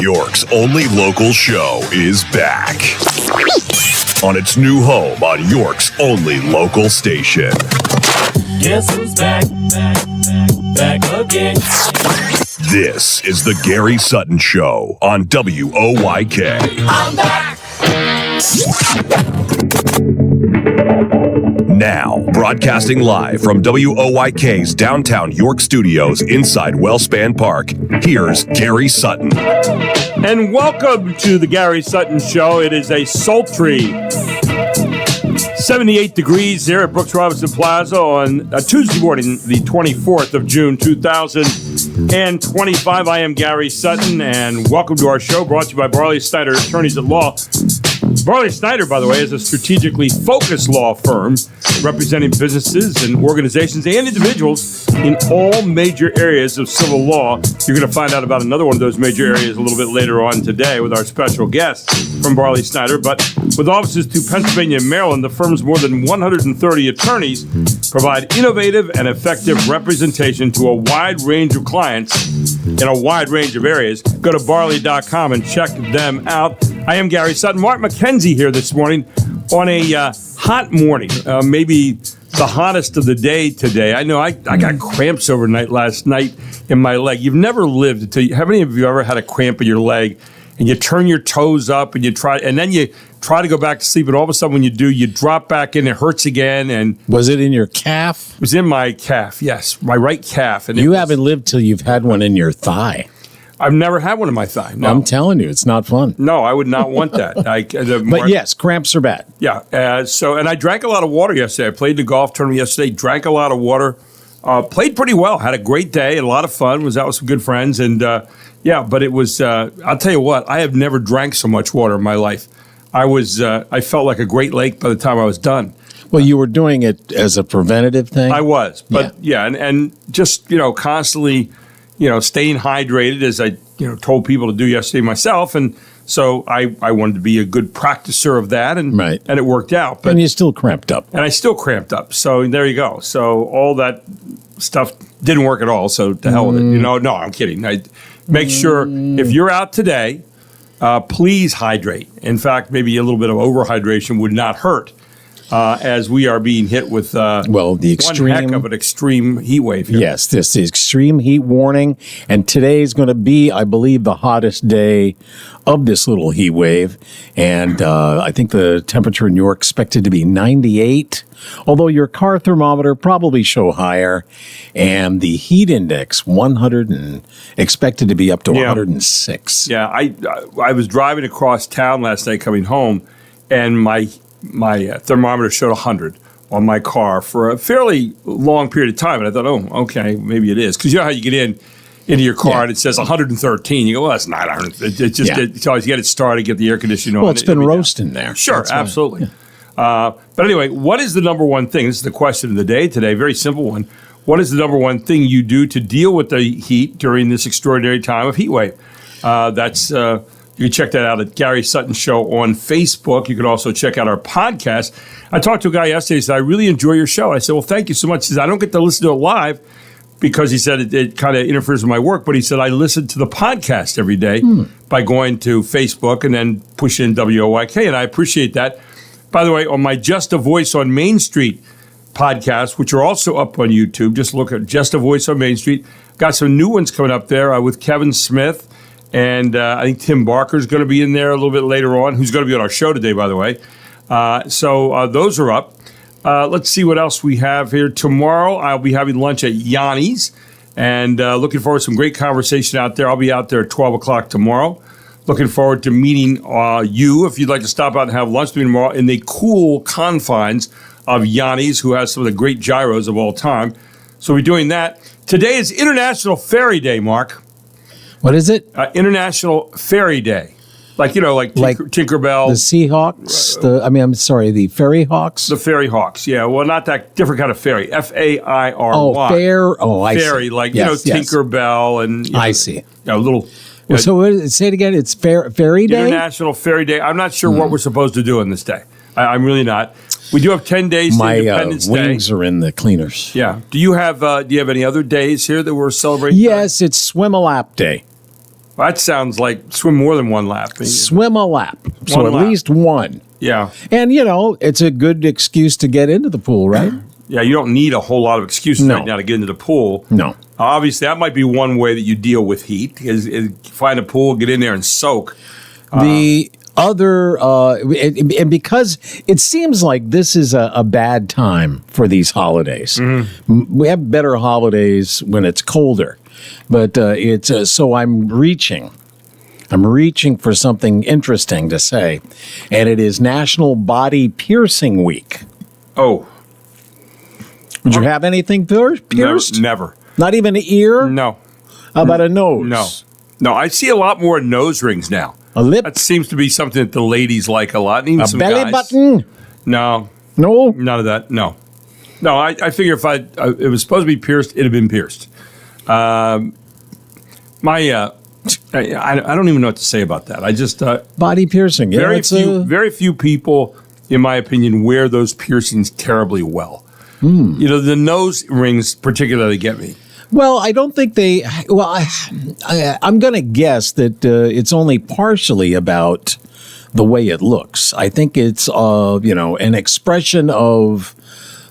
York's only local show is back on its new home on York's only local station. Guess who's back again. This is the Gary Sutton Show on WOYK. I'm back. Now, broadcasting live from WOYK's downtown York studios inside Wellspan Park, here's Gary Sutton. And welcome to the Gary Sutton Show. It is a sultry 78 degrees here at Brooks Robinson Plaza on Tuesday morning, the 24th of June, 2025. I am Gary Sutton, and welcome to our show, brought to you by Barley Snyder Attorneys at Law. Barley Snyder, by the way, is a strategically focused law firm representing businesses and organizations and individuals in all major areas of civil law. You're going to find out about another one of those major areas a little bit later on today with our special guest from Barley Snyder. But with offices to Pennsylvania and Maryland, the firm's more than 130 attorneys provide innovative and effective representation to a wide range of clients in a wide range of areas. Go to barley.com and check them out. I am Gary Sutton. Mark McKenzie here this morning on a hot morning, maybe the hottest of the day today. I know I got cramps overnight last night in my leg. You've never lived until you, how many of you ever had a cramp in your leg and you turn your toes up and then you try to go back to sleep, and all of a sudden when you do, you drop back in, it hurts again. And was it in your calf? It was in my calf, yes, my right calf. And you haven't lived till you've had one in your thigh. I've never had one in my thigh. No. I'm telling you, it's not fun. No, I would not want that. But yes, cramps are bad. Yeah. And I drank a lot of water yesterday. I played the golf tournament yesterday, drank a lot of water, played pretty well, had a great day, had a lot of fun, was out with some good friends. And but it was, I'll tell you what, I have never drank so much water in my life. I felt like a Great Lake by the time I was done. Well, you were doing it as a preventative thing? I was. But and just, constantly, staying hydrated, as I, told people to do yesterday myself. And so I wanted to be a good practicer of that, and it worked out. But, and you still cramped up. And I still cramped up. So there you go. So all that stuff didn't work at all. So to hell with it. No, I'm kidding. Make sure if you're out today, please hydrate. In fact, maybe a little bit of overhydration would not hurt. As we are being hit with the extreme, one heck of an extreme heat wave here. Yes, this is extreme heat warning, and today is going to be, I believe, the hottest day of this little heat wave, and I think the temperature in New York expected to be 98, although your car thermometer probably show higher, and the heat index 100 and expected to be up to 106. Yeah, I was driving across town last night coming home, and my thermometer showed 100 on my car for a fairly long period of time. And I thought, okay, maybe it is. Because you know how you get into your car and it says 113. You go, well, that's not 100. It's always, you get it started, get the air conditioning on. Well, it's been roasting there. Sure, that's absolutely. But anyway, what is the number one thing? This is the question of the day today. Very simple one. What is the number one thing you do to deal with the heat during this extraordinary time of heat wave? You can check that out at Gary Sutton Show on Facebook. You can also check out our podcast. I talked to a guy yesterday. He said, I really enjoy your show. I said, well, thank you so much. He said, I don't get to listen to it live because he said it kind of interferes with my work. But he said, I listen to the podcast every day by going to Facebook and then pushing in WOYK. And I appreciate that. By the way, on my Just a Voice on Main Street podcast, which are also up on YouTube, just look at Just a Voice on Main Street. Got some new ones coming up there with Kevin Smith. And I think Tim Barker's going to be in there a little bit later on, who's going to be on our show today, by the way. So those are up. Let's see what else we have here. Tomorrow, I'll be having lunch at Yanni's, and looking forward to some great conversation out there. I'll be out there at 12 o'clock tomorrow. Looking forward to meeting you, if you'd like to stop out and have lunch with me tomorrow, in the cool confines of Yanni's, who has some of the great gyros of all time. So we're doing that. Today is International Fairy Day, Mark. What is it? International Fairy Day. Like Tinkerbell. The Seahawks? The Fairy Hawks? The Fairy Hawks, yeah. Well, not that different kind of fairy. Fairy. Oh, fair. Oh, I see. Fairy, Tinkerbell and... I see. Little... So say it again. It's Fairy Day? International Fairy Day. I'm not sure what we're supposed to do on this day. I'm really not. We do have 10 days to Independence Day. My wings are in the cleaners. Yeah. Do you have any other days here that we're celebrating? Yes, it's Swim a Lap Day. That sounds like swim more than one lap. Swim a lap. So One at lap. least one. Yeah. And, it's a good excuse to get into the pool, right? Yeah, you don't need a whole lot of excuses No. right now to get into the pool. No. Obviously, that might be one way that you deal with heat, is find a pool, get in there and soak. The other, and because it seems like this is a bad time for these holidays. We have better holidays when it's colder, but so I'm reaching for something interesting to say, and it is National Body Piercing Week. Oh, Would you have anything pierced? never. Not even an ear? No. How about a nose? No. No, I see a lot more nose rings now. A lip? That seems to be something that the ladies like a lot. And even A some belly guys. button? No, No? none of that. No. No, I figure if it was supposed to be pierced, it'd have been pierced. I don't even know what to say about that. I just Body piercing. Yeah, very few people, in my opinion, wear those piercings terribly well. The nose rings particularly get me. Well, I don't think they. Well, I'm going to guess that it's only partially about the way it looks. I think it's an expression of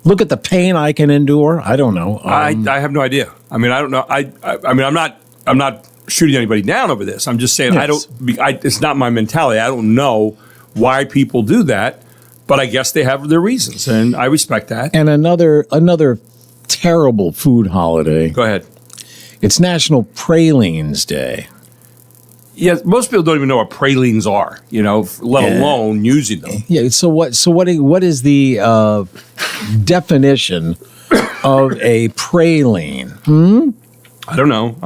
look at the pain I can endure. I don't know. I have no idea. I mean, I don't know. I mean, I'm not shooting anybody down over this. I'm just saying Yes. it's not my mentality. I don't know why people do that, but I guess they have their reasons, and I respect that. And another terrible food holiday. Go ahead. It's National Pralines Day. Yeah, most people don't even know what pralines are, let alone using them. Yeah. So what is the definition of a praline? I don't know.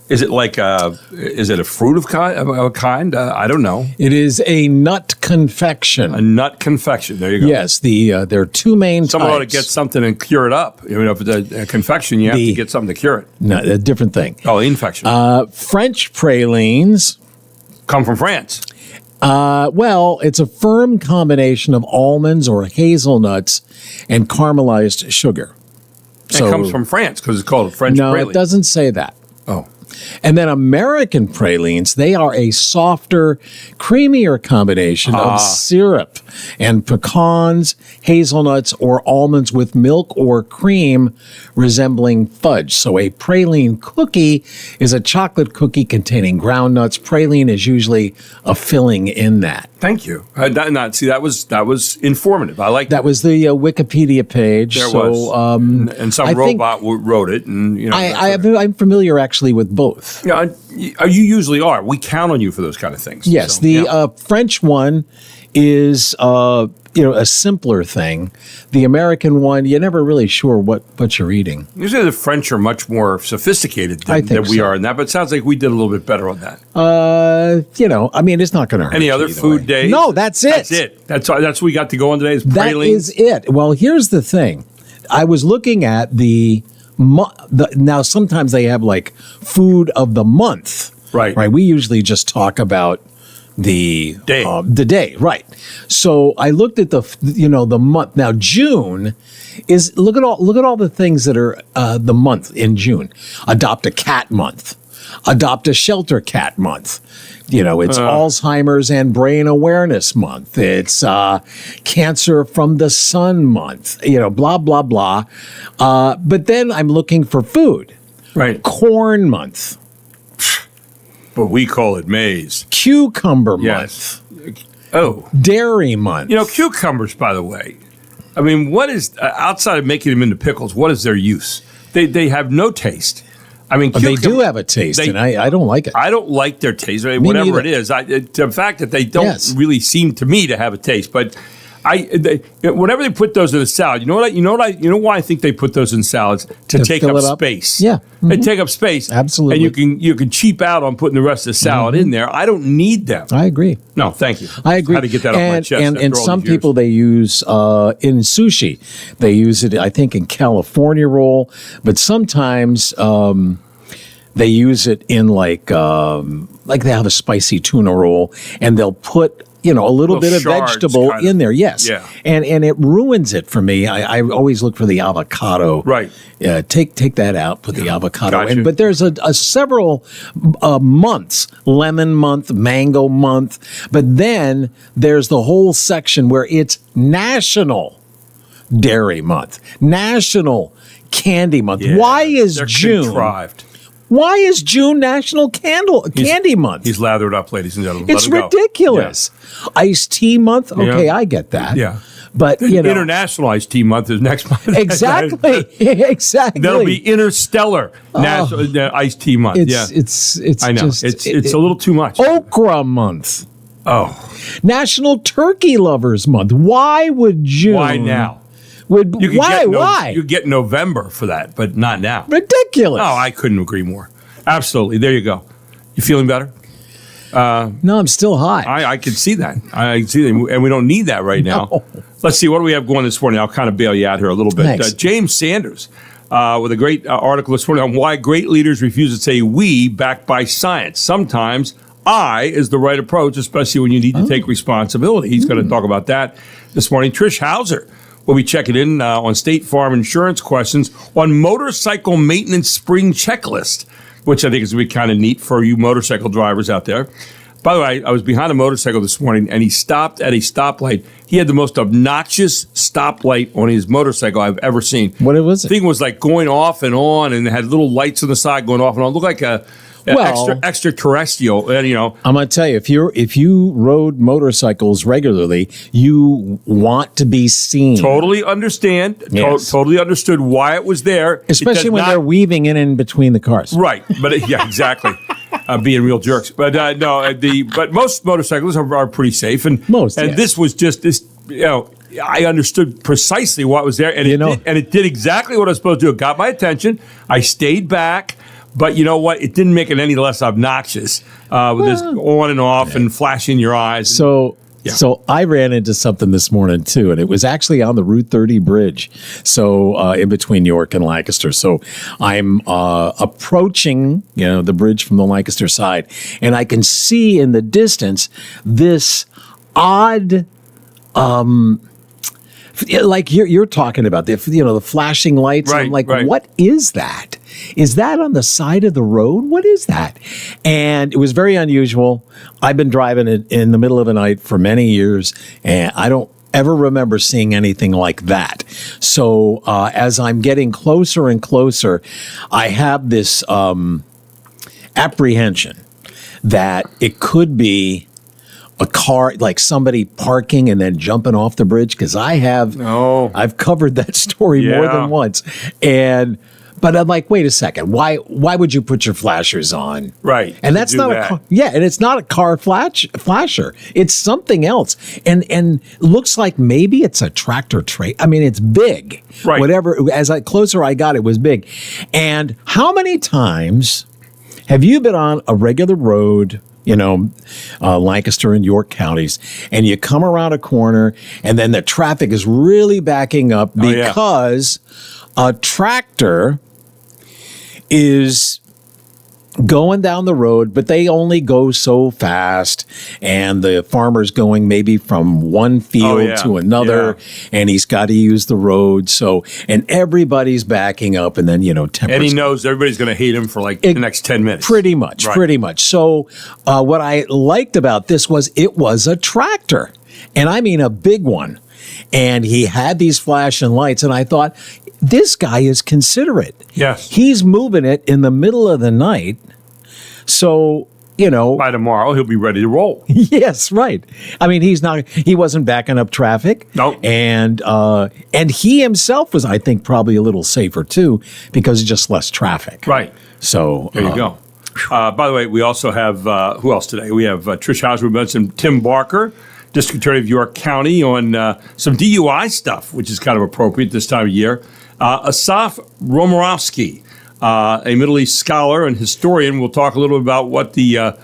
Is it like is it a fruit of a kind? I don't know. It is a nut confection. A nut confection. There you go. Yes, there are two main Someone ought to types. get something and cure it up. If it's a confection, you have to get something to cure it. No, a different thing. Oh, infection. French pralines. Come from France. Well, it's a firm combination of almonds or hazelnuts and caramelized sugar. It comes from France because it's called a French No, praline. it doesn't say that. Oh. And then American pralines, they are a softer, creamier combination of syrup and pecans, hazelnuts, or almonds with milk or cream resembling fudge. So a praline cookie is a chocolate cookie containing ground nuts. Praline is usually a filling in that. Thank you. That was informative. I like That was the Wikipedia page. There so, was. And some I think- robot wrote it. And I'm familiar actually with both. Yeah, you usually are. We count on you for those kind of things. Yes, So, the yeah. French one is a simpler thing. The American one, you're never really sure what you're eating. Usually the French are much more sophisticated I than think we so. are in that, but it sounds like we did a little bit better on that. It's not going to hurt. Any you other either food way. days? No, that's it. That's it. That's what we got to go on today is That pralines. is it. Well, here's the thing. I was looking at now sometimes they have like food of the month. Right. Right. We usually just talk about the Day. the day, right? So I looked at the month. Now June is look at all the things that are the month in June. Adopt a cat month. Adopt a shelter cat month. It's Alzheimer's and Brain Awareness Month. It's Cancer from the Sun Month. Blah blah blah. But then I'm looking for food. Right. Corn Month. But we call it maize. Cucumber Yes. Month. Oh. Dairy Month. Cucumbers, by the way. I mean, what is, outside of making them into pickles, what is their use? They have no taste. I mean, They do have a taste, and I don't like it. I don't like their taste, whatever neither. it is. The fact that they don't Yes. really seem to me to have a taste, but whenever they put those in a salad, you know why I think they put those in salads to take fill up it up? space. Yeah. They take up space. Absolutely. And you can cheap out on putting the rest of the salad in there. I don't need them. I agree. No, thank you. I agree. Had to get that off my chest. And after all some these years. people they use in sushi. They use it, I think, in California roll, but sometimes they use it in like they have a spicy tuna roll, and they'll put a little bit of shards, vegetable kind of. in there. Yes. Yeah. And it ruins it for me. I always look for the avocado. Right. Take that out, put the avocado Gotcha. in. But there's a several months, lemon month, mango month. But then there's the whole section where it's National Dairy Month, National Candy Month. Yeah, Why is they're June? Contrived. Why is June National Candy Month? He's lathered up, ladies and gentlemen. It's Let him go. ridiculous. Iced tea month. Okay, Yeah. I get that. Yeah. But International Iced Tea Month is next month. exactly, exactly. That'll be Interstellar National Iced Tea Month. It's I know. just, it's a little too much. Okra Month. Oh, National Turkey Lovers Month. Why would June? why now? Would You could why? get Why? You get November for that, but not now. Ridiculous. Oh, I couldn't agree more. Absolutely. There you go. You feeling better? No, I'm still high. I can see that. I can see that. And we don't need that right now. No. Let's see. What do we have going this morning? I'll kind of bail you out here a little bit. Thanks. James Sanders with a great article this morning on why great leaders refuse to say we backed by science. Sometimes I is the right approach, especially when you need to take responsibility. He's going to talk about that this morning. Trish Hauser will be checking in on State Farm insurance questions on motorcycle maintenance spring checklist, which I think is going to be kind of neat for you motorcycle drivers out there. By the way, I was behind a motorcycle this morning, and he stopped at a stoplight. He had the most obnoxious stoplight on his motorcycle I've ever seen. What was it? The thing was like going off and on, and it had little lights on the side going off and on. It looked like a extraterrestrial, I'm going to tell you, if you rode motorcycles regularly, you want to be seen. Totally understand. Yes. Totally understood why it was there. Especially when they're weaving in between the cars. Right, but yeah, exactly. Being real jerks, but but most motorcyclists are pretty safe, and yes. This was just this. I understood precisely what was there, and it did exactly what I was supposed to do. It got my attention. I stayed back, but you know what? It didn't make it any less obnoxious with this on and off and flashing your eyes. So I ran into something this morning too, and it was actually on the Route 30 bridge, so in between York and Lancaster. So I'm approaching, the bridge from the Lancaster side, and I can see in the distance this odd, like you're talking about the flashing lights. Right, I'm like, right. What is that? Is that on the side of the road? What is that? And it was very unusual. I've been driving it in the middle of the night for many years, and I don't ever remember seeing anything like that. So as I'm getting closer and closer, I have this apprehension that it could be a car, like somebody parking and then jumping off the bridge, because I've covered that story more than once. But I'm like, wait a second, why would you put your flashers on? Right. And that's not a car, and it's not a car flasher. It's something else. And looks like maybe it's a tractor trailer. I mean, it's big. Right. Whatever, closer I got, it was big. And how many times have you been on a regular road, Lancaster and York counties, and you come around a corner and then the traffic is really backing up because a tractor is going down the road, but they only go so fast, and the farmer's going maybe from one field to another, and he's got to use the road. So, and everybody's backing up, and then, and he knows everybody's going to hate him for the next 10 minutes. Pretty much. So what I liked about this was it was a tractor, and I mean a big one. And he had these flashing lights, and I thought, this guy is considerate. Yes. He's moving it in the middle of the night. So, by tomorrow, he'll be ready to roll. Yes, right. I mean, he wasn't backing up traffic. Nope. And he himself was, I think, probably a little safer too, because just less traffic. Right. So there you go. By the way, we also have, who else today? We have Trish Hauser. We mentioned Tim Barker, District Attorney of York County, on some DUI stuff, which is kind of appropriate this time of year. Asaf Romarovsky, a Middle East scholar and historian, will talk a little bit about what the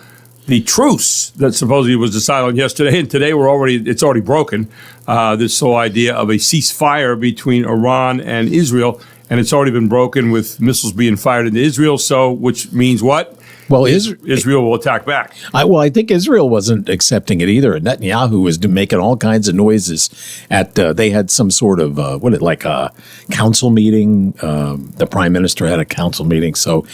truce that supposedly was decided on yesterday, and today it's already broken. This whole idea of a ceasefire between Iran and Israel, and it's already been broken with missiles being fired into Israel. So, which means what? Well, Israel will attack back. I think Israel wasn't accepting it either. Netanyahu was making all kinds of noises at. They had some sort of a council meeting. The prime minister had a council meeting. So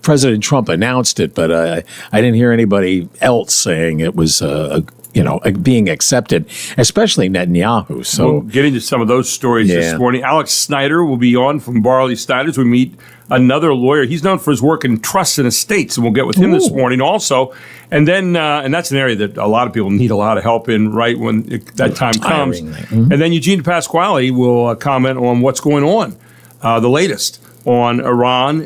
President Trump announced it, but I didn't hear anybody else saying it was being accepted, especially Netanyahu. So we'll get into some of those stories this morning. Alex Snyder will be on from Barley Snyder's. We meet another lawyer. He's known for his work in trusts and estates, and we'll get with him this morning also. And then, and that's an area that a lot of people need a lot of help in, right, when that time comes. And then Eugene Pasquale will comment on what's going on, the latest on Iran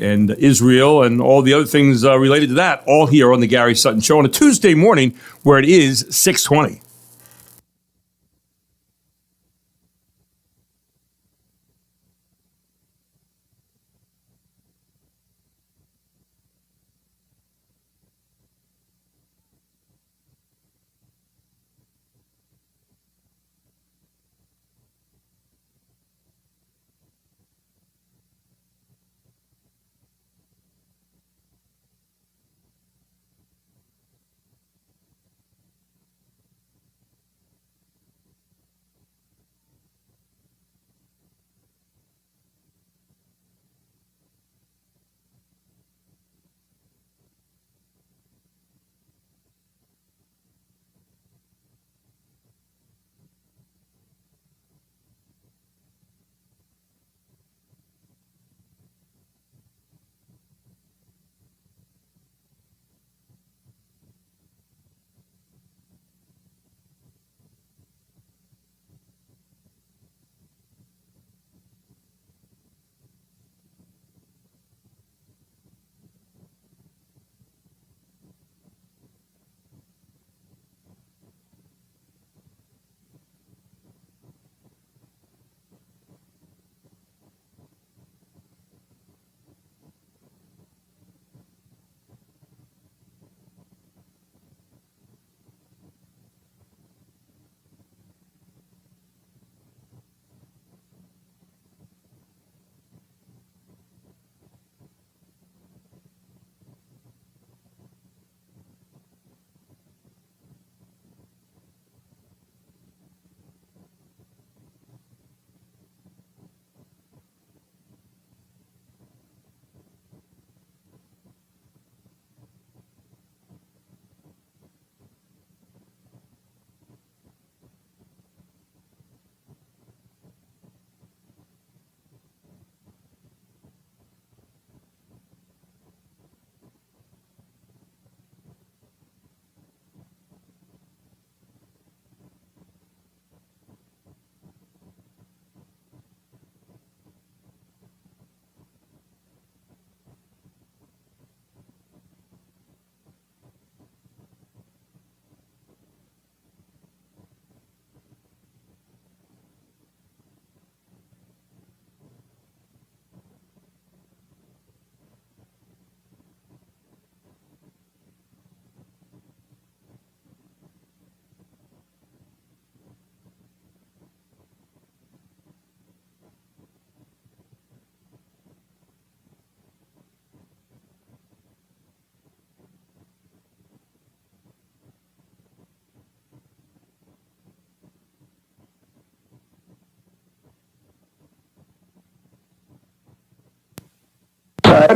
and Israel and all the other things related to that, all here on the Gary Sutton Show on a Tuesday morning where it is 6:20.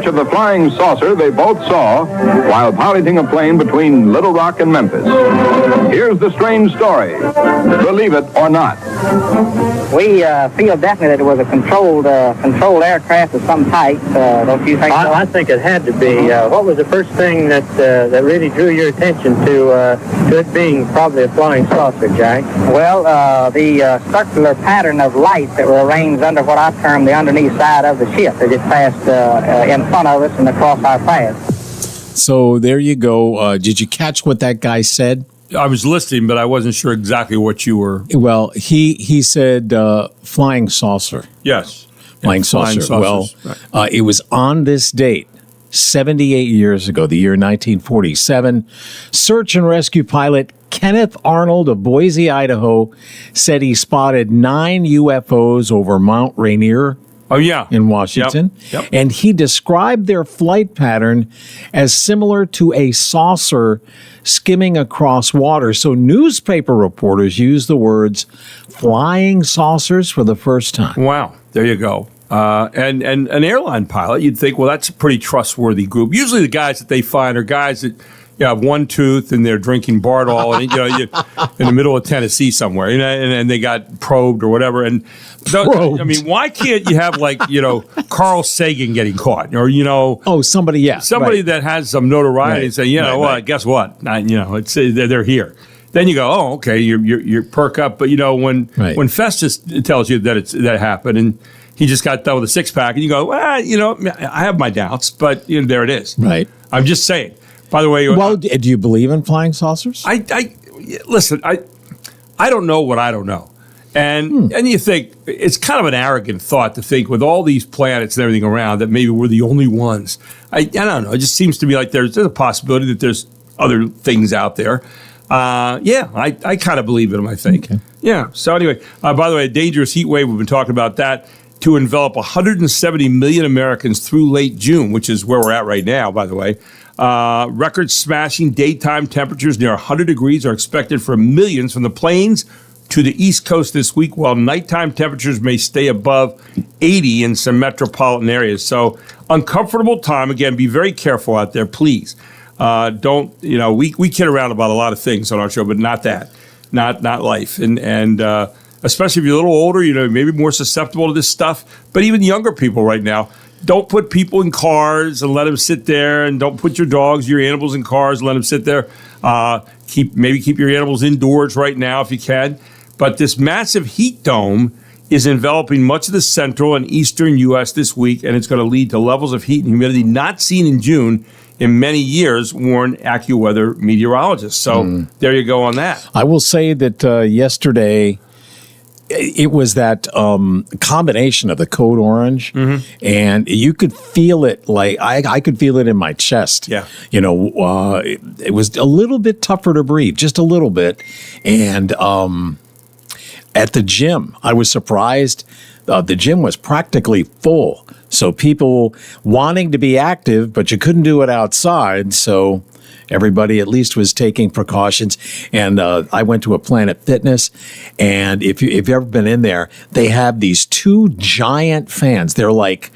Sketch of the flying saucer they both saw while piloting a plane between Little Rock and Memphis. Here's the strange story. Believe it or not. We feel definitely that it was a controlled aircraft of some type. Don't you think so? I think it had to be. What was the first thing that really drew your attention to it being probably a flying saucer, Jack? Well, the circular pattern of lights that were arranged under what I term the underneath side of the ship as it passed in front of us and across our path. So there you go. Did you catch what that guy said? I was listening, but I wasn't sure exactly what you were. Well, he said flying saucer. Yes. Flying saucer. Well, right. It was on this date, 78 years ago, the year 1947. Search and rescue pilot Kenneth Arnold of Boise, Idaho, said he spotted 9 UFOs over Mount Rainier. Oh, yeah. in Washington. Yep. And he described their flight pattern as similar to a saucer skimming across water. So newspaper reporters used the words flying saucers for the first time. Wow. There you go. And an airline pilot, you'd think, well, that's a pretty trustworthy group. Usually the guys that they find are guys that have one tooth and they're drinking Bardol and, in the middle of Tennessee somewhere, and they got probed or whatever. And Probed. I mean, why can't you have Carl Sagan getting caught or, Somebody right. that has some notoriety and say, right. guess what? It's they're here. Then you go, oh, okay, you perk up. But when Festus tells you that that happened and he just got done with a six-pack, and you go, I have my doubts, but there it is. Right. I'm just saying. By the way, well, do you believe in flying saucers? Listen. I don't know what I don't know, and you think it's kind of an arrogant thought to think with all these planets and everything around that maybe we're the only ones. I don't know. It just seems to me like there's a possibility that there's other things out there. I kind of believe in them, I think. Okay. Yeah. So anyway, by the way, a dangerous heat wave, we've been talking about that, to envelop 170 million Americans through late June, which is where we're at right now, by the way. Record-smashing daytime temperatures near 100 degrees are expected for millions from the plains to the East Coast this week, while nighttime temperatures may stay above 80 in some metropolitan areas. So uncomfortable time. Again, be very careful out there, please. Don't, we kid around about a lot of things on our show, but not that, not life. And especially if you're a little older, maybe more susceptible to this stuff. But even younger people right now, don't put people in cars and let them sit there, and don't put your dogs, your animals in cars and let them sit there. Keep your animals indoors right now if you can. But this massive heat dome is enveloping much of the central and eastern U.S. this week, and it's going to lead to levels of heat and humidity not seen in June in many years, warn AccuWeather meteorologists. So there you go on that. I will say that yesterday, it was that combination of the code orange, and you could feel it. Like I could feel it in my chest. Yeah, it was a little bit tougher to breathe, just a little bit. And at the gym, I was surprised. The gym was practically full, so people wanting to be active, but you couldn't do it outside. So everybody at least was taking precautions. And I went to a Planet Fitness, and if you've ever been in there, they have these two giant fans. They're like,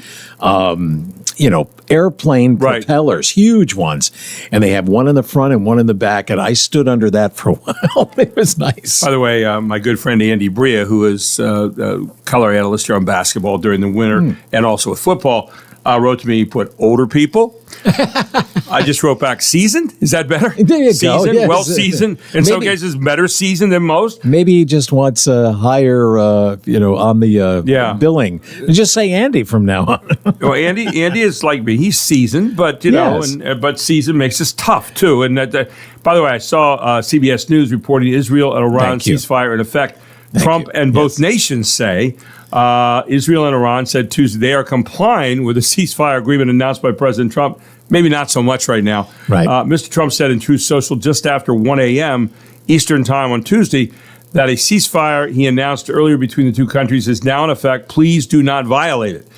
airplane propellers, huge ones. And they have one in the front and one in the back. And I stood under that for a while. It was nice. By the way, my good friend Andy Bria, who is a color analyst here on basketball during the winter and also with football, wrote to me, he put older people. I just wrote back seasoned. Is that better? There you seasoned, go. Yes. Well seasoned. In some cases, better seasoned than most. Maybe he just wants a higher, on the billing. Just say Andy from now on. Well, Andy is like me. He's seasoned, but but seasoned makes us tough too. And by the way, I saw CBS News reporting Israel and Iran ceasefire in effect. Trump and both nations say Israel and Iran said Tuesday they are complying with the ceasefire agreement announced by President Trump. Maybe not so much right now. Right. Mr. Trump said in Truth Social just after 1 a.m. Eastern time on Tuesday that a ceasefire he announced earlier between the two countries is now in effect. Please do not violate it.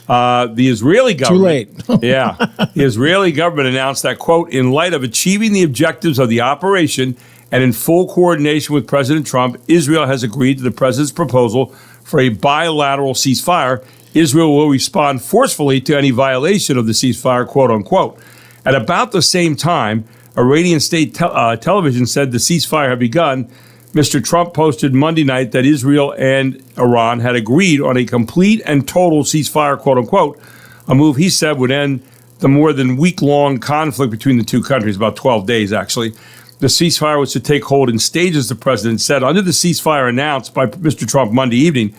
The Israeli government. Too late. The Israeli government announced that, quote, in light of achieving the objectives of the operation and in full coordination with President Trump, Israel has agreed to the president's proposal for a bilateral ceasefire. Israel will respond forcefully to any violation of the ceasefire, quote unquote. At about the same time, Iranian state television said the ceasefire had begun. Mr. Trump posted Monday night that Israel and Iran had agreed on a complete and total ceasefire, quote unquote, a move he said would end the more than week-long conflict between the two countries, about 12 days actually. The ceasefire was to take hold in stages, the president said. Under the ceasefire announced by Mr. Trump Monday evening,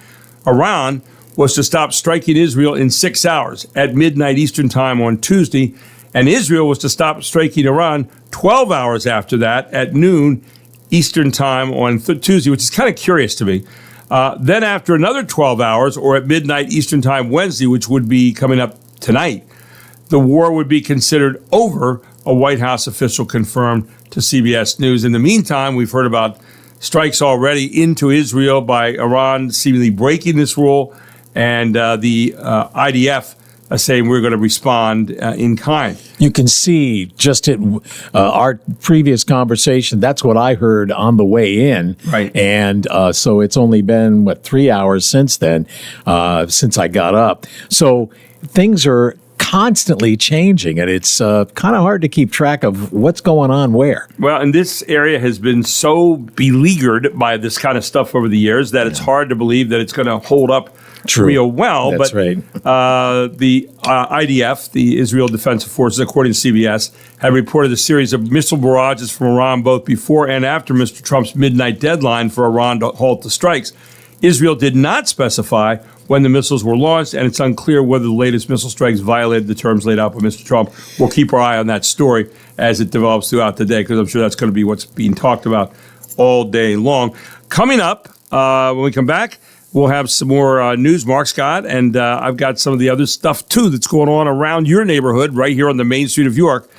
Iran was to stop striking Israel in 6 hours at midnight Eastern time on Tuesday, and Israel was to stop striking Iran 12 hours after that at noon Eastern time on Tuesday, which is kind of curious to me. Then after another 12 hours, or at midnight Eastern time Wednesday, which would be coming up tonight, the war would be considered over, a White House official confirmed to CBS News. In the meantime, we've heard about strikes already into Israel by Iran seemingly breaking this rule and the IDF saying we're going to respond in kind. You can see just in our previous conversation, that's what I heard on the way in. Right. And so it's only been, 3 hours since then, since I got up. So things are constantly changing, and it's kind of hard to keep track of what's going on where. Well, and this area has been so beleaguered by this kind of stuff over the years that it's hard to believe that it's going to hold up real well. That's right. The IDF, the Israel Defense Forces, according to CBS, have reported a series of missile barrages from Iran both before and after Mr. Trump's midnight deadline for Iran to halt the strikes. Israel did not specify when the missiles were launched, and it's unclear whether the latest missile strikes violated the terms laid out by Mr. Trump. We'll keep our eye on that story as it develops throughout the day, because I'm sure that's going to be what's being talked about all day long. Coming up, when we come back, we'll have some more news, Mark Scott, and I've got some of the other stuff, too, that's going on around your neighborhood right here on the main street of York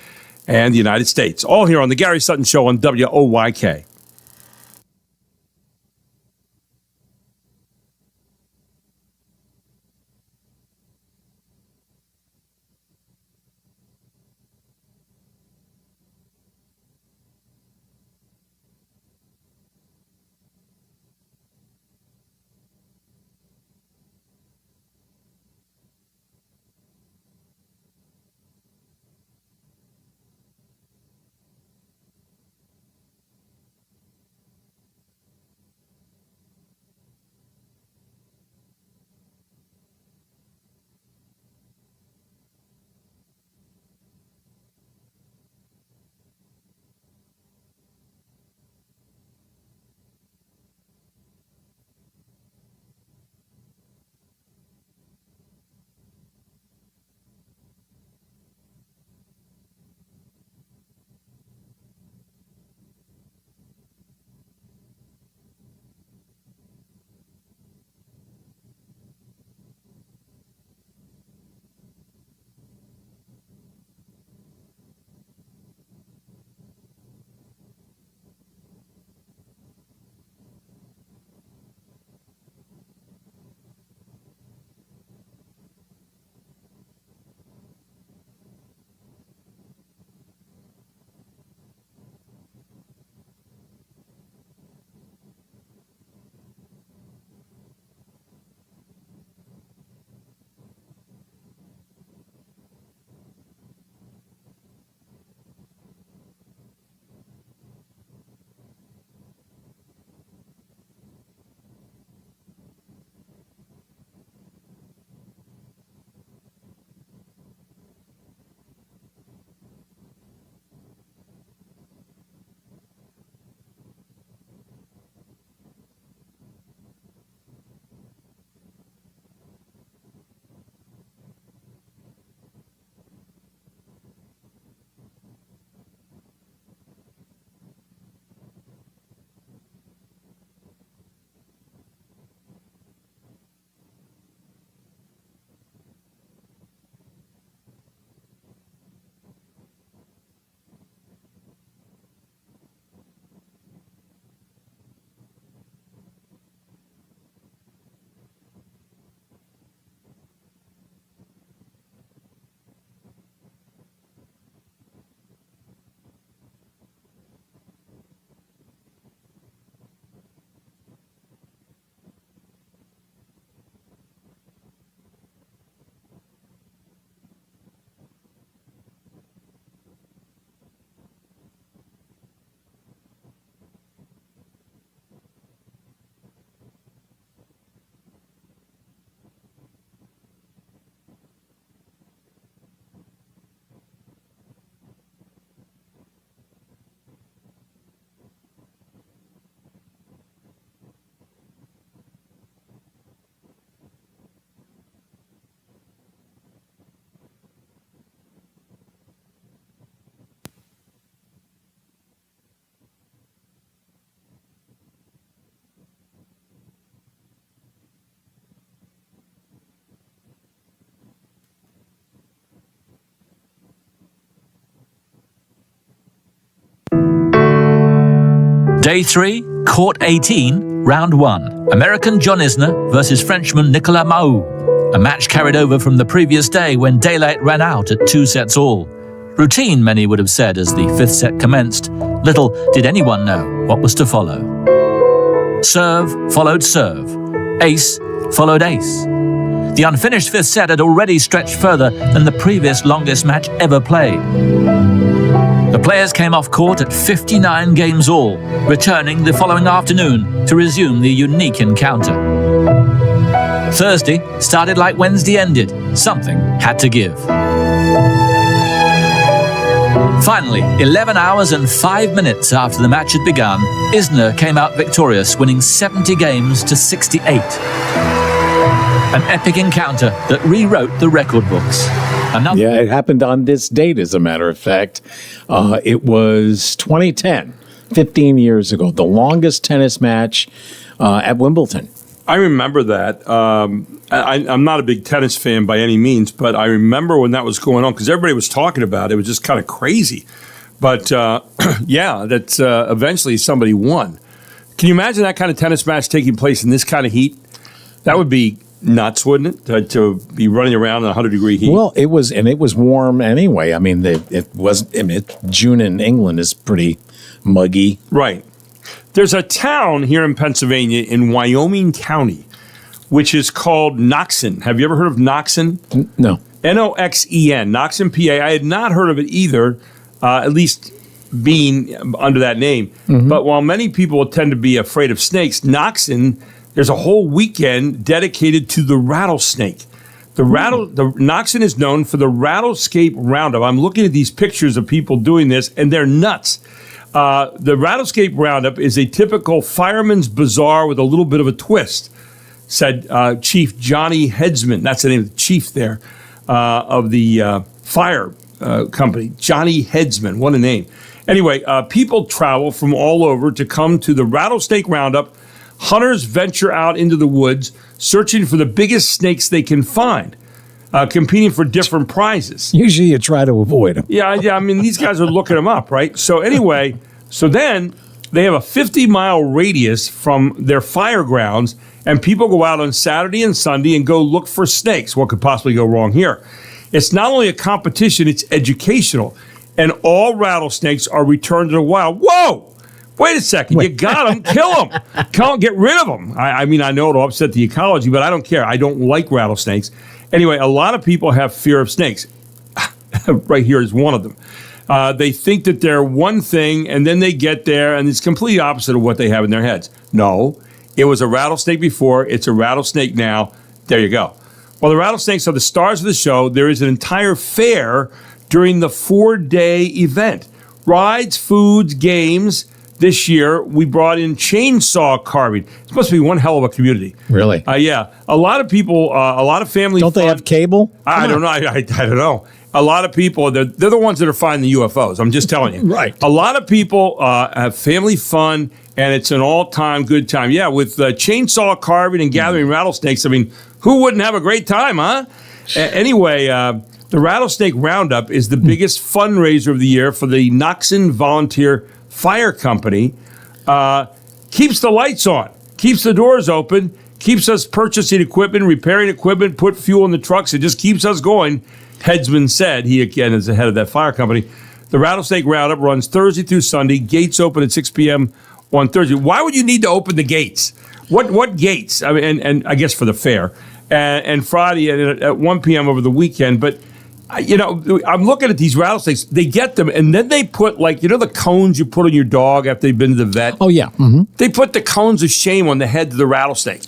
and the United States. All here on the Gary Sutton Show on WOYK. Day 3, Court 18, Round 1. American John Isner versus Frenchman Nicolas Mahou. A match carried over from the previous day when daylight ran out at 2 sets all. Routine, many would have said, as the 5th set commenced. Little did anyone know what was to follow. Serve followed serve. Ace followed ace. The unfinished 5th set had already stretched further than the previous longest match ever played. The players came off court at 59 games all, returning the following afternoon to resume the unique encounter. Thursday started like Wednesday ended. Something had to give. Finally, 11 hours and 5 minutes after the match had begun, Isner came out victorious, winning 70 games to 68. An epic encounter that rewrote the record books. Yeah, it happened on this date, as a matter of fact. It was 2010, 15 years ago, the longest tennis match at Wimbledon. I remember that. I'm not a big tennis fan by any means, but I remember when that was going on because everybody was talking about it. It was just kind of crazy. But yeah, that eventually somebody won. Can you imagine that kind of tennis match taking place in this kind of heat? That would be nuts, wouldn't it? To be running around in 100-degree heat. Well, it was warm anyway. I mean, June in England is pretty muggy. Right. There's a town here in Pennsylvania in Wyoming County, which is called Noxon. Have you ever heard of Noxon? No. Noxen, Noxon, PA. I had not heard of it either, at least being under that name. Mm-hmm. But while many people tend to be afraid of snakes, Noxon, there's a whole weekend dedicated to the rattlesnake. The Noxon is known for the Rattlescape Roundup. I'm looking at these pictures of people doing this, and they're nuts. The Rattlescape Roundup is a typical fireman's bazaar with a little bit of a twist, said Chief Johnny Headsman. That's the name of the chief there of the fire company. Johnny Headsman, what a name. Anyway, people travel from all over to come to the Rattlesnake Roundup. Hunters venture out into the woods, searching for the biggest snakes they can find, competing for different prizes. Usually you try to avoid them. Yeah, I mean, these guys are looking them up, right? So anyway, then they have a 50-mile radius from their fire grounds, and people go out on Saturday and Sunday and go look for snakes. What could possibly go wrong here? It's not only a competition, it's educational, and all rattlesnakes are returned to the wild. Whoa! Wait a second, you got them, kill them. Can't get rid of them. I mean, I know it'll upset the ecology, but I don't care. I don't like rattlesnakes. Anyway, a lot of people have fear of snakes. Right here is one of them. They think that they're one thing, and then they get there, and it's completely opposite of what they have in their heads. No, it was a rattlesnake before. It's a rattlesnake now. There you go. Well, the rattlesnakes are the stars of the show. There is an entire fair during the 4-day event. Rides, foods, games. This year, we brought in chainsaw carving. This must be one hell of a community. Really? Yeah. A lot of people, a lot of family. Don't they have cable? I don't know. I don't know. A lot of people, they're the ones that are finding the UFOs. I'm just telling you. Right. A lot of people have family fun, and it's an all-time good time. Yeah, with chainsaw carving and gathering rattlesnakes. I mean, who wouldn't have a great time, huh? Anyway, the Rattlesnake Roundup is the biggest fundraiser of the year for the Noxon Volunteer Fire Company. Keeps the lights on, keeps the doors open, keeps us purchasing equipment, repairing equipment, put fuel in the trucks. It just keeps us going, Headsman said. He, again, is the head of that fire company. The Rattlesnake Roundup runs Thursday through Sunday. Gates open at 6 p.m. on Thursday. Why would you need to open the gates? What gates? I mean, and I guess for the fair. And Friday at 1 p.m. over the weekend. But you know, I'm looking at these rattlesnakes. They get them, and then they put, like, you know, the cones you put on your dog after they've been to the vet? Oh, yeah. Mm-hmm. They put the cones of shame on the head of the rattlesnake.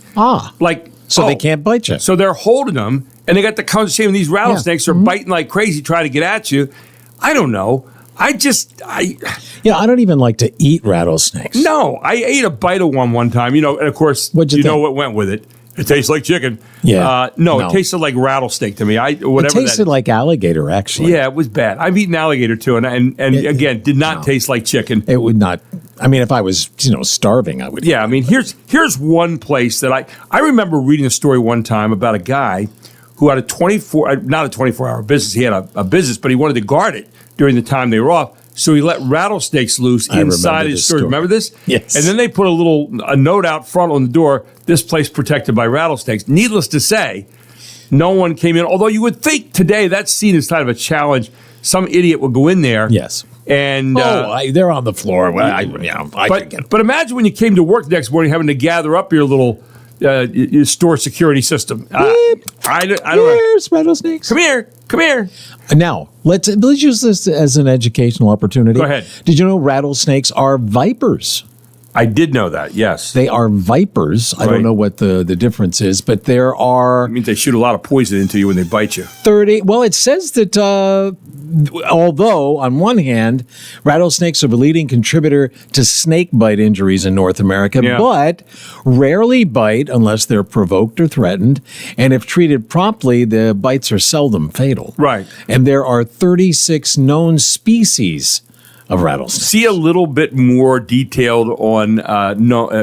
Like, so they can't bite you. So they're holding them, and they got the cones of shame, and these rattlesnakes are biting like crazy, trying to get at you. I don't know. I don't even like to eat rattlesnakes. No, I ate a bite of one time, you know, and of course, you know what went with it. It tastes like chicken. Yeah. No, it tasted like rattlesnake to me. It tasted like alligator, actually. Yeah, it was bad. I've eaten alligator too, and again, did not taste like chicken. It would not. I mean, if I was, starving, I would. Yeah, I mean, here's one place that I remember reading a story one time about a guy who had not a 24-hour business. He had a business, but he wanted to guard it during the time they were off. so he let rattlesnakes loose inside his storage. Remember this? Yes. And then they put a note out front on the door, this place protected by rattlesnakes. Needless to say, no one came in, although you would think today that's seen as kind of a challenge. Some idiot would go in there. Yes. And they're on the floor. Well, I can get them. But imagine when you came to work the next morning having to gather up your little your store security system. I don't know. Here's rattlesnakes. Come here. Now, let's use this as an educational opportunity. Go ahead. Did you know rattlesnakes are vipers? I did know that, yes. They are vipers. I don't know what the difference is, but there are... It means they shoot a lot of poison into you when they bite you. 30... Well, it says that although, on one hand, rattlesnakes are the leading contributor to snake bite injuries in North America, but rarely bite unless they're provoked or threatened, and if treated promptly, the bites are seldom fatal. Right. And there are 36 known species of rattlesnakes. See a little bit more detailed on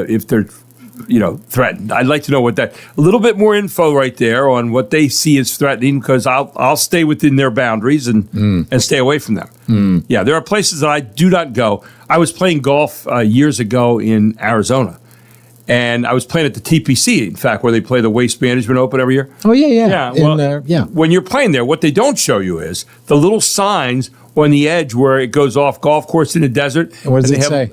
if they're threatened. I'd like to know what a little bit more info right there on what they see as threatening, because I'll stay within their boundaries and stay away from them. Yeah, there are places that I do not go. I was playing golf years ago in Arizona, and I was playing at the TPC, in fact, where they play the Waste Management Open every year. Oh, yeah. When you're playing there, what they don't show you is the little signs on the edge where it goes off golf course in the desert. And what does it say?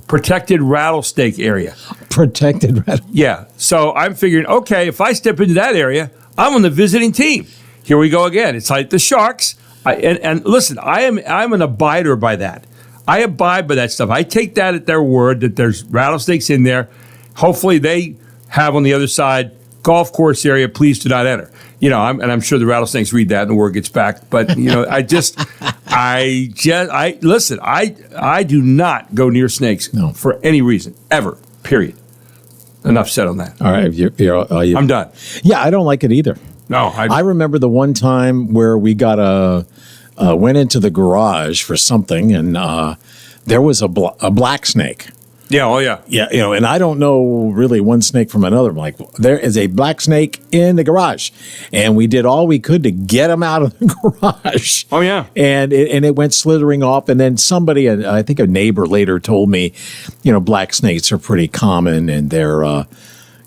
Protected rattlesnake area. Protected rattlesnake. Yeah. So I'm figuring, okay, if I step into that area, I'm on the visiting team. Here we go again. It's like the Sharks. And listen, I'm an abider by that. I abide by that stuff. I take that at their word that there's rattlesnakes in there. Hopefully they have on the other side, golf course area, please do not enter. I'm sure the rattlesnakes read that and the word gets back. But, I do not go near snakes for any reason, ever, period. Enough said on that. All right. I'm done. Yeah, I don't like it either. No. I remember the one time where we got went into the garage for something, and there was a black snake. Yeah, oh yeah. Yeah, and I don't know really one snake from another. I'm like, there is a black snake in the garage. And we did all we could to get him out of the garage. Oh, yeah. And it went slithering off. And then somebody, I think a neighbor later told me, black snakes are pretty common and they're,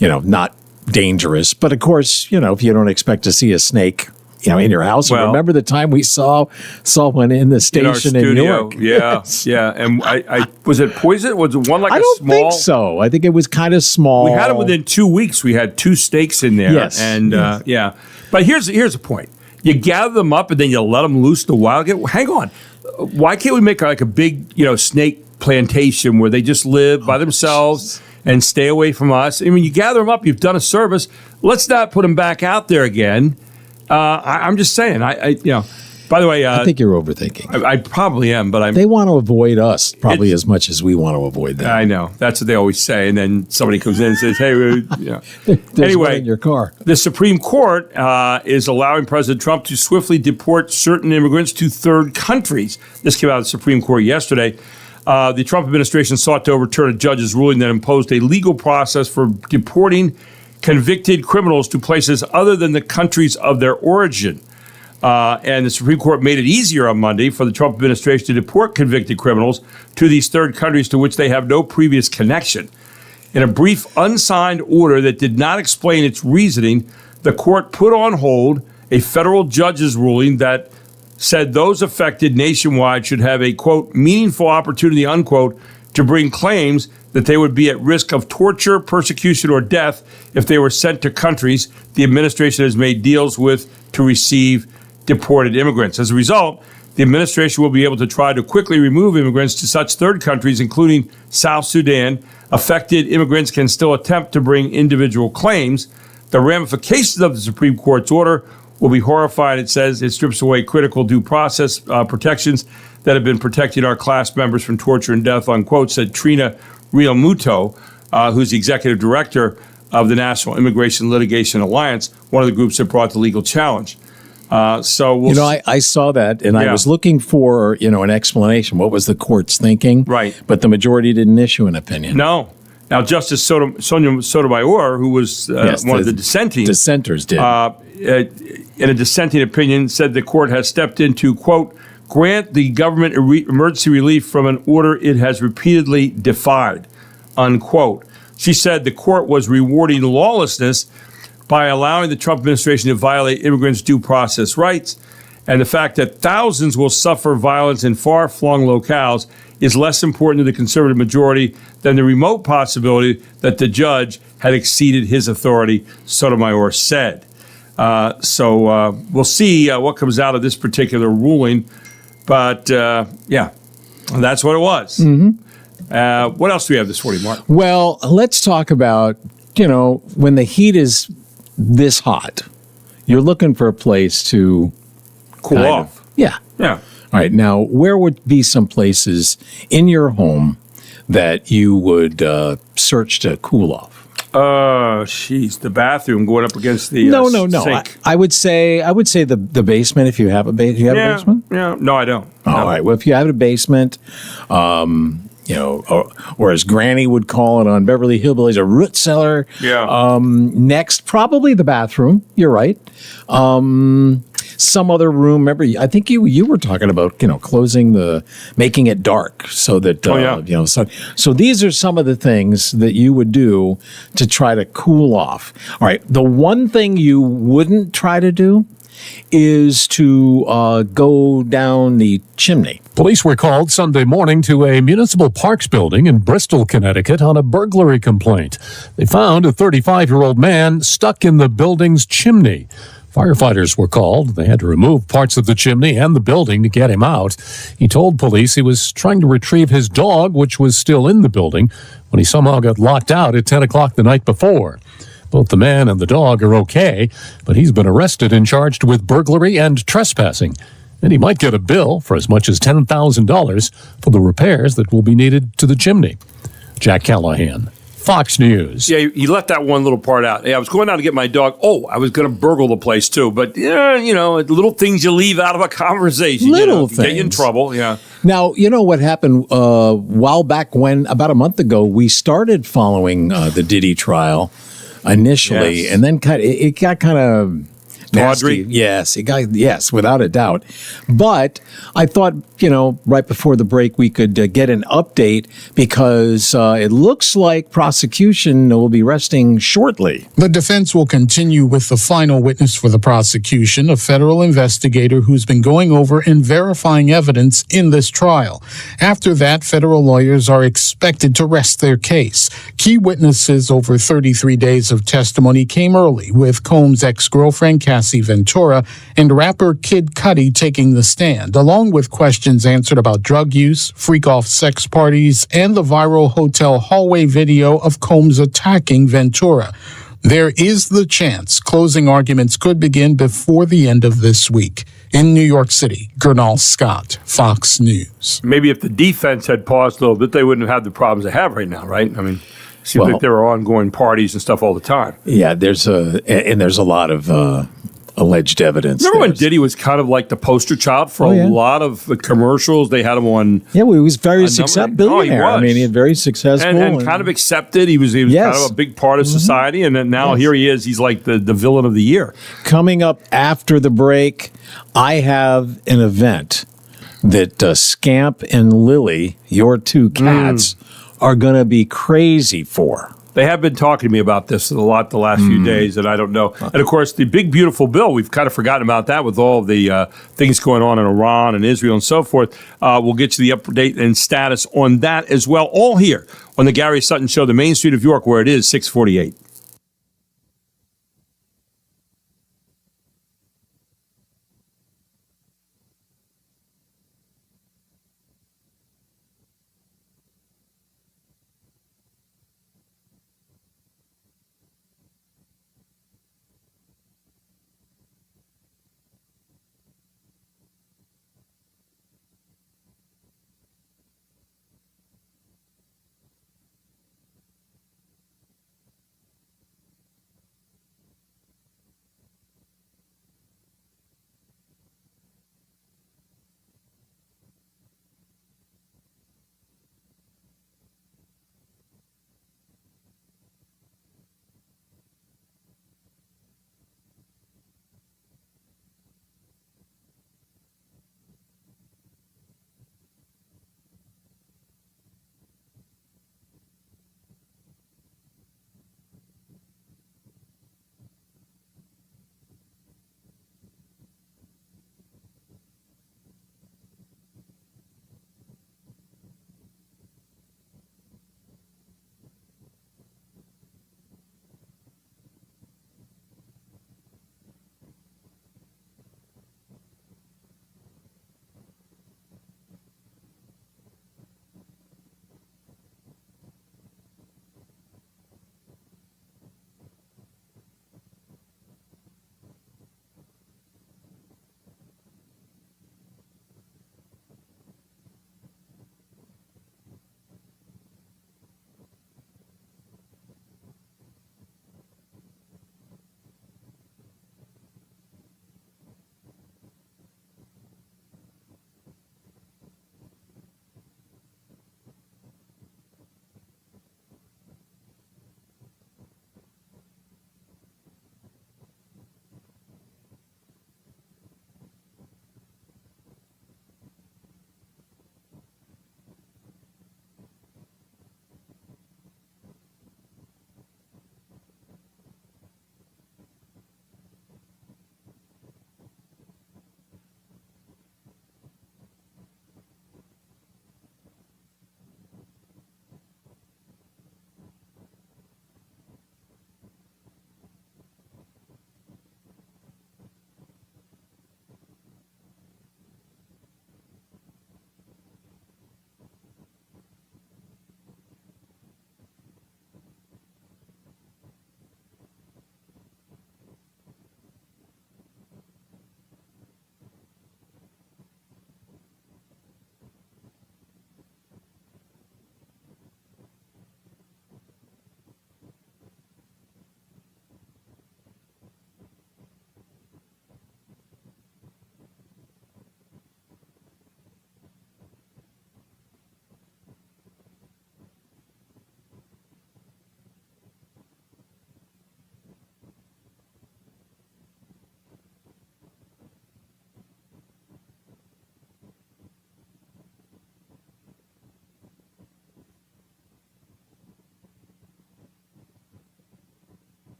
not dangerous. But of course, if you don't expect to see a snake, in your house. Well, remember the time we saw one in the station in Newark? Yeah, yeah. And I was it poison? Was it one like I don't think so. I think it was kind of small. We had it within 2 weeks. We had 2 snakes in there. Yes. And yeah. But here's the point. You gather them up and then you let them loose the wild. Hang on. Why can't we make like a big, snake plantation where they just live by themselves and stay away from us? I mean, you gather them up, you've done a service. Let's not put them back out there again. I'm just saying. By the way, I think you're overthinking. I probably am, but they want to avoid us probably as much as we want to avoid them. I know. That's what they always say. And then somebody comes in and says, "Hey, there's anyway, one in your car." The Supreme Court is allowing President Trump to swiftly deport certain immigrants to third countries. This came out of the Supreme Court yesterday. The Trump administration sought to overturn a judge's ruling that imposed a legal process for deporting convicted criminals to places other than the countries of their origin. And the Supreme Court made it easier on Monday for the Trump administration to deport convicted criminals to these third countries to which they have no previous connection. In a brief, unsigned order that did not explain its reasoning, the court put on hold a federal judge's ruling that said those affected nationwide should have a, quote, meaningful opportunity, unquote, to bring claims that they would be at risk of torture, persecution, or death if they were sent to countries the administration has made deals with to receive deported immigrants. As a result, the administration will be able to try to quickly remove immigrants to such third countries, including South Sudan. Affected immigrants can still attempt to bring individual claims. The ramifications of the Supreme Court's order will be horrifying. It says it strips away critical due process protections that have been protecting our class members from torture and death, unquote, said Trina Realmuto, who's the executive director of the National Immigration Litigation Alliance, one of the groups that brought the legal challenge. I saw that, and I was looking for, an explanation. What was the court's thinking? Right. But the majority didn't issue an opinion. No. Now, Justice Sonia Sotomayor, who was one of the dissenters, did. In a dissenting opinion, said the court has stepped in to, quote, grant the government emergency relief from an order it has repeatedly defied, unquote. She said the court was rewarding lawlessness by allowing the Trump administration to violate immigrants' due process rights, and the fact that thousands will suffer violence in far-flung locales is less important to the conservative majority than the remote possibility that the judge had exceeded his authority, Sotomayor said. So we'll see what comes out of this particular ruling. But, yeah, that's what it was. What else do we have this morning, Mark? Well, let's talk about, when the heat is this hot, you're looking for a place to Cool off. Yeah. Yeah. All right. Now, where would be some places in your home that you would search to cool off? The bathroom going up against the No. sink. I would say the basement if you have a basement. You have a basement? Yeah. No, I don't. All right. Well, if you have a basement, or as Granny would call it on Beverly Hillbillies, a root cellar. Yeah. Next, probably the bathroom. You're right. Some other room. Remember, I think you were talking about making it dark so that So these are some of the things that you would do to try to cool off. All right. The one thing you wouldn't try to do is to go down the chimney. Police were called Sunday morning to a municipal parks building in Bristol, Connecticut on a burglary complaint. They found a 35-year-old man stuck in the building's chimney. Firefighters were called. They had to remove parts of the chimney and the building to get him out. He told police he was trying to retrieve his dog, which was still in the building, when he somehow got locked out at 10 o'clock the night before. Both the man and the dog are okay, but he's been arrested and charged with burglary and trespassing. And he might get a bill for as much as $10,000 for the repairs that will be needed to the chimney. Jack Callahan, Fox News. Yeah, he left that one little part out. Yeah, I was going out to get my dog. Oh, I was going to burgle the place too. But, little things you leave out of a conversation. Little things. Get you in trouble, yeah. Now, you know what happened a while back when, about a month ago, we started following the Diddy trial initially. Yes. And then it got kind of nasty. Tawdry? Yes, without a doubt. But I thought, right before the break, we could get an update because it looks like prosecution will be resting shortly. The defense will continue with the final witness for the prosecution, a federal investigator who's been going over and verifying evidence in this trial. After that, federal lawyers are expected to rest their case. Key witnesses over 33 days of testimony came early, with Combs' ex-girlfriend Cassie Ventura and rapper Kid Cudi taking the stand, along with questions answered about drug use, freak-off sex parties, and the viral hotel hallway video of Combs attacking Ventura. There is the chance closing arguments could begin before the end of this week. In New York City, Gernal Scott, Fox News. Maybe if the defense had paused a little bit, they wouldn't have had the problems they have right now, right? I mean, it seems like there are ongoing parties and stuff all the time. Yeah, there's a lot of alleged evidence. Remember when Diddy was kind of like the poster child for a lot of the commercials? They had him on. Yeah, well, he was very successful billionaire. He was. I mean, he was very successful and kind of accepted. He was kind of a big part of society, and then now here he is. He's like the villain of the year. Coming up after the break, I have an event that Scamp and Lily, your two cats, are going to be crazy for. They have been talking to me about this a lot the last few days, and I don't know. And, of course, the big, beautiful bill, we've kind of forgotten about that with all the things going on in Iran and Israel and so forth. We'll get you the update and status on that as well, all here on the Gary Sutton Show, the Main Street of York, where it is 648.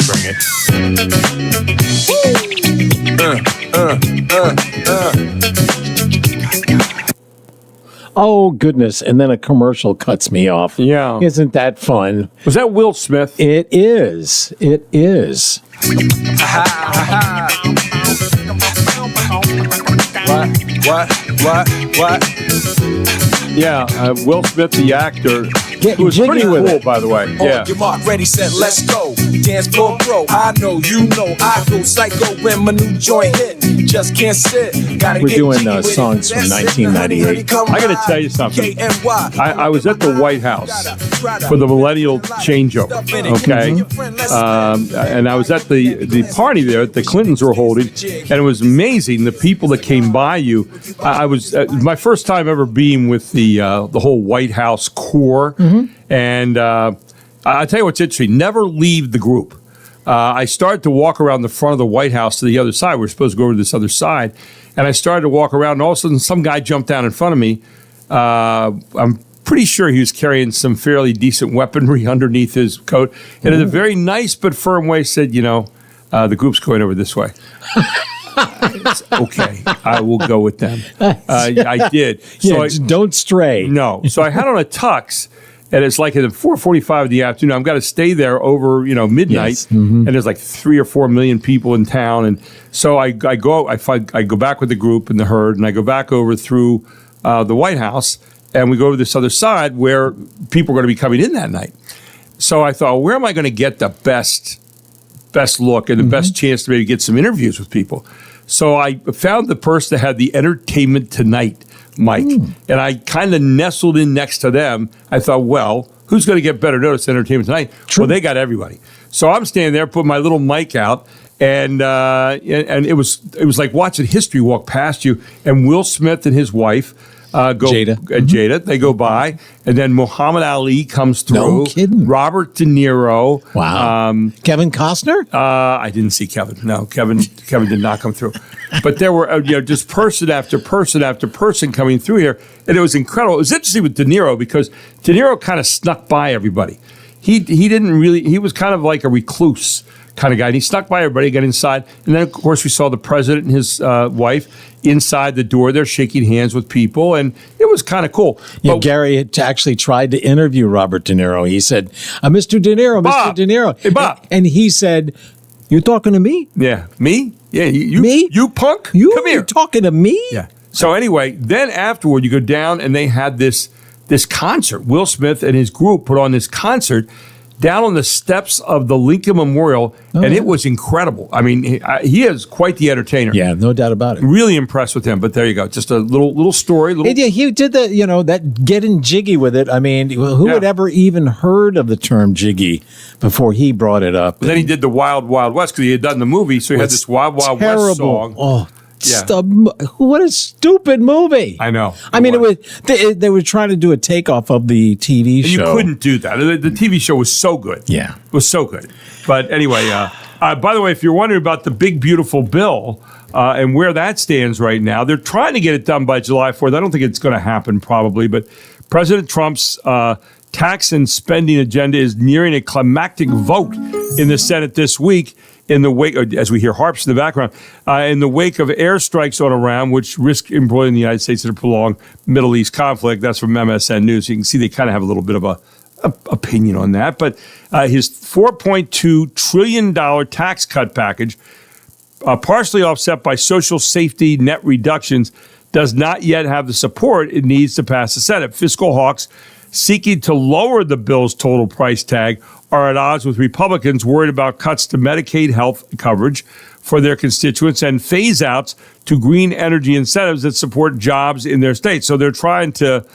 bring it. Oh, goodness. And then a commercial cuts me off. Yeah. Isn't that fun? Was that Will Smith? It is. It is. What? Yeah, Will Smith, the actor, Getting who was jiggy pretty with cool, it. by the way. Yeah. Your mark, ready, set, let's go. Dance floor, bro. I know, you know, I go psycho when my new joint hit. Just can't sit. Gotta We're get doing jiggy with it. songs from That's it. 1998. I got to tell you something. KNY. I was at the White House for the millennial changeover, okay? And I was at the party there that the Clintons were holding, and it was amazing, the people that came by you. I was my first time ever being with the whole White House core, and I'll tell you what's interesting, never leave the group. I started to walk around the front of the White House to the other side. We're supposed to go over to this other side. And I started to walk around, and all of a sudden, some guy jumped down in front of me. I'm pretty sure he was carrying some fairly decent weaponry underneath his coat. And in a very nice but firm way said, the group's going over this way. Okay, I will go with them. I did. Yeah, don't stray. No. So I had on a tux. And it's like at 4:45 in the afternoon. I've got to stay there over, midnight, Yes. Mm-hmm. and there's like 3 or 4 million people in town. And so I go back with the group and the herd, and I go back over through the White House, and we go to this other side where people are going to be coming in that night. So I thought, where am I going to get the best look and the best chance to maybe get some interviews with people? So I found the person that had the Entertainment Tonight mic, and I kind of nestled in next to them. I thought, well, who's going to get better notice than Entertainment Tonight? True. Well, they got everybody. So I'm standing there, put my little mic out, and it was like watching history walk past you. And Will Smith and his wife Jada, they go by, and then Muhammad Ali comes through. No kidding. Robert De Niro. Wow. Kevin Costner? I didn't see Kevin. No, Kevin did not come through. But there were just person after person after person coming through here, and it was incredible. It was interesting with De Niro because De Niro kind of snuck by everybody. He didn't really. He was kind of like a recluse kind of guy. And he snuck by everybody, got inside, and then of course we saw the president and his wife inside the door. They're shaking hands with people, and it was kind of cool. Yeah, Gary had actually tried to interview Robert De Niro. He said, "Mr. De Niro, Bob. Mr. De Niro." Hey, Bob. And he said, "You talking to me? Yeah, me? Yeah, you Me? You punk? You Come here. talking to me?" Yeah. So anyway, then afterward, you go down, and they had this concert. Will Smith and his group put on this concert down on the steps of the Lincoln Memorial, and it was incredible. I mean, he is quite the entertainer. Yeah, no doubt about it. Really impressed with him. But there you go, just a little story. Yeah, he did that getting jiggy with it. I mean, who had ever even heard of the term jiggy before he brought it up? Then he did the Wild Wild West because he had done the movie, so he had this Wild Wild West song. Oh. Yeah. What a stupid movie! I know. I mean, they were trying to do a takeoff of the TV show. You couldn't do that. The TV show was so good. Yeah, it was so good. But anyway, by the way, if you're wondering about the big beautiful bill and where that stands right now, they're trying to get it done by July 4th. I don't think it's going to happen probably, but President Trump's tax and spending agenda is nearing a climactic vote in the Senate this week. In the wake, as we hear harps in the background, in the wake of airstrikes on Iran, which risk embroiling the United States in a prolonged Middle East conflict. That's from MSN News. You can see they kind of have a little bit of a opinion on that. But his $4.2 trillion tax cut package, partially offset by social safety net reductions, does not yet have the support it needs to pass the Senate. Fiscal hawks seeking to lower the bill's total price tag are at odds with Republicans worried about cuts to Medicaid health coverage for their constituents and phase outs to green energy incentives that support jobs in their states. So they're trying to,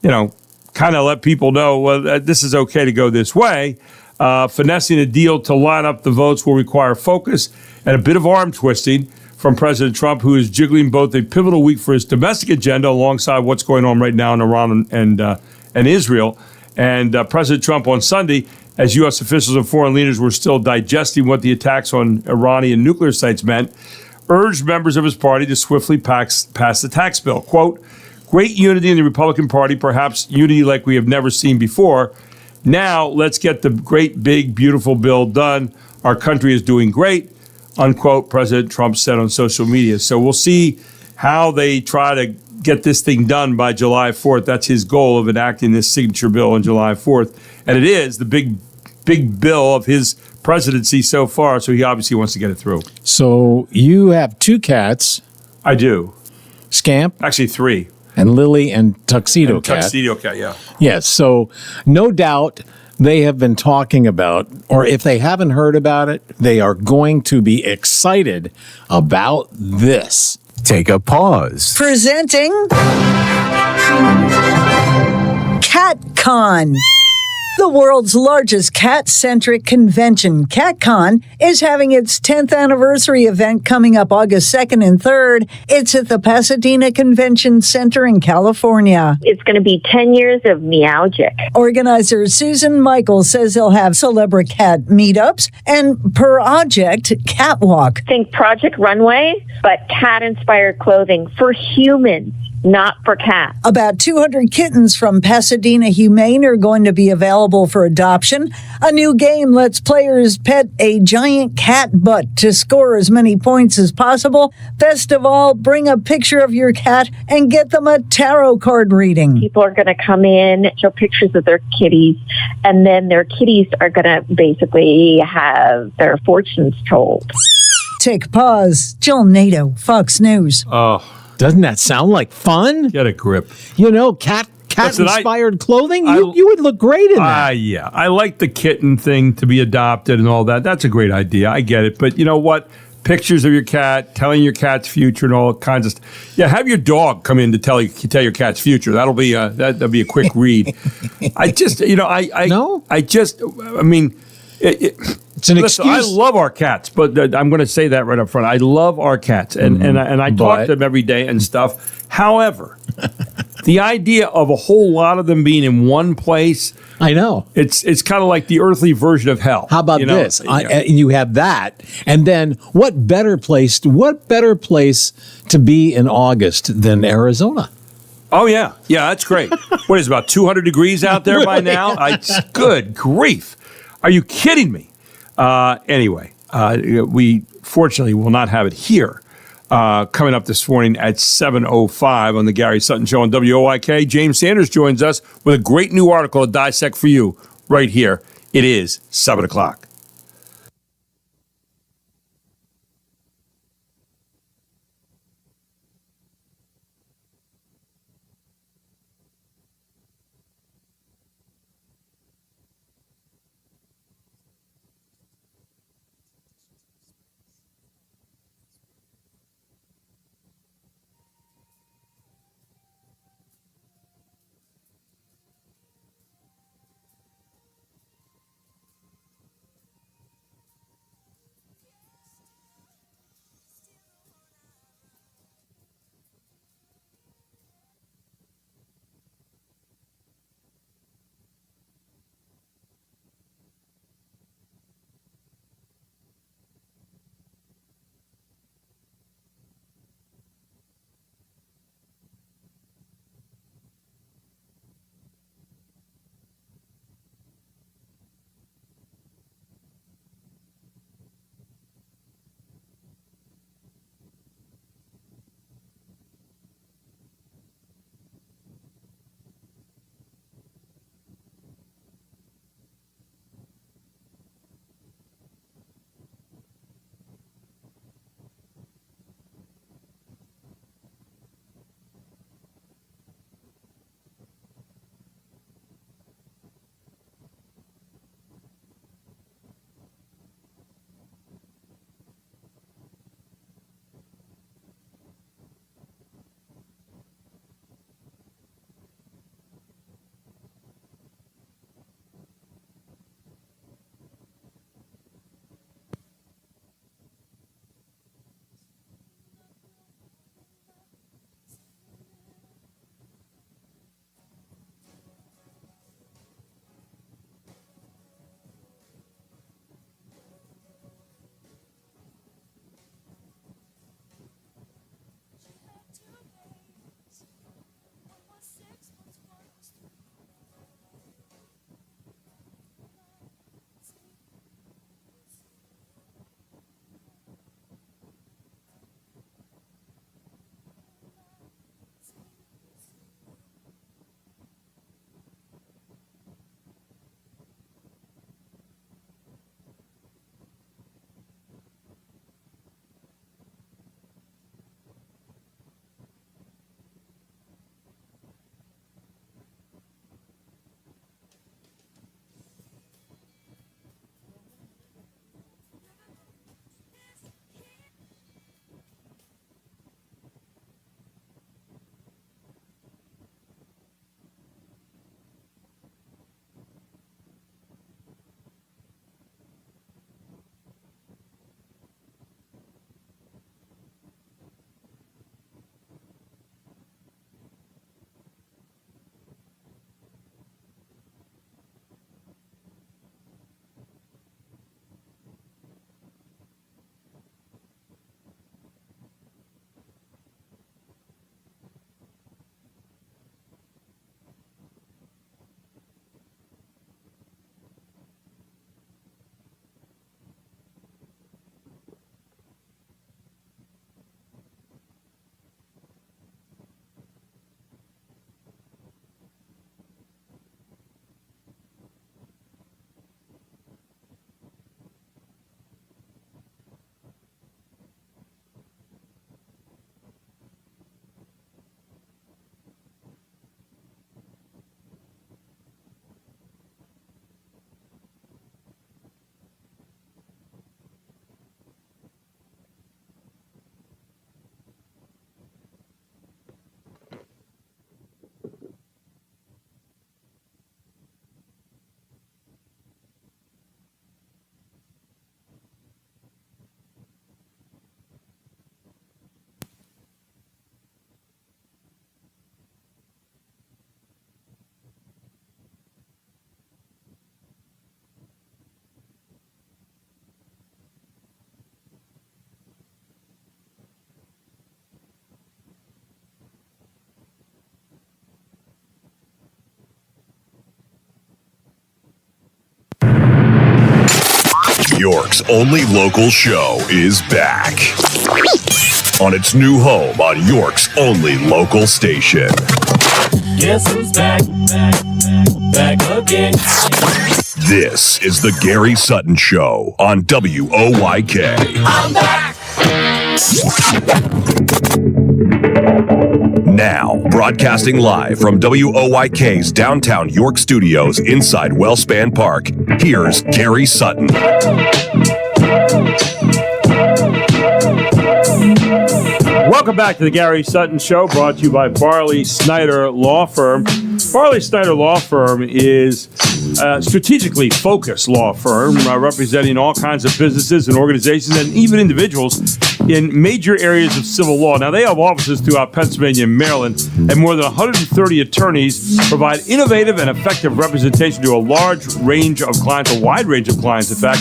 kind of let people know, well, this is okay to go this way. Finessing a deal to line up the votes will require focus and a bit of arm twisting from President Trump, who is jiggling both a pivotal week for his domestic agenda alongside what's going on right now in Iran and Israel. And President Trump on Sunday, as U.S. officials and foreign leaders were still digesting what the attacks on Iranian nuclear sites meant, urged members of his party to swiftly pass the tax bill. Quote, great unity in the Republican Party, perhaps unity like we have never seen before. Now let's get the great, big, beautiful bill done. Our country is doing great, unquote, President Trump said on social media. So we'll see how they try to get this thing done by July 4th. That's his goal of enacting this signature bill on July 4th. And it is the big bill of his presidency so far, so he obviously wants to get it through. So you have 2 cats. I do. Scamp. Actually, 3. And Lily and Tuxedo Cat. Tuxedo Cat, yeah. Yes, so no doubt they have been talking about, or if they haven't heard about it, they are going to be excited about this. Take a pause. Presenting CatCon. The world's largest cat-centric convention, CatCon, is having its 10th anniversary event coming up August 2nd and 3rd. It's at the Pasadena Convention Center in California. It's going to be 10 years of Meowgic. Organizer Susan Michaels says they'll have celebrity cat meetups and Project Catwalk. Think Project Runway, but cat-inspired clothing for humans, not for cats. About 200 kittens from Pasadena Humane are going to be available for adoption. A new game lets players pet a giant cat butt to score as many points as possible. Best of all, bring a picture of your cat and get them a tarot card reading. People are going to come in, show pictures of their kitties, and then their kitties are going to basically have their fortunes told. Take a pause. Jill Nato, Fox News. Oh. Doesn't that sound like fun? Get a grip. You know, cat-inspired clothing? You would look great in that. Yeah. I like the kitten thing to be adopted and all that. That's a great idea. I get it. But you know what? Pictures of your cat, telling your cat's future and all kinds of stuff. Yeah, have your dog come in to tell your cat's future. That'll be that'll be a quick read. It's an excuse. I love our cats, but I'm going to say that right up front. I love our cats, and I talk to them every day and stuff. However, the idea of a whole lot of them being in one place, I know it's kind of like the earthly version of hell. How about this? You have that, and then what better place to be in August than Arizona? Oh yeah, that's great. What is it, about 200 degrees out there by now? Good grief! Are you kidding me? Anyway, we fortunately will not have it here. Coming up this morning at 7:05 on the Gary Sutton Show on WOIK, James Sanders joins us with a great new article to dissect for you right here. It is 7 o'clock. York's only local show is back on its new home on York's only local station. Guess who's back again. This is the Gary Sutton Show on WOYK. I'm back. Now, broadcasting live from WOYK's downtown York studios inside Wellspan Park, here's Gary Sutton. Welcome back to the Gary Sutton Show, brought to you by Barley Snyder Law Firm. Barley Snyder Law Firm is a strategically focused law firm representing all kinds of businesses and organizations and even individuals in major areas of civil law. Now, they have offices throughout Pennsylvania and Maryland, and more than 130 attorneys provide innovative and effective representation to a large range of clients, a wide range of clients, in fact.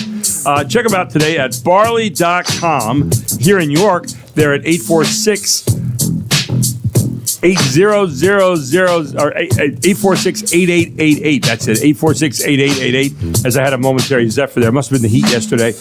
Check them out today at barley.com. Here in York, they're at 846-8888. That's it, 846-8888. As I had a momentary zephyr there. Must have been the heat yesterday.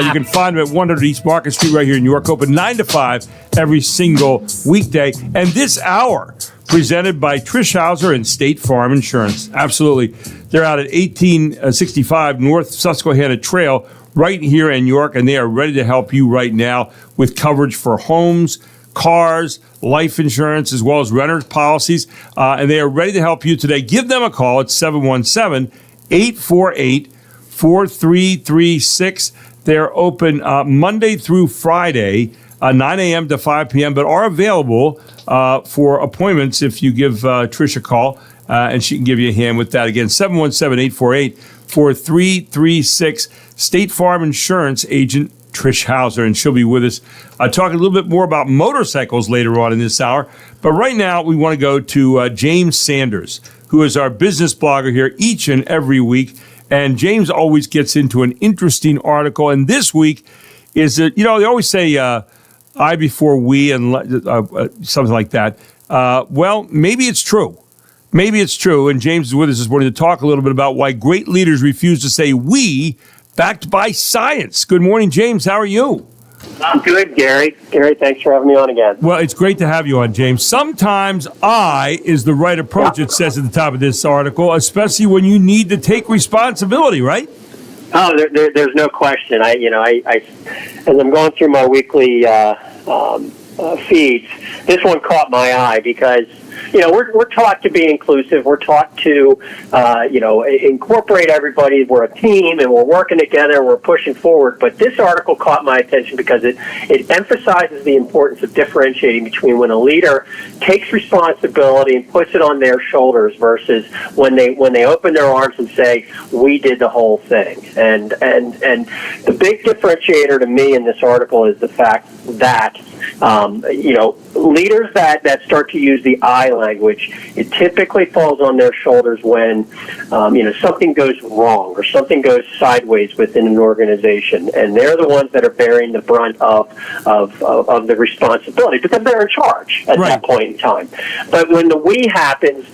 You can find them at 100 East Market Street right here in York, open 9 to 5 every single weekday. And this hour, presented by Trish Hauser and State Farm Insurance. Absolutely. They're out at 1865 North Susquehanna Trail right here in York, and they are ready to help you right now with coverage for homes, cars, life insurance, as well as renters policies, and they are ready to help you today. Give them a call at 717-848-4336. They're open Monday through Friday, 9 a.m. to 5 p.m., but are available for appointments if you give Trish a call, and she can give you a hand with that. Again, 717-848-4336. State Farm Insurance agent Trish Hauser, and she'll be with us talking a little bit more about motorcycles later on in this hour. But right now, we want to go to James Sanders, who is our business blogger here each and every week. And James always gets into an interesting article. And this week is, they always say I before we and something like that. Well, maybe it's true. Maybe it's true. And James is with us this morning to talk a little bit about why great leaders refuse to say we, backed by science. Good morning, James. How are you? I'm good, Gary. Gary, thanks for having me on again. Well, it's great to have you on, James. Sometimes I is the right approach, it says at the top of this article, especially when you need to take responsibility, right? Oh, there's no question. I as I'm going through my weekly feeds, this one caught my eye because we're taught to be inclusive. We're taught to, incorporate everybody. We're a team, and we're working together. We're pushing forward. But this article caught my attention because it emphasizes the importance of differentiating between when a leader takes responsibility and puts it on their shoulders versus when they open their arms and say, "We did the whole thing." And the big differentiator to me in this article is the fact that leaders that start to use the I language, it typically falls on their shoulders when, something goes wrong or something goes sideways within an organization, and they're the ones that are bearing the brunt of the responsibility because they're in charge at that point in time. But when the we happens,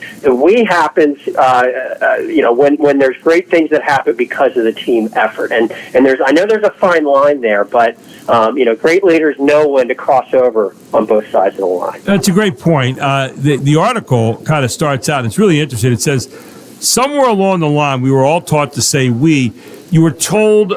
when there's great things that happen because of the team effort, and I know there's a fine line there, but great leaders know when to cross over on both sides of the line. That's a great point. The article kind of starts out, it's really interesting. It says, somewhere along the line, we were all taught to say we. You were told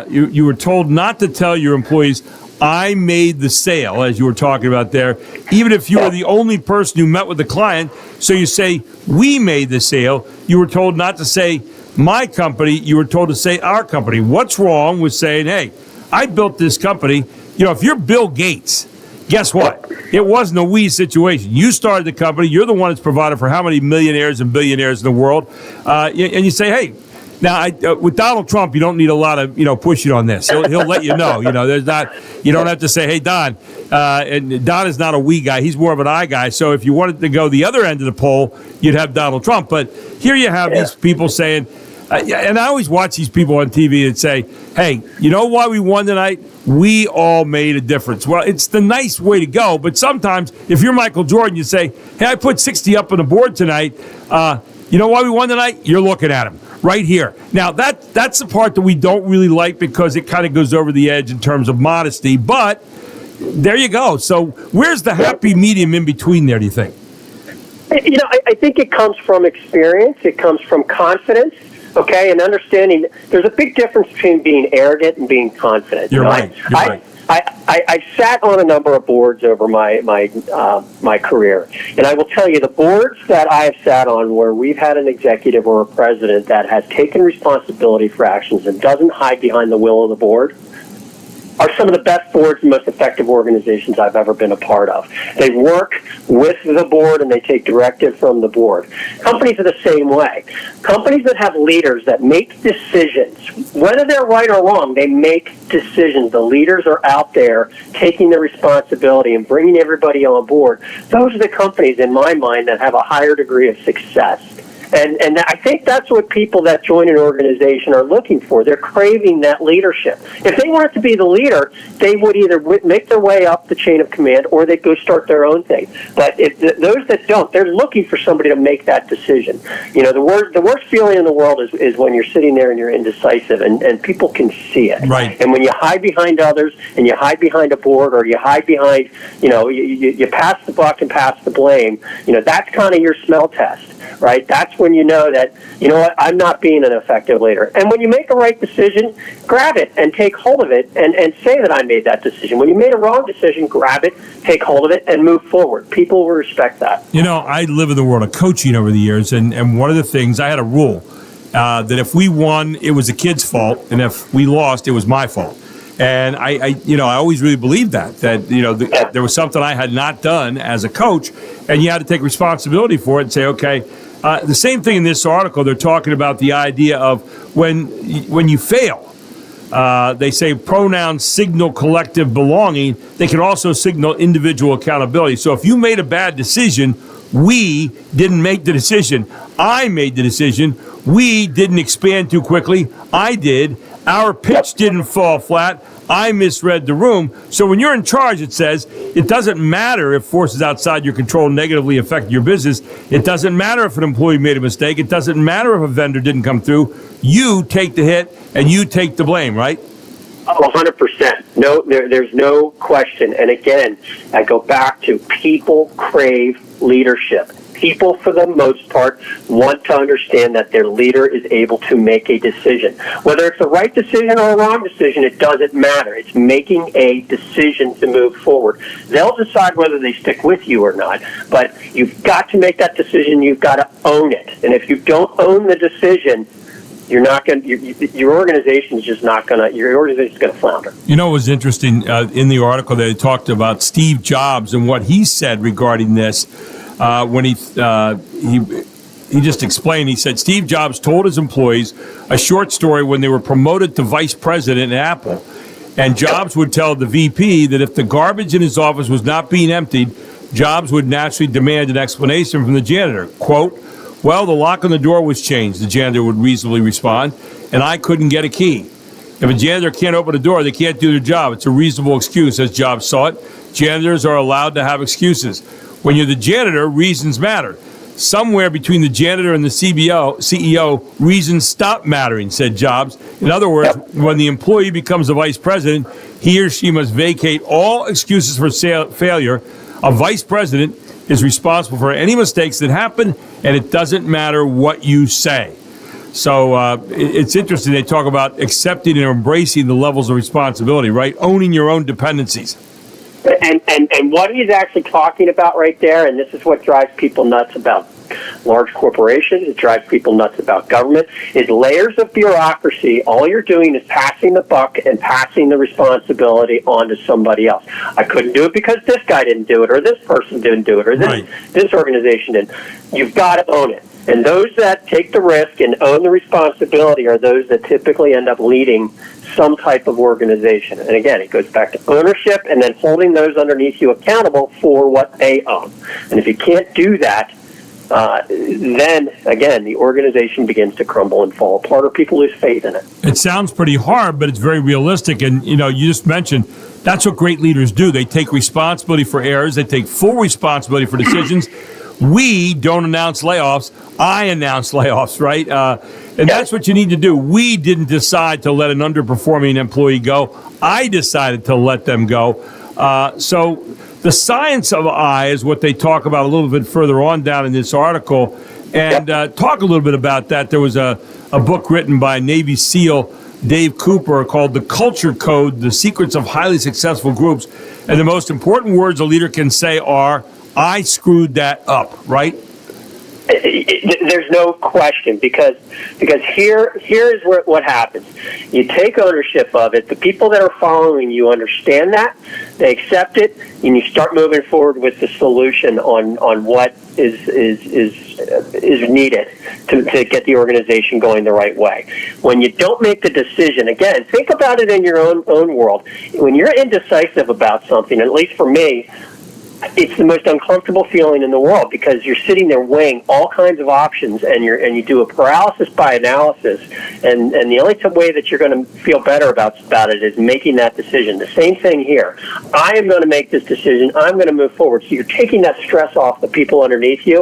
you were told not to tell your employees, I made the sale, as you were talking about there, even if you were the only person who met with the client. So you say, we made the sale. You were told not to say, my company. You were told to say, our company. What's wrong with saying, hey, I built this company? If you're Bill Gates, guess what? It wasn't a we situation. You started the company. You're the one that's provided for how many millionaires and billionaires in the world. And you say, hey, now with Donald Trump, you don't need a lot of pushing on this. He'll let you know. There's not. You don't have to say, hey, Don. And Don is not a we guy. He's more of an I guy. So if you wanted to go the other end of the pole, you'd have Donald Trump. But here you have these people saying. And I always watch these people on TV and say, hey, you know why we won tonight? We all made a difference. Well, it's the nice way to go. But sometimes if you're Michael Jordan, you say, hey, I put 60 up on the board tonight. You know why we won tonight? You're looking at him. right here. Now, that's the part that we don't really like because it kind of goes over the edge in terms of modesty, but there you go. So where's the happy medium in between there, do you think? I think it comes from experience. It comes from confidence, okay, and understanding there's a big difference between being arrogant and being confident. You're right. I've sat on a number of boards over my career, and I will tell you the boards that I have sat on where we've had an executive or a president that has taken responsibility for actions and doesn't hide behind the will of the board are some of the best boards and most effective organizations I've ever been a part of. They work with the board and they take directive from the board. Companies are the same way. Companies that have leaders that make decisions, whether they're right or wrong, they make decisions. The leaders are out there taking the responsibility and bringing everybody on board. Those are the companies, in my mind, that have a higher degree of success. And I think that's what people that join an organization are looking for. They're craving that leadership. If they wanted to be the leader, they would either make their way up the chain of command or they'd go start their own thing. But if those that don't, they're looking for somebody to make that decision. The worst feeling in the world is when you're sitting there and you're indecisive, and people can see it. Right. And when you hide behind others and you hide behind a board or you hide behind, you pass the buck and pass the blame, that's kind of your smell test. Right? That's when you know that, I'm not being an effective leader. And when you make a right decision, grab it and take hold of it and say that I made that decision. When you made a wrong decision, grab it, take hold of it, and move forward. People will respect that. I live in the world of coaching over the years, and one of the things, I had a rule that if we won, it was the kid's fault, and if we lost, it was my fault. And I always really believed that there was something I had not done as a coach, and you had to take responsibility for it and say, okay. The same thing in this article. They're talking about the idea of when you fail. They say pronouns signal collective belonging. They can also signal individual accountability. So if you made a bad decision, we didn't make the decision. I made the decision. We didn't expand too quickly. I did. Our pitch didn't fall flat. I misread the room. So when you're in charge, it says, it doesn't matter if forces outside your control negatively affect your business. It doesn't matter if an employee made a mistake. It doesn't matter if a vendor didn't come through. You take the hit and you take the blame, right? Oh, 100%. No, there's no question. And again, I go back to people crave leadership. People, for the most part, want to understand that their leader is able to make a decision. Whether it's the right decision or a wrong decision, it doesn't matter. It's making a decision to move forward. They'll decide whether they stick with you or not, but you've got to make that decision. You've got to own it. And if you don't own the decision, you're not going. Your organization is just not going to. Your organization is going to flounder. It was interesting in the article they talked about Steve Jobs and what he said regarding this. When he just explained, he said Steve Jobs told his employees a short story when they were promoted to vice president at Apple. And Jobs would tell the VP that if the garbage in his office was not being emptied, Jobs would naturally demand an explanation from the janitor. Quote, well, the lock on the door was changed, the janitor would reasonably respond, and I couldn't get a key. If a janitor can't open a door, they can't do their job. It's a reasonable excuse, as Jobs saw it. Janitors are allowed to have excuses. When you're the janitor, reasons matter. Somewhere between the janitor and the CEO, reasons stop mattering, said Jobs. In other words, when the employee becomes a vice president, he or she must vacate all excuses for failure. A vice president is responsible for any mistakes that happen, and it doesn't matter what you say. So it's interesting. They talk about accepting and embracing the levels of responsibility, right? Owning your own dependencies. And what he's actually talking about right there, and this is what drives people nuts about large corporations, it drives people nuts about government, is layers of bureaucracy. All you're doing is passing the buck and passing the responsibility on to somebody else. I couldn't do it because this guy didn't do it, or this person didn't do it, or this organization didn't. You've got to own it. And those that take the risk and own the responsibility are those that typically end up leading some type of organization. And again, it goes back to ownership and then holding those underneath you accountable for what they own. And if you can't do that, then, again, the organization begins to crumble and fall apart, or people lose faith in it. It sounds pretty hard, but it's very realistic. And, you just mentioned that's what great leaders do. They take responsibility for errors. They take full responsibility for decisions. We don't announce layoffs. I announce layoffs, right? And that's what you need to do. We didn't decide to let an underperforming employee go. I decided to let them go. So the science of I is what they talk about a little bit further on down in this article. And talk a little bit about that. There was a book written by Navy SEAL Dave Cooper called The Culture Code, The Secrets of Highly Successful Groups. And the most important words a leader can say are, I screwed that up, right? There's no question, because here is what happens. You take ownership of it. The people that are following you understand that, they accept it, and you start moving forward with the solution on what is needed to get the organization going the right way. When you don't make the decision, again, think about it in your own world. When you're indecisive about something, at least for me, it's the most uncomfortable feeling in the world, because you're sitting there weighing all kinds of options, and you do a paralysis by analysis, and the only way that you're going to feel better about it is making that decision. The same thing here. I am going to make this decision. I'm going to move forward. So you're taking that stress off the people underneath you,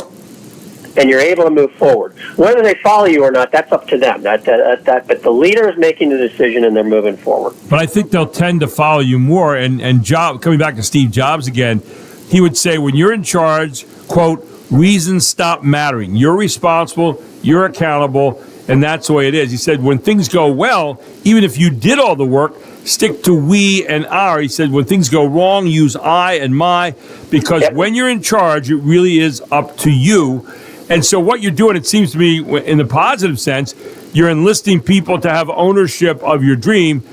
and you're able to move forward. Whether they follow you or not, that's up to them. But the leader is making the decision, and they're moving forward. But I think they'll tend to follow you more. And coming back to Steve Jobs again, he would say, when you're in charge, quote, reasons stop mattering. You're responsible, you're accountable, and that's the way it is. He said, when things go well, even if you did all the work, stick to we and our. He said, when things go wrong, use I and my, because when you're in charge, it really is up to you. And so what you're doing, it seems to me, in the positive sense, you're enlisting people to have ownership of your dream,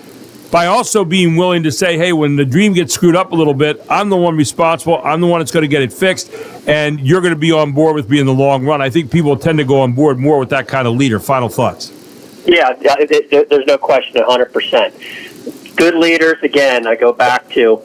by also being willing to say, hey, when the dream gets screwed up a little bit, I'm the one responsible. I'm the one that's going to get it fixed, and you're going to be on board with me in the long run. I think people tend to go on board more with that kind of leader. Final thoughts? Yeah, there's no question, 100%. Good leaders, again, I go back to,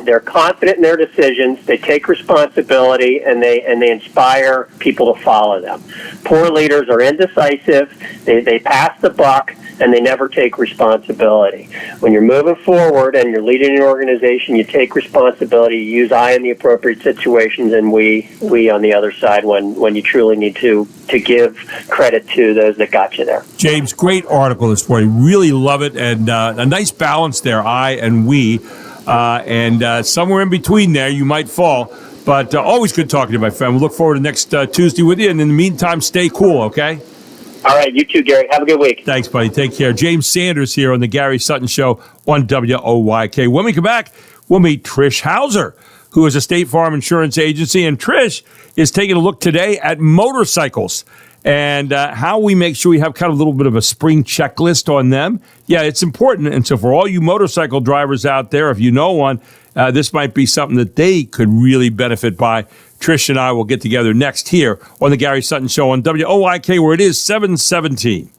they're confident in their decisions, they take responsibility, and they inspire people to follow them. Poor leaders are indecisive, they pass the buck, and they never take responsibility. When you're moving forward and you're leading an organization, you take responsibility, you use I in the appropriate situations, and we on the other side when you truly need to give credit to those that got you there. James, great article this morning. Really love it, and a nice balance there, I and we, and somewhere in between there you might fall. But always good talking to you, my friend. We'll look forward to next Tuesday with you, and in the meantime, stay cool, okay? All right, you too, Gary. Have a good week. Thanks, buddy. Take care. James Sanders here on the Gary Sutton Show on WOYK. When we come back, we'll meet Trish Hauser, who is a State Farm insurance agency. And Trish is taking a look today at motorcycles and how we make sure we have kind of a little bit of a spring checklist on them. Yeah, it's important. And so for all you motorcycle drivers out there, if you know one, this might be something that they could really benefit by. Trish and I will get together next here on the Gary Sutton Show on WOYK, where it is 7:17.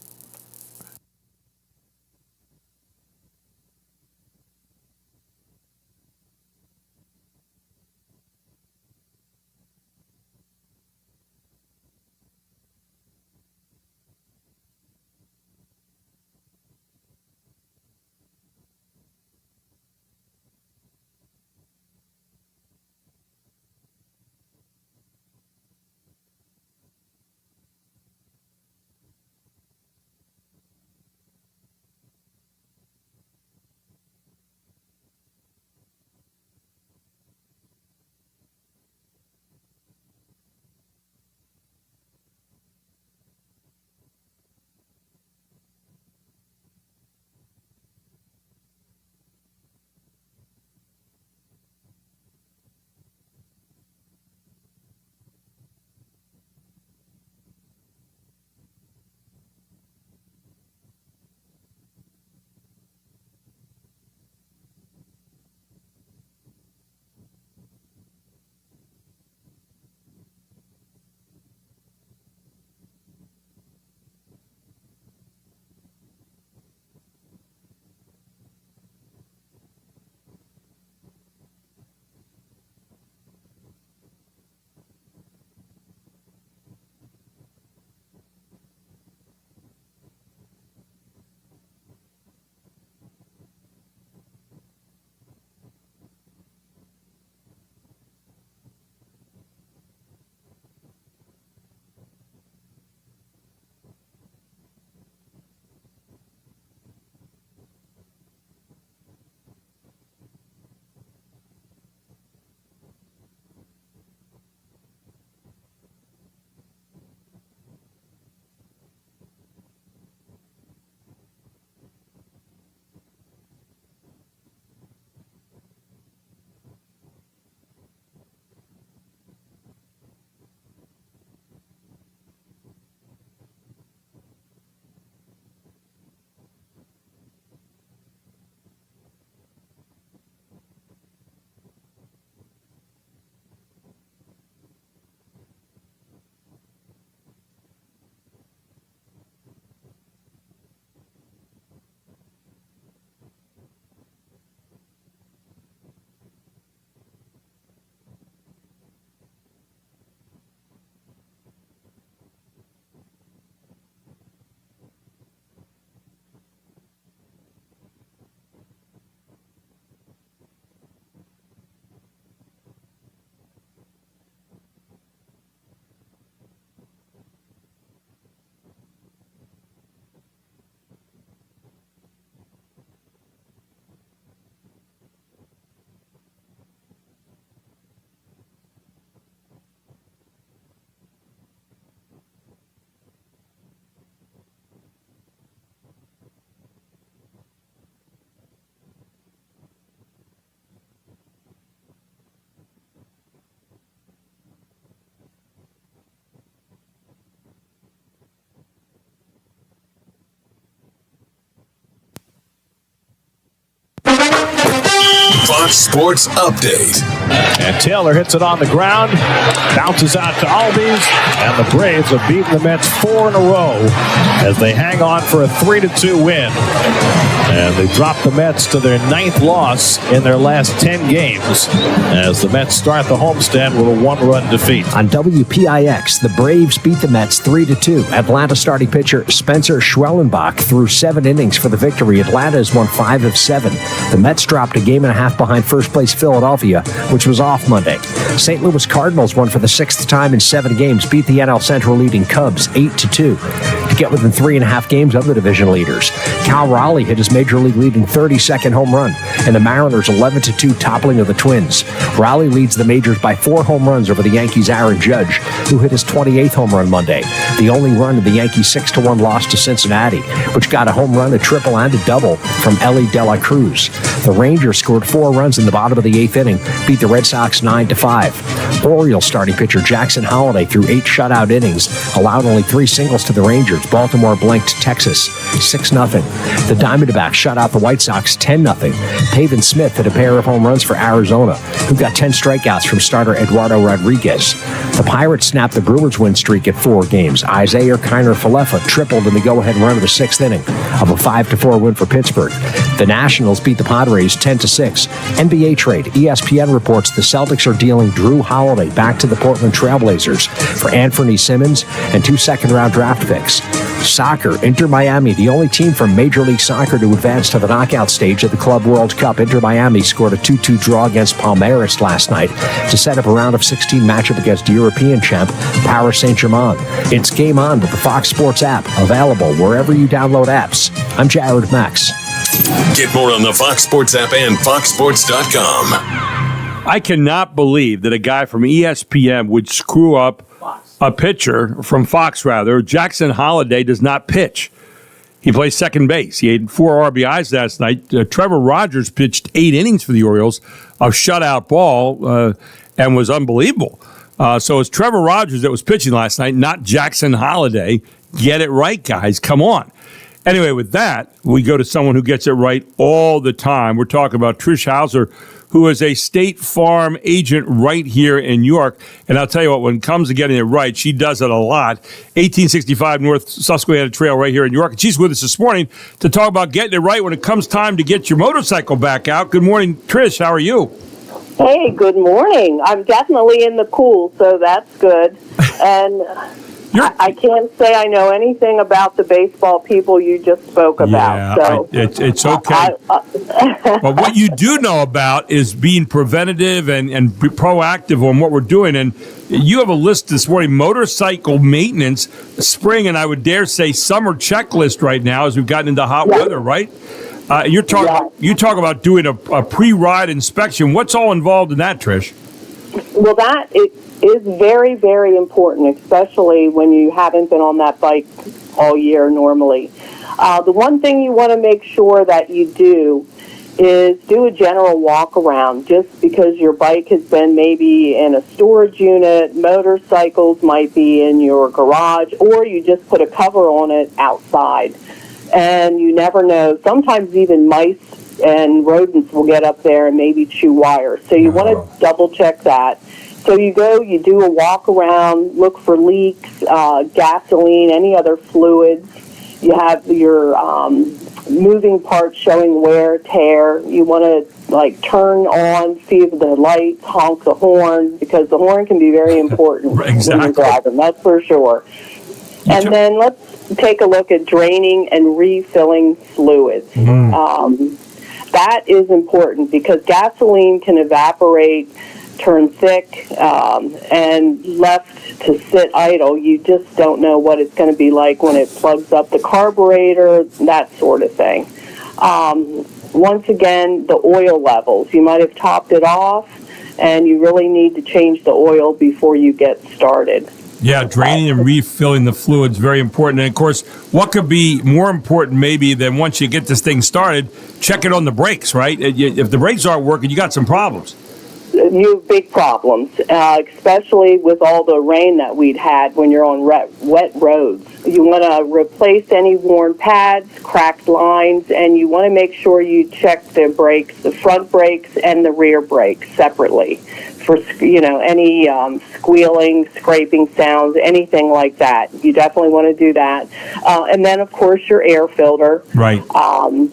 Fox Sports Update. And Taylor hits it on the ground, bounces out to Albies, and the Braves have beaten the Mets 4 in a row as they hang on for a 3-2 win. And they dropped the Mets to their 9th loss in their last 10 games as the Mets start the homestand with a 1-run defeat. On WPIX, the Braves beat the Mets 3-2. Atlanta starting pitcher Spencer Schwellenbach threw 7 innings for the victory. Atlanta has won 5 of 7. The Mets dropped a game and a half behind first-place Philadelphia, which was off Monday. St. Louis Cardinals won for the 6th time in 7 games, beat the NL Central leading Cubs 8-2 to get within 3.5 games of the division leaders. Cal Raleigh hit his major league leading 32nd home run, and the Mariners 11-2 toppling of the Twins. Raleigh leads the majors by 4 home runs over the Yankees' Aaron Judge, who hit his 28th home run Monday, the only run in the Yankees' 6-1 loss to Cincinnati, which got a home run, a triple, and a double from Ellie De La Cruz. The Rangers scored 4 runs in the bottom of the 8th inning, beat the Red Sox 9-5. Orioles starting pitcher Jackson Holliday threw 8 shutout innings, allowed only 3 singles to the Rangers. Baltimore blanked Texas 6-0. The Diamondbacks shut out the White Sox 10-0. Pavin Smith hit a pair of home runs for Arizona, who got 10 strikeouts from starter Eduardo Rodriguez. The Pirates snapped the Brewers' win streak at 4 games. Isaiah Kiner-Falefa tripled in the go-ahead run of the 6th inning of a 5-4 win for Pittsburgh. The Nationals beat the Padres 10-6. NBA trade. ESPN reports the Celtics are dealing Drew Holiday back to the Portland Trailblazers for Anthony Simmons and 2 second-round draft picks. Soccer. Inter Miami, the only team from Major League Soccer to advance to the knockout stage of the Club World Cup. Inter Miami scored a 2-2 draw against Palmeiras last night to set up a round of 16 matchup against European champ Paris Saint-Germain. It's Game On with the Fox Sports app, available wherever you download apps. I'm Jared Max. Get more on the Fox Sports app and foxsports.com. I cannot believe that a guy from ESPN would screw up a pitcher from Fox, rather. Jackson Holliday does not pitch. He plays second base. He had 4 RBIs last night. Trevor Rogers pitched 8 innings for the Orioles of shutout ball and was unbelievable. So it's Trevor Rogers that was pitching last night, not Jackson Holliday. Get it right, guys. Come on. Anyway, with that, we go to someone who gets it right all the time. We're talking about Trish Hauser, who is a State Farm agent right here in York. And I'll tell you what, when it comes to getting it right, she does it a lot. 1865 North Susquehanna Trail right here in York. And she's with us this morning to talk about getting it right when it comes time to get your motorcycle back out. Good morning, Trish. How are you? Hey, good morning. I'm definitely in the cool, so that's good. And I can't say I know anything about the baseball people you just spoke about. So it's okay. But what you do know about is being preventative and proactive on what we're doing. And you have a list this morning, motorcycle maintenance, spring, and I would dare say summer checklist right now as we've gotten into hot weather, right? You talk about doing a pre-ride inspection. What's all involved in that, Trish? Well, that is very, very important, especially when you haven't been on that bike all year normally. The one thing you want to make sure that you do is do a general walk around. Just because your bike has been maybe in a storage unit, motorcycles might be in your garage, or you just put a cover on it outside. And you never know. Sometimes even mice and rodents will get up there and maybe chew wires. So you want to double check that. So you go, you do a walk around, look for leaks, gasoline, any other fluids. You have your moving parts showing wear, tear. You want to turn on, see if the lights, honk the horn, because the horn can be very important when you're driving, that's for sure. And then let's take a look at draining and refilling fluids. That is important because gasoline can evaporate, turn thick, and left to sit idle. You just don't know what it's going to be like when it plugs up the carburetor, that sort of thing. Once again, the oil levels. You might have topped it off, and you really need to change the oil before you get started. Yeah, draining and refilling the fluids, very important. And, of course, what could be more important maybe than once you get this thing started, check it on the brakes, right? If the brakes aren't working, you got some problems. you have big problems, especially with all the rain that we'd had when you're on wet roads. You want to replace any worn pads, cracked lines, and you want to make sure you check the brakes, the front brakes and the rear brakes separately for, any squealing, scraping sounds, anything like that. You definitely want to do that. And then, of course, your air filter. Right.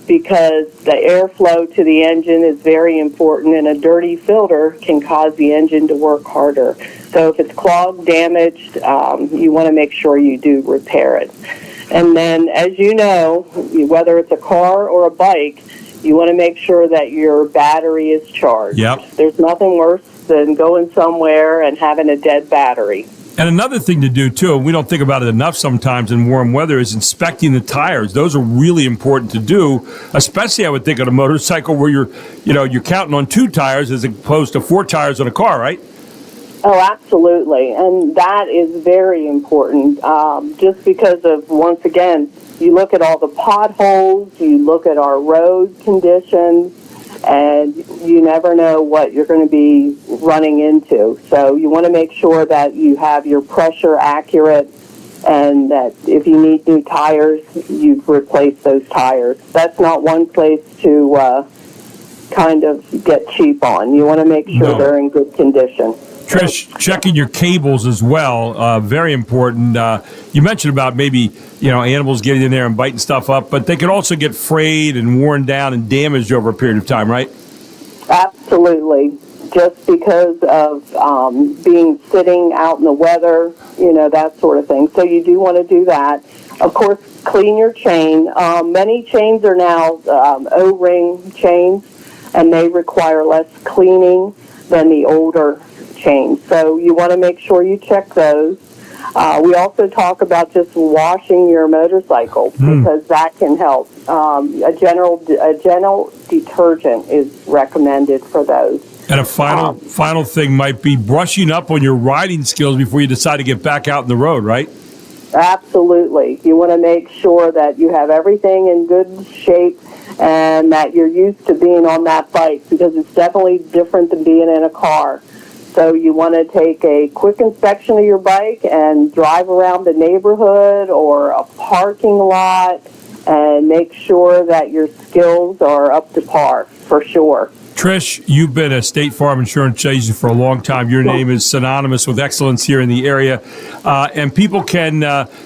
Because the airflow to the engine is very important, and a dirty filter can cause the engine to work harder. So if it's clogged, damaged, you want to make sure you do repair it. And then, as you know, whether it's a car or a bike, you want to make sure that your battery is charged. Yep. There's nothing worse than going somewhere and having a dead battery. And another thing to do, too, and we don't think about it enough sometimes in warm weather, is inspecting the tires. Those are really important to do, especially, I would think, on a motorcycle where you're counting on 2 tires as opposed to 4 tires on a car, right? Oh, absolutely. And that is very important, just because of, once again, you look at all the potholes, you look at our road conditions, and you never know what you're going to be running into. So you want to make sure that you have your pressure accurate, and that if you need new tires, you replace those tires. That's not one place to kind of get cheap on. You want to make sure they're in good condition. Trish, checking your cables as well, very important. You mentioned about maybe, animals getting in there and biting stuff up, but they could also get frayed and worn down and damaged over a period of time, right? Absolutely. Just because of being sitting out in the weather, that sort of thing. So you do want to do that. Of course, clean your chain. Many chains are now O-ring chains, and they require less cleaning than the older chains. So you want to make sure you check those. We also talk about just washing your motorcycle because that can help. A general detergent is recommended for those. And a final thing might be brushing up on your riding skills before you decide to get back out on the road, right? Absolutely. You want to make sure that you have everything in good shape and that you're used to being on that bike, because it's definitely different than being in a car. So you want to take a quick inspection of your bike and drive around the neighborhood or a parking lot and make sure that your skills are up to par, for sure. Trish, you've been a State Farm insurance agent for a long time. Your name is synonymous with excellence here in the area. And people can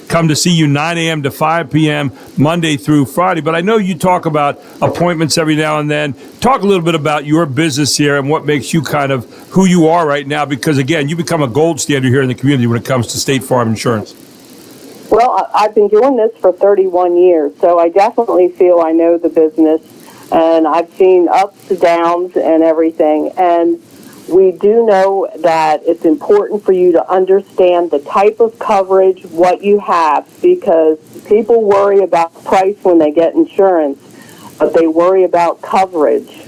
come to see you 9 a.m. to 5 p.m. Monday through Friday. But I know you talk about appointments every now and then. Talk a little bit about your business here and what makes you kind of who you are right now. Because, again, you become a gold standard here in the community when it comes to State Farm insurance. Well, I've been doing this for 31 years, so I definitely feel I know the business. And I've seen ups and downs and everything. And we do know that it's important for you to understand the type of coverage, what you have, because people worry about price when they get insurance, but they worry about coverage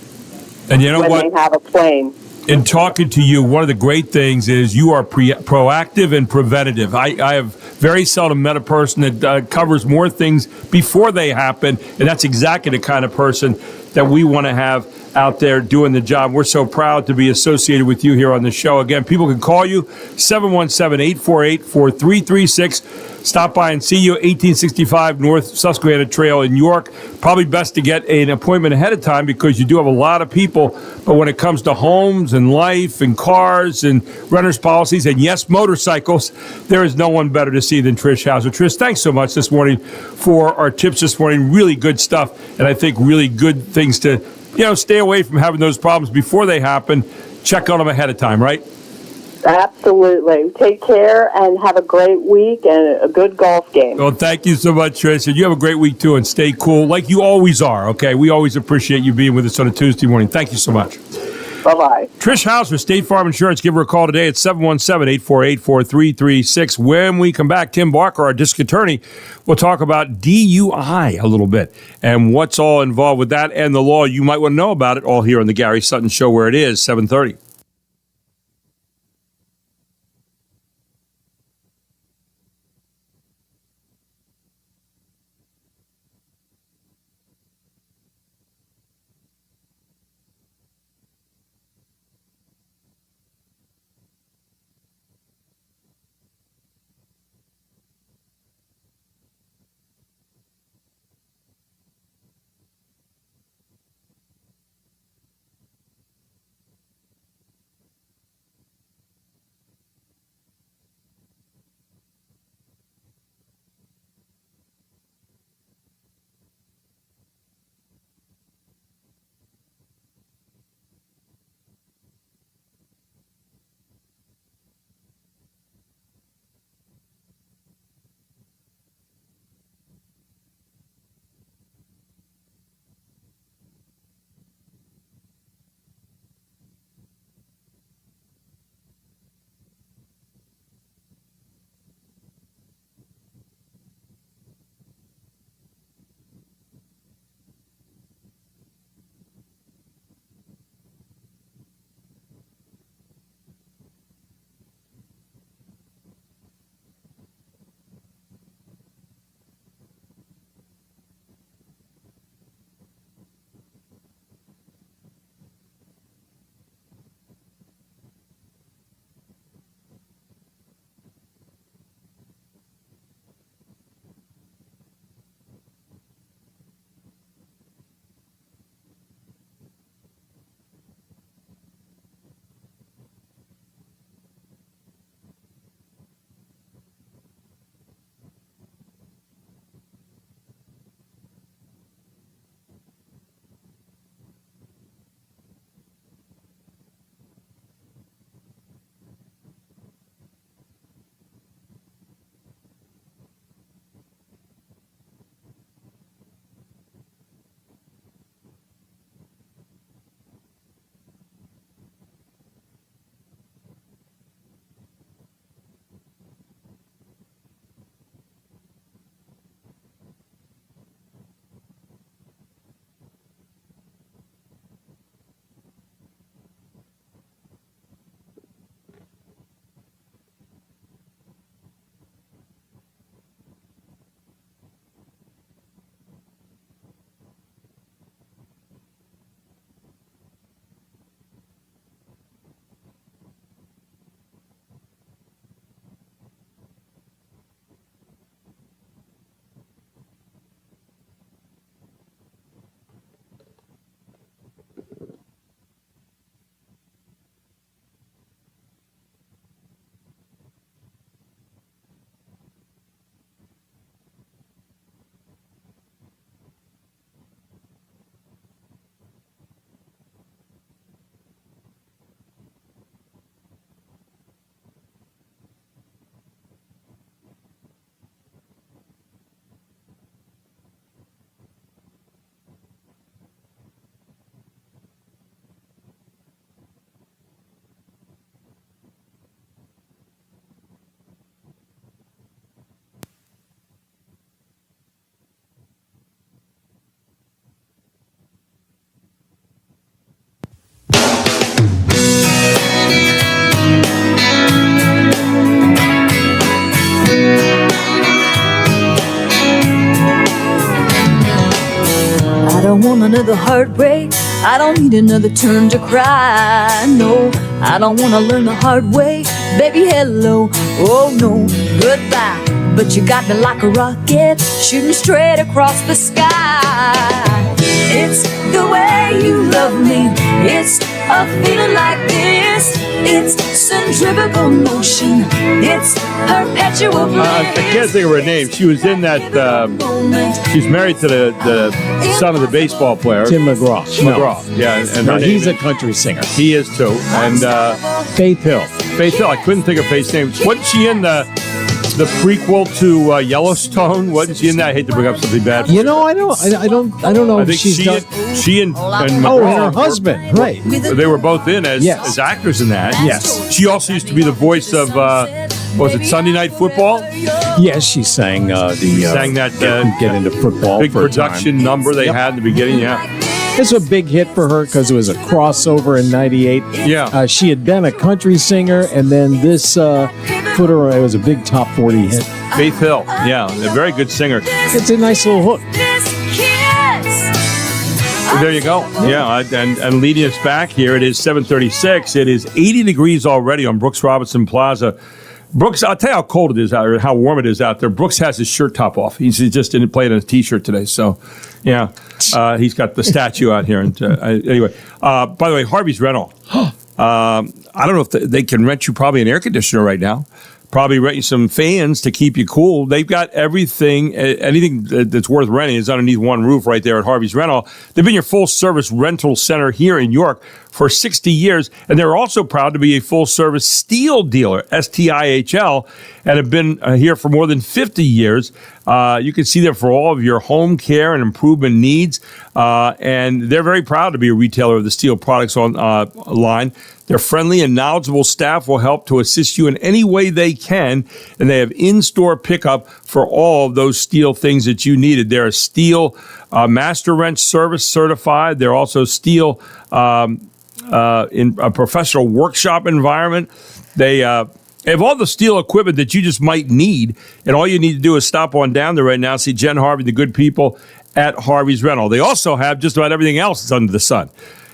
and you know when what? they have a claim. In talking to you, one of the great things is you are proactive and preventative. I have very seldom met a person that covers more things before they happen, and that's exactly the kind of person that we want to have out there doing the job. We're so proud to be associated with you here on the show. Again, people can call you, 717-848-4336. Stop by and see you, 1865 North Susquehanna Trail in York. Probably best to get an appointment ahead of time because you do have a lot of people. But when it comes to homes and life and cars and renters policies and, yes, motorcycles, there is no one better to see than Trish Hauser. Trish, thanks so much this morning for our tips this morning. Really good stuff, and I think really good things to, stay away from having those problems before they happen. Check on them ahead of time, right? Absolutely. Take care and have a great week and a good golf game. Well, thank you so much, Trish. And you have a great week, too, and stay cool like you always are, okay? We always appreciate you being with us on a Tuesday morning. Thank you so much. Bye-bye. Trish Hauser, State Farm Insurance. Give her a call today at 717-848-4336. When we come back, Tim Barker, our district attorney, will talk about DUI a little bit and what's all involved with that and the law. You might want to know about it all here on the Gary Sutton Show, where it is, 7:30. another heartbreak. I don't need another turn to cry. No, I don't wanna learn the hard way. Baby, hello, oh no, goodbye. But you got me like a rocket, shooting straight across the sky. It's the way you love me. It's a feeling like this. It's centrifugal motion. It's perpetual bliss. I can't think of her name. She was in that. She's married to the son of the baseball player, Tim McGraw. McGraw, yeah, and No, her he's name a country singer. He is too, and Faith Hill. Faith Hill. I couldn't think of Faith's name. Wasn't she in the prequel to Yellowstone? Wasn't she in that? I hate to bring up something bad. You know, I don't know I if think she's done. she and McGraw. Oh, and her husband, right? They were both in as actors in that. Yes. She also used to be the voice of was it Sunday Night Football? Yes, she sang sang that get into football big for a production time. number they had in the beginning. Yeah. It's a big hit for her because it was a crossover in '98. Yeah. She had been a country singer, and then this put her. It was a big top 40 hit. Faith Hill, yeah, a very good singer. It's a nice little hook. There you go. Yeah, and leading us back here, it is 7:36. It is 80 degrees already on Brooks Robinson Plaza. Brooks, I'll tell you how cold it is out there, how warm it is out there. Brooks has his shirt top off. He's just didn't play in a T-shirt today, so yeah, he's got the statue out here. And anyway, by the way, Harvey's Rental. I don't know if they can rent you probably an air conditioner right now. Probably rent you some fans to keep you cool. They've got everything, anything that's worth renting is underneath one roof right there at Harvey's Rental. They've been your full-service rental center here in York for 60 years, and they're also proud to be a full-service steel dealer, STIHL, and have been here for more than 50 years. You can see them for all of your home care and improvement needs, and they're very proud to be a retailer of the steel products line. Their friendly and knowledgeable staff will help to assist you in any way they can, and they have in-store pickup for all of those steel things that you needed. They're a steel master wrench service certified. They're also steel in a professional workshop environment. They have all the steel equipment that you just might need, and all you need to do is stop on down there right now, see Jen Harvey, the good people at Harvey's Rental. They also have just about everything else that's under the sun.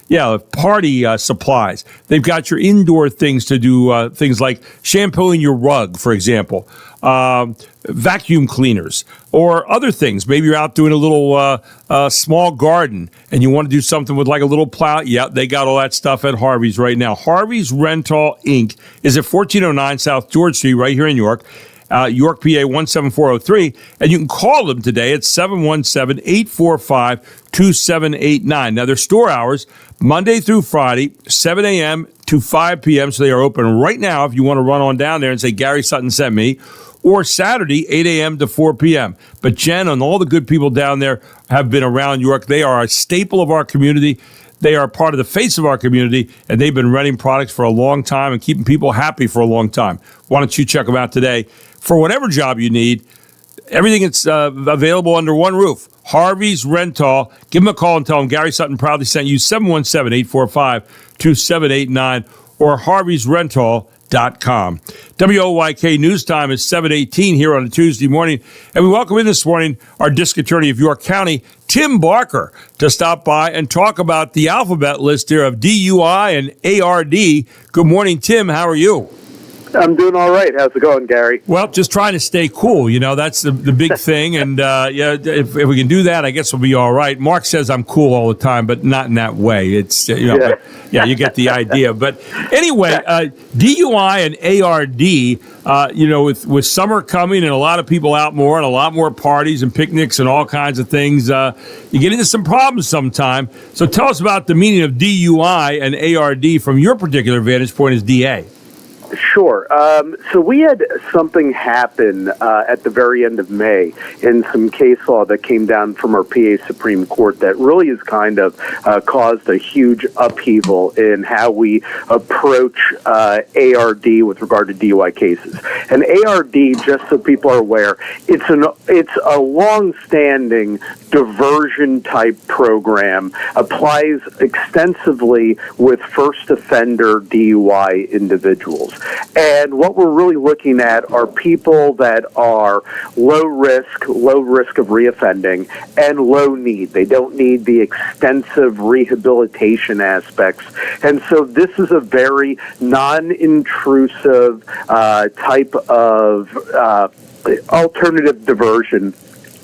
Yeah, party supplies. They've got your indoor things to do, things like shampooing your rug, for example, vacuum cleaners, or other things. Maybe you're out doing a little small garden and you want to do something with like a little plow. Yeah, they got all that stuff at Harvey's right now. Harvey's Rental, Inc. is at 1409 South George Street right here in York. York, PA 17403, and you can call them today at 717-845-2789. Now, their store hours, Monday through Friday, 7 a.m. to 5 p.m., so they are open right now if you want to run on down there and say, Gary Sutton sent me, or Saturday, 8 a.m. to 4 p.m. But Jen and all the good people down there have been around York. They are a staple of our community. They are part of the face of our community, and they've been renting products for a long time and keeping people happy for a long time. Why don't you check them out today? For whatever job you need, everything that's available under one roof. Harvey's Rental. Give them a call and tell them Gary Sutton proudly sent you, 717-845-2789 or harveysrental.com. WOYK News Time is 7:18 here on a Tuesday morning, and we welcome in this morning our District Attorney of York County, Tim Barker, to stop by and talk about the alphabet list here of DUI and ARD. Good morning, Tim. How are you? I'm doing all right. How's it going, Gary? Well, just trying to stay cool. You know, that's the big thing. And yeah, if we can do that, I guess we'll be all right. Mark says I'm cool all the time, but not in that way. It's, you know, yeah, you get the idea. But anyway, DUI and ARD, you know, with summer coming and a lot of people out more and a lot more parties and picnics and all kinds of things, you get into some problems sometime. So tell us about the meaning of DUI and ARD from your particular vantage point as DA. Sure. So we had something happen at the very end of May in some case law that came down from our PA Supreme Court that really has kind of caused a huge upheaval in how we approach ARD with regard to DUI cases. And ARD, just so people are aware, it's a long-standing diversion type program, applies extensively with first offender DUI individuals. And what we're really looking at are people that are low risk of reoffending, and low need. They don't need the extensive rehabilitation aspects. And so this is a very non-intrusive type of alternative diversion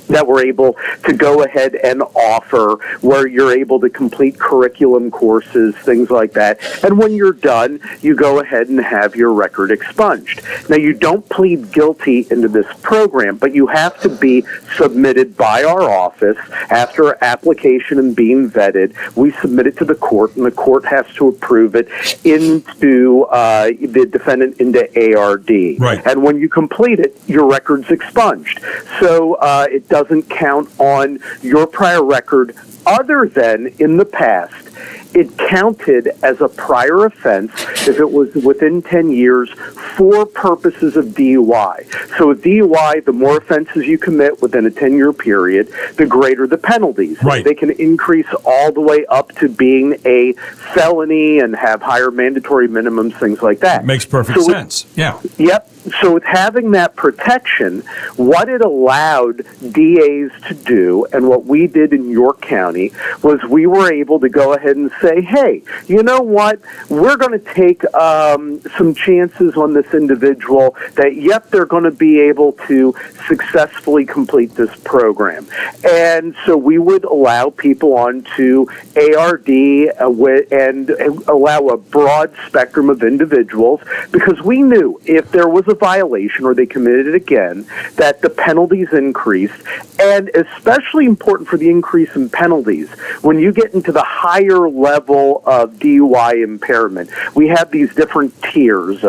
that we're able to go ahead and offer, where you're able to complete curriculum courses, things like that. And when you're done, you go ahead and have your record expunged. Now, you don't plead guilty into this program, but you have to be submitted by our office after application and being vetted. We submit it to the court, and the court has to approve it into the defendant into ARD. Right. And when you complete it, your record's expunged. So it doesn't count on your prior record, other than in the past it counted as a prior offense if it was within 10 years for purposes of DUI. So with DUI, the more offenses you commit within a 10-year period, the greater the penalties. Right. They can increase all the way up to being a felony and have higher mandatory minimums, things like that. Makes perfect sense. Yeah. Yep. So with having that protection, what it allowed DAs to do, and what we did in York County, was we were able to go ahead and say, hey, you know what? We're going to take some chances on this individual that, yep, they're going to be able to successfully complete this program. And so we would allow people onto ARD and allow a broad spectrum of individuals, because we knew if there was a violation or they committed it again, that the penalties increased. And especially important for the increase in penalties, when you get into the higher level of DUI impairment, we have these different tiers,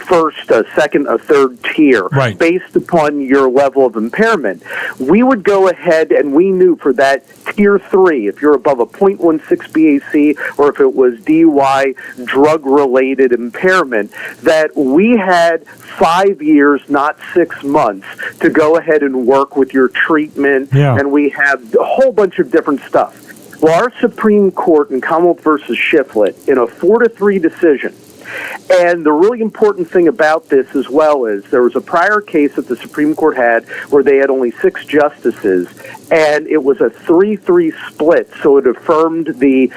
first, a second, a third tier, right, based upon your level of impairment. We would go ahead, and we knew for that tier 3, if you're above a 0.16 BAC, or if it was DUI drug-related impairment, that we had 5 years, not 6 months, to go ahead and work with your treatment, and we have a whole bunch of different stuff. Well, our Supreme Court in Commonwealth versus Shiflett, in a 4-3 decision, and the really important thing about this as well is there was a prior case that the Supreme Court had where they had only 6 justices, and it was a 3-3 split, so it affirmed the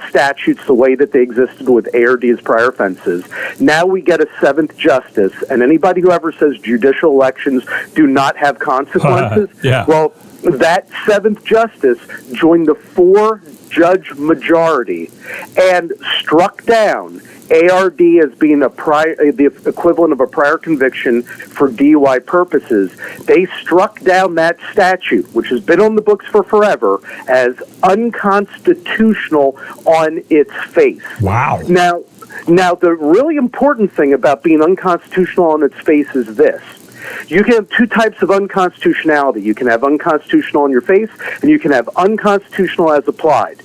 statutes the way that they existed with ARD as prior offenses. Now we get a 7th justice, and anybody who ever says judicial elections do not have consequences, well, that 7th justice joined the 4-judge majority and struck down ARD as being the equivalent of a prior conviction for DUI purposes. They struck down that statute, which has been on the books for forever, as unconstitutional on its face. Wow. Now, the really important thing about being unconstitutional on its face is this. You can have 2 types of unconstitutionality. You can have unconstitutional on your face, and you can have unconstitutional as applied.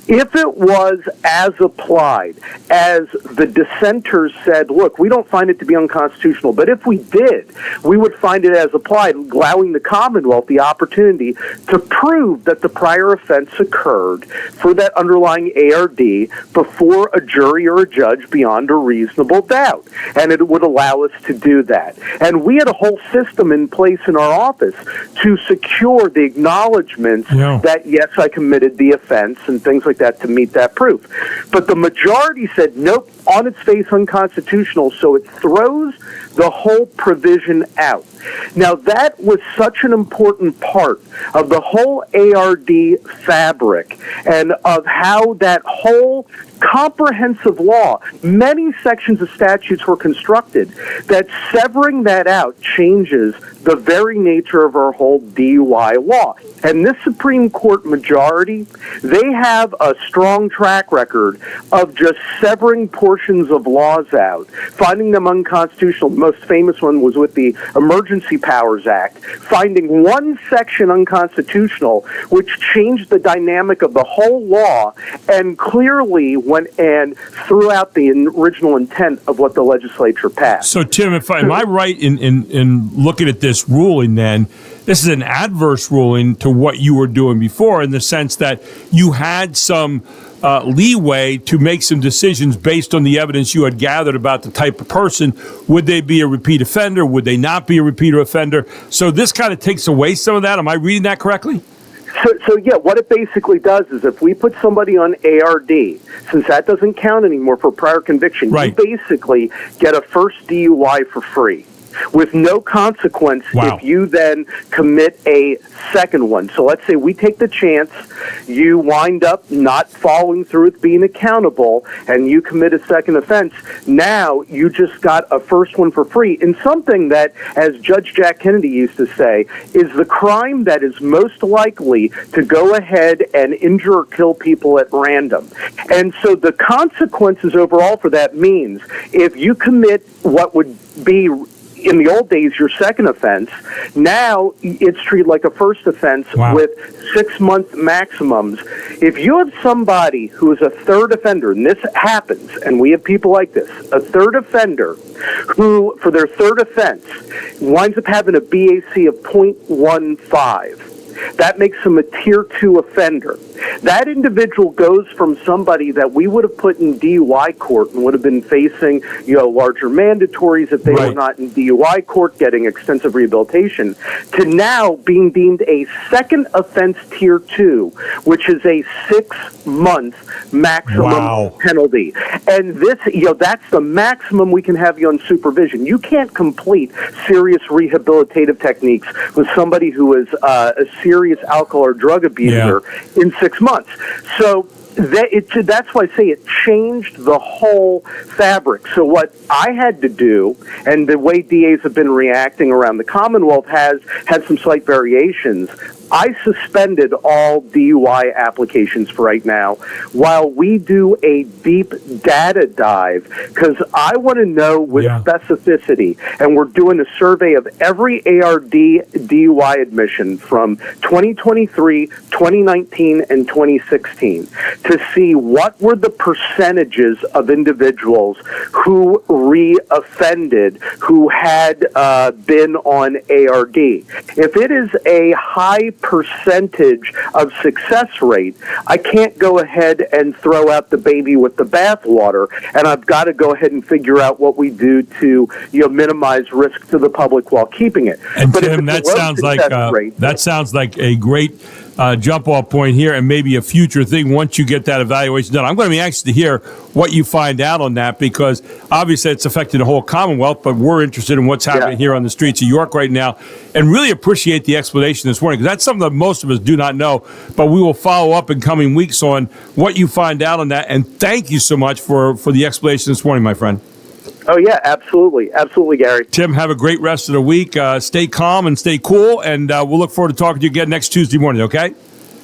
If it was as applied, as the dissenters said, look, we don't find it to be unconstitutional, but if we did, we would find it as applied, allowing the Commonwealth the opportunity to prove that the prior offense occurred for that underlying ARD before a jury or a judge beyond a reasonable doubt. And it would allow us to do that. And we had a whole system in place in our office to secure the acknowledgments that, yes, I committed the offense and things like that to meet that proof. But the majority said, nope, on its face unconstitutional, so it throws the whole provision out. Now, that was such an important part of the whole ARD fabric and of how that whole comprehensive law, many sections of statutes were constructed, that severing that out changed changes the very nature of our whole DUI law. And this Supreme Court majority, they have a strong track record of just severing portions of laws out, finding them unconstitutional. The most famous one was with the Emergency Powers Act, finding one section unconstitutional, which changed the dynamic of the whole law and clearly went and threw out the original intent of what the legislature passed. So, Tim, am I right in looking at this ruling then? This is an adverse ruling to what you were doing before in the sense that you had some leeway to make some decisions based on the evidence you had gathered about the type of person. Would they be a repeat offender? Would they not be a repeat offender? So this kind of takes away some of that. Am I reading that correctly? So yeah, what it basically does is if we put somebody on ARD, since that doesn't count anymore for prior conviction, right, you basically get a first DUI for free, with no consequence if you then commit a second one. So let's say we take the chance, you wind up not following through with being accountable, and you commit a second offense. Now you just got a first one for free in something that, as Judge Jack Kennedy used to say, is the crime that is most likely to go ahead and injure or kill people at random. And so the consequences overall for that means if you commit what would be in the old days, your second offense, now it's treated like a first offense with 6-month maximums. If you have somebody who is a third offender, and this happens, and we have people like this, a third offender who, for their third offense, winds up having a BAC of 0.15, that makes them a Tier 2 offender. That individual goes from somebody that we would have put in DUI court and would have been facing, larger mandatories if they were not in DUI court, getting extensive rehabilitation, to now being deemed a second offense Tier 2, which is a 6-month maximum penalty. And this, that's the maximum we can have you on supervision. You can't complete serious rehabilitative techniques with somebody who is a serious alcohol or drug abuser in 6 months. So that's why I say it changed the whole fabric. So what I had to do, and the way DAs have been reacting around the Commonwealth has had some slight variations. I suspended all DUI applications for right now while we do a deep data dive, because I want to know with specificity, and we're doing a survey of every ARD DUI admission from 2023, 2019, and 2016 to see what were the percentages of individuals who re-offended, who had been on ARD. If it is a high percentage of success rate, I can't go ahead and throw out the baby with the bathwater, and I've got to go ahead and figure out what we do to minimize risk to the public while keeping it. And but Tim, that sounds like a great jump-off point here, and maybe a future thing once you get that evaluation done. I'm going to be anxious to hear what you find out on that, because obviously it's affecting the whole Commonwealth, but we're interested in what's happening here on the streets of York right now, and really appreciate the explanation this morning, because that's something that most of us do not know, but we will follow up in coming weeks on what you find out on that, and thank you so much for the explanation this morning, my friend. Oh, yeah, absolutely. Absolutely, Gary. Tim, have a great rest of the week. Stay calm and stay cool, and we'll look forward to talking to you again next Tuesday morning, okay?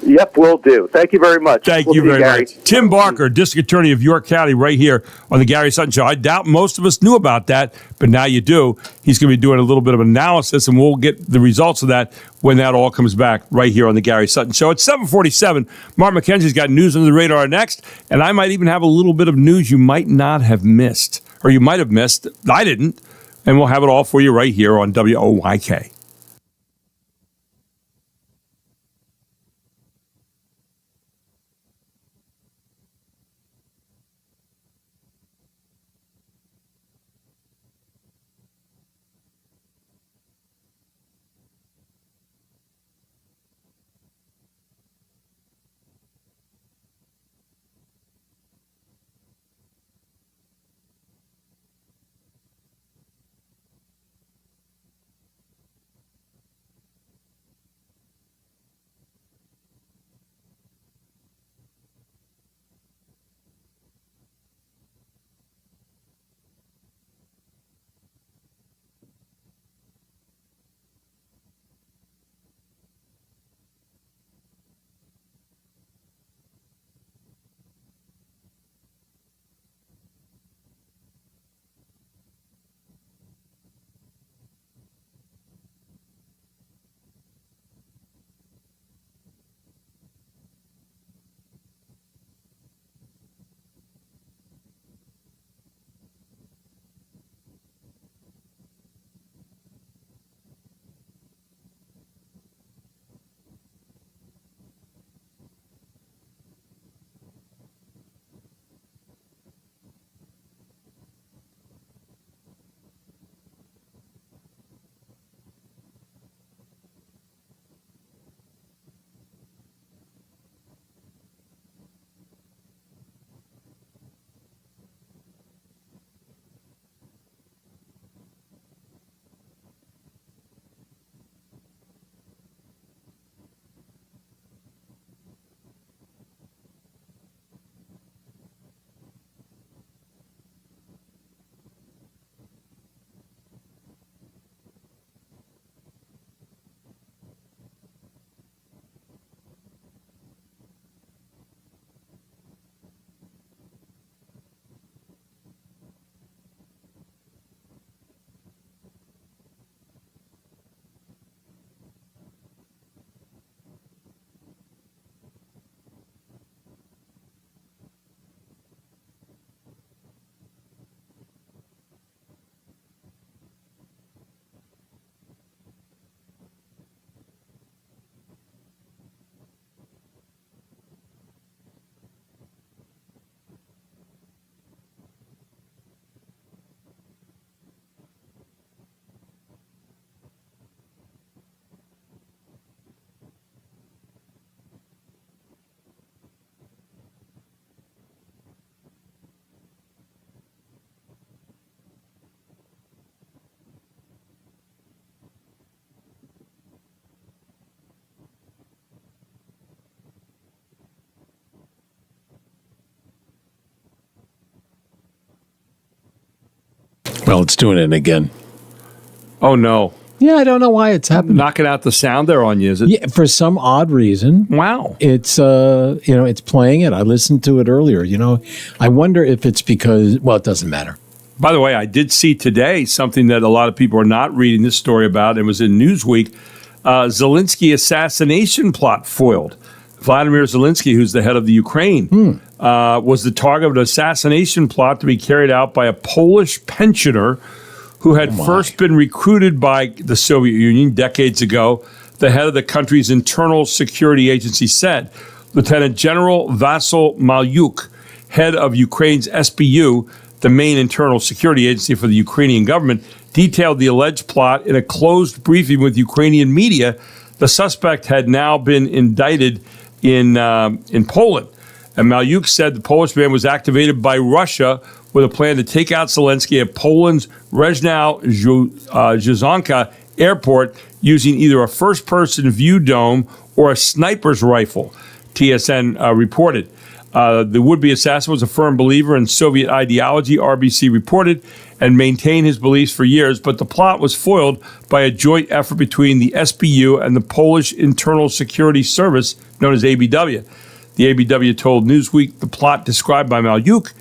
Yep, will do. Thank you very much. Thank you very much. Tim Barker, District Attorney of York County, right here on the Gary Sutton Show. I doubt most of us knew about that, but now you do. He's going to be doing a little bit of analysis, and we'll get the results of that when that all comes back right here on the Gary Sutton Show. It's 7:47. Mark McKenzie's got news under the radar next, and I might even have a little bit of news you might not have missed, or you might have missed. I didn't, and we'll have it all for you right here on WOYK. Well, it's doing it again. Oh, no. Yeah, I don't know why it's happening. Knocking out the sound there on you, is it? Yeah, for some odd reason. Wow. It's it's playing it. I listened to it earlier. I wonder if it's because, well, it doesn't matter. By the way, I did see today something that a lot of people are not reading this story about. It was in Newsweek. Zelensky assassination plot foiled. Vladimir Zelensky, who's the head of the Ukraine, was the target of an assassination plot to be carried out by a Polish pensioner who had first been recruited by the Soviet Union decades ago, the head of the country's internal security agency said. Lieutenant General Vasyl Malyuk, head of Ukraine's SBU, the main internal security agency for the Ukrainian government, detailed the alleged plot in a closed briefing with Ukrainian media. The suspect had now been indicted in Poland. And Malyuk said the Polish man was activated by Russia with a plan to take out Zelensky at Poland's Rzeszów airport using either a first-person view dome or a sniper's rifle, TSN reported. The would-be assassin was a firm believer in Soviet ideology, RBC reported, and maintained his beliefs for years, but the plot was foiled by a joint effort between the SBU and the Polish Internal Security Service, known as ABW. The ABW told Newsweek the plot described by Malyuk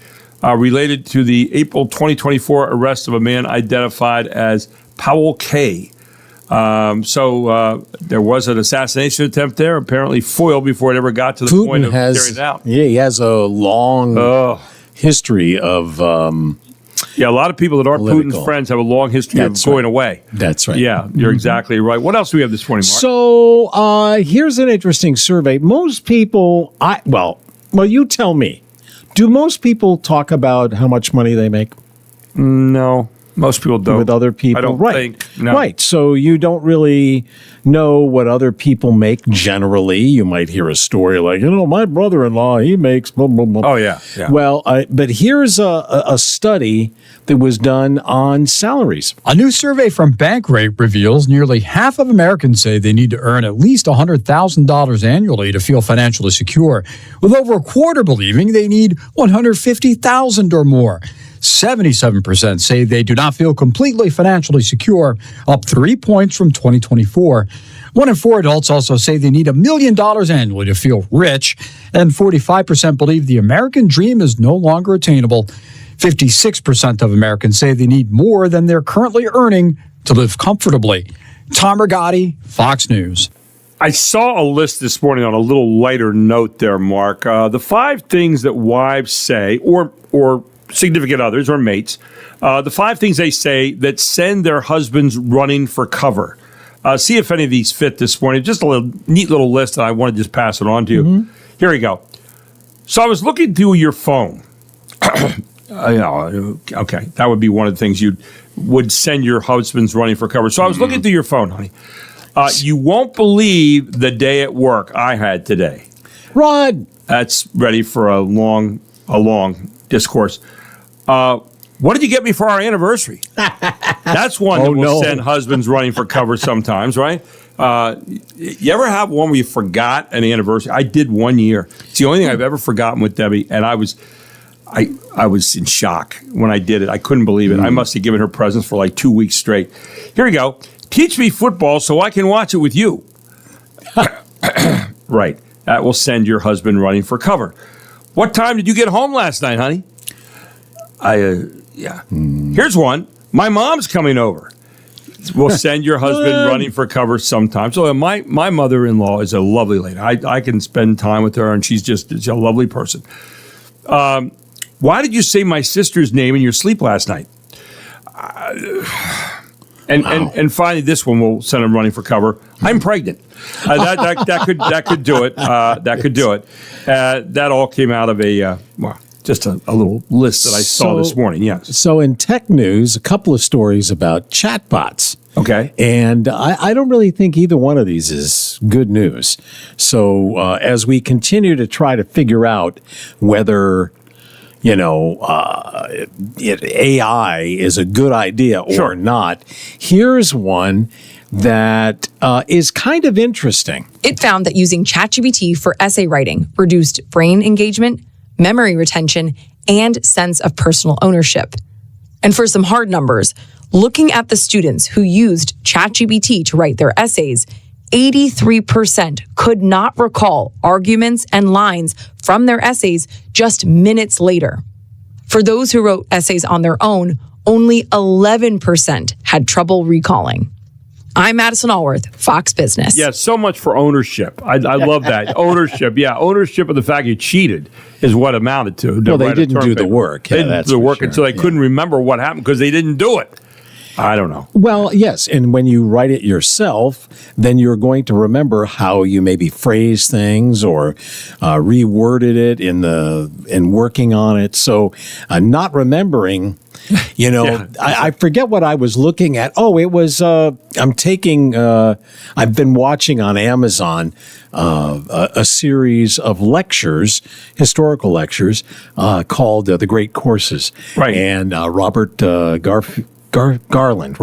related to the April 2024 arrest of a man identified as Powell K. So there was an assassination attempt there, apparently foiled before it ever got to the point of carrying it out. Yeah, he has a long history of... a lot of people that are Putin's friends have a long history of going away. That's right. Yeah, you're exactly right. What else do we have this morning, Mark? So here's an interesting survey. Most people, well, you tell me. Do most people talk about how much money they make? No, most people don't. With other people? I don't think. No. Right. So you don't really know what other people make generally. You might hear a story like, my brother-in-law, he makes blah, blah, blah. Oh, yeah. Well, but here's a study that was done on salaries. A new survey from Bankrate reveals nearly half of Americans say they need to earn at least $100,000 annually to feel financially secure, with over a quarter believing they need $150,000 or more. 77% say they do not feel completely financially secure, up 3 points from 2024. 1 in 4 adults also say they need $1 million annually to feel rich, and 45% believe the American dream is no longer attainable. 56% of Americans say they need more than they're currently earning to live comfortably. Tom Rigotti, Fox News. I saw a list this morning on a little lighter note there, Mark. The 5 things that wives say, or significant others or mates, the 5 things they say that send their husbands running for cover. See if any of these fit this morning. Just a neat little list, and I want to just pass it on to you. Mm-hmm. Here we go. So I was looking through your phone. Okay, that would be one of the things you would send your husbands running for cover. So I was looking through your phone, honey. You won't believe the day at work I had today. Rod! That's ready for a long discourse. What did you get me for our anniversary? That's one that will send husbands running for cover sometimes, right? You ever have one where you forgot an anniversary? I did 1 year. It's the only thing I've ever forgotten with Debbie, and I was in shock when I did it. I couldn't believe it. I must have given her presents for like 2 weeks straight. Here we go. Teach me football so I can watch it with you. Right. That will send your husband running for cover. What time did you get home last night, honey? Here's one. My mom's coming over. We'll send your husband running for cover sometimes. So my mother-in-law is a lovely lady. I can spend time with her, and she's a lovely person. Why did you say my sister's name in your sleep last night? And finally, this one will send him running for cover. I'm pregnant. That could do it. That could do it. That all came out of just a little list that I saw this morning. Yes. So in tech news, a couple of stories about chatbots. Okay. And I don't really think either one of these is good news. So as we continue to try to figure out whether AI is a good idea or not, here's one that is kind of interesting. It found that using ChatGPT for essay writing reduced brain engagement, memory retention, and sense of personal ownership. And for some hard numbers, looking at the students who used ChatGPT to write their essays, 83% could not recall arguments and lines from their essays just minutes later. For those who wrote essays on their own, only 11% had trouble recalling. I'm Madison Allworth, Fox Business. Yeah, so much for ownership. I love that. Ownership, yeah. Ownership of the fact you cheated is what amounted to. Well, they didn't do the work. They didn't do the work until they couldn't remember what happened because they didn't do it. I don't know. Well, yes, and when you write it yourself, then you're going to remember how you maybe phrased things or reworded it in working on it. So, not remembering, I forget what I was looking at. Oh, it was I've been watching on Amazon a series of lectures, historical lectures, called The Great Courses, right? And Robert Garland.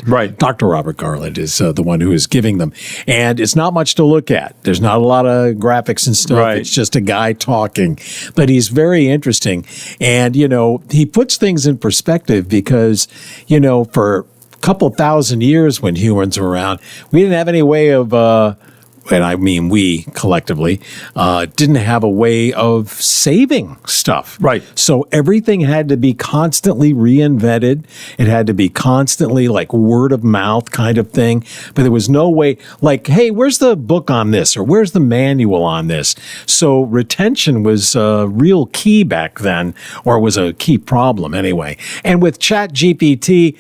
Right. Dr. Robert Garland is the one who is giving them. And it's not much to look at. There's not a lot of graphics and stuff. Right. It's just a guy talking. But he's very interesting. And, he puts things in perspective because, for a couple thousand years when humans were around, we didn't have any way of and I mean we collectively, didn't have a way of saving stuff. Right. So everything had to be constantly reinvented. It had to be constantly like word of mouth kind of thing. But there was no way like, hey, where's the book on this? Or where's the manual on this? So retention was a real key back then, or was a key problem anyway. And with ChatGPT,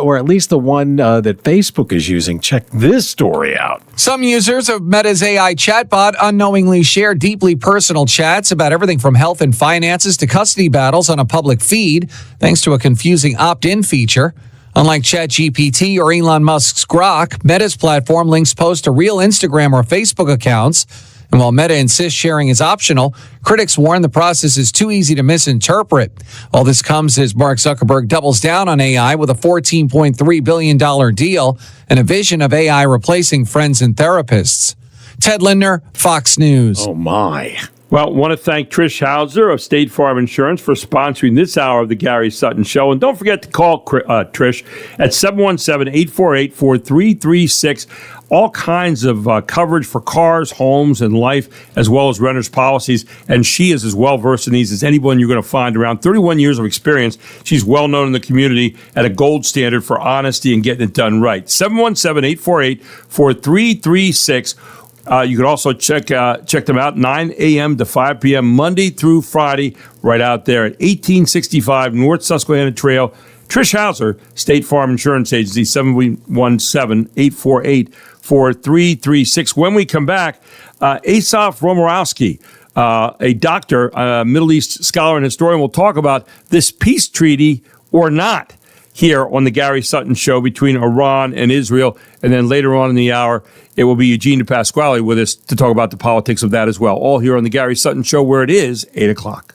or at least the one that Facebook is using, check this story out. Some users of Meta's AI chatbot unknowingly share deeply personal chats about everything from health and finances to custody battles on a public feed, thanks to a confusing opt-in feature. Unlike ChatGPT or Elon Musk's Grok, Meta's platform links posts to real Instagram or Facebook accounts. And while Meta insists sharing is optional, critics warn the process is too easy to misinterpret. All this comes as Mark Zuckerberg doubles down on AI with a $14.3 billion deal and a vision of AI replacing friends and therapists. Ted Lindner, Fox News. Oh, my. Well, want to thank Trish Hauser of State Farm Insurance for sponsoring this hour of the Gary Sutton Show. And don't forget to call Trish at 717-848-4336. All kinds of coverage for cars, homes, and life, as well as renters' policies. And she is as well-versed in these as anyone you're going to find around. 31 years of experience. She's well-known in the community at a gold standard for honesty and getting it done right. 717-848-4336. You can also check them out 9 a.m. to 5 p.m. Monday through Friday right out there at 1865 North Susquehanna Trail. Trish Hauser, State Farm Insurance Agency, 717-848-4336. When we come back, Asaf Romorowski, a doctor, a Middle East scholar and historian, will talk about this peace treaty or not here on the Gary Sutton Show between Iran and Israel. And then later on in the hour, it will be Eugene DePasquale with us to talk about the politics of that as well. All here on the Gary Sutton Show, where it is 8 o'clock.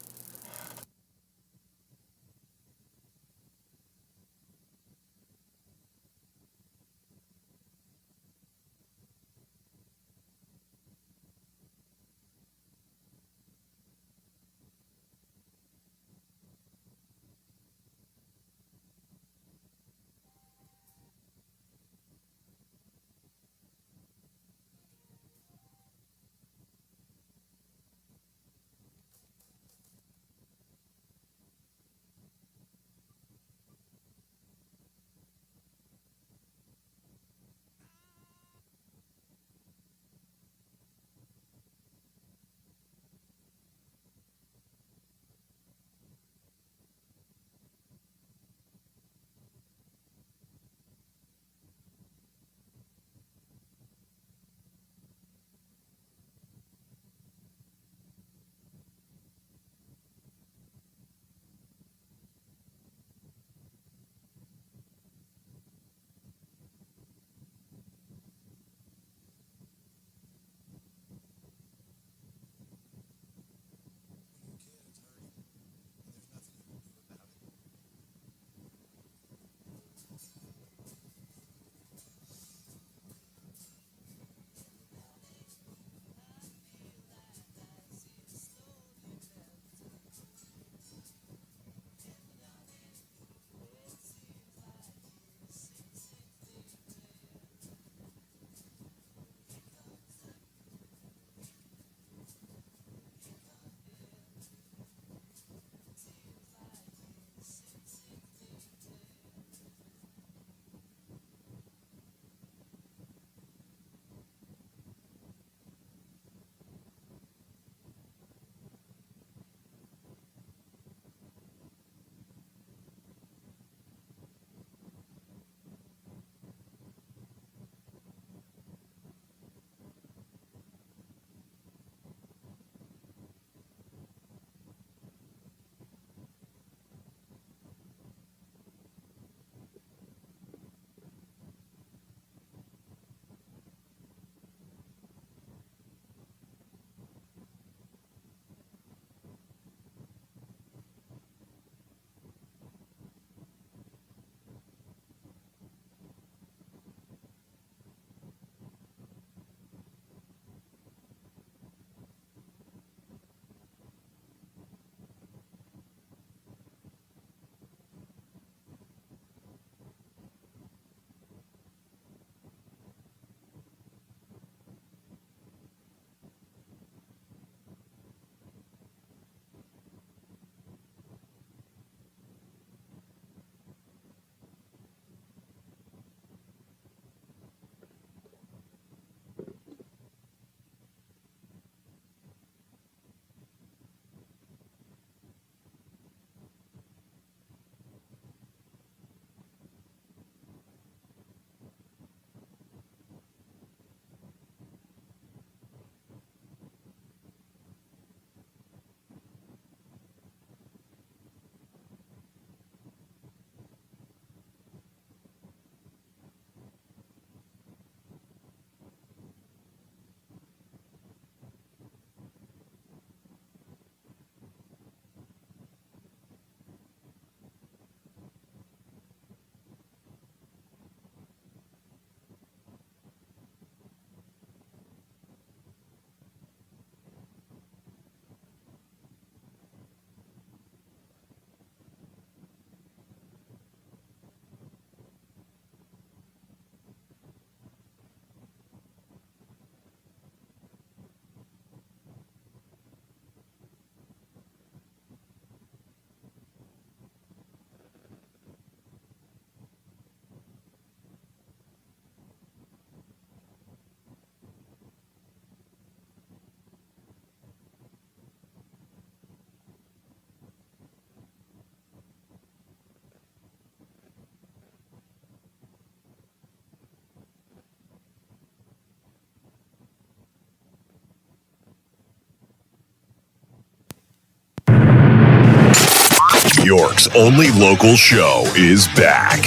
York's only local show is back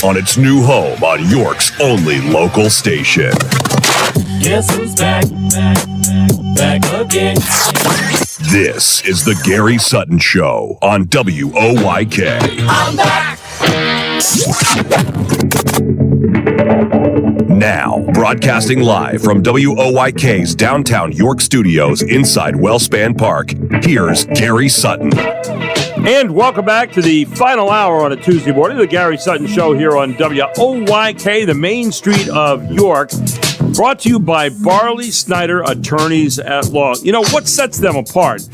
on its new home on York's only local station. Guess who's back? Back again. This is the Gary Sutton Show on WOYK. I'm back. Now, broadcasting live from WOYK's downtown York studios inside Wellspan Park, here's Gary Sutton. And welcome back to the final hour on a Tuesday morning, the Gary Sutton Show here on WOYK, the main street of York. Brought to you by Barley Snyder Attorneys at Law. You know, what sets them apart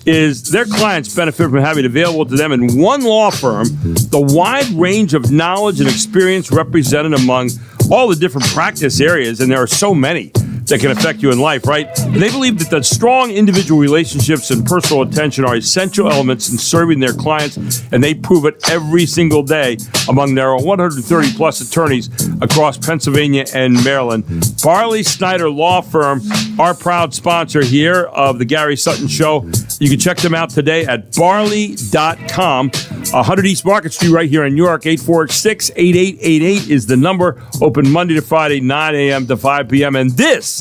is their clients benefit from having available to them in one law firm the wide range of knowledge and experience represented among all the different practice areas, and there are so many that can affect you in life, right? And they believe that the strong individual relationships and personal attention are essential elements in serving their clients, and they prove it every single day among their 130-plus attorneys across Pennsylvania and Maryland. Barley Snyder Law Firm, our proud sponsor here of the Gary Sutton Show. You can check them out today at barley.com. 100 East Market Street right here in York. 846-8888 is the number. Open Monday to Friday, 9 a.m. to 5 p.m. And this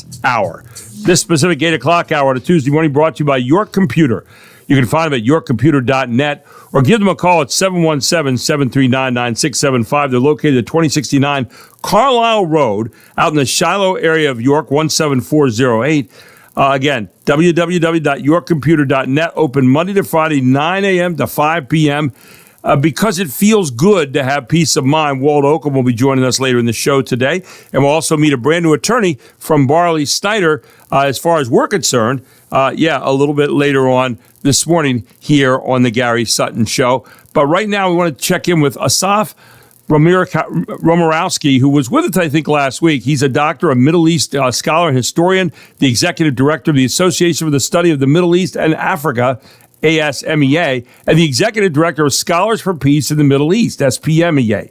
specific 8 o'clock hour on a Tuesday morning brought to you by York Computer. You can find them at yorkcomputer.net or give them a call at 717-739-9675. They're located at 2069 Carlisle Road out in the Shiloh area of York, 17408. Again, www.yorkcomputer.net, open Monday to Friday, 9 a.m. to 5 p.m. Because it feels good to have peace of mind. Walt Oakham will be joining us later in the show today. And we'll also meet a brand new attorney from Barley Snyder as far as we're concerned. A little bit later on this morning here on the Gary Sutton Show. But right now we want to check in with Asaf Romarowski, who was with us, I think, last week. He's a doctor, a Middle East scholar and historian, the executive director of the Association for the Study of the Middle East and Africa, ASMEA, and the executive director of Scholars for Peace in the Middle East, SPME,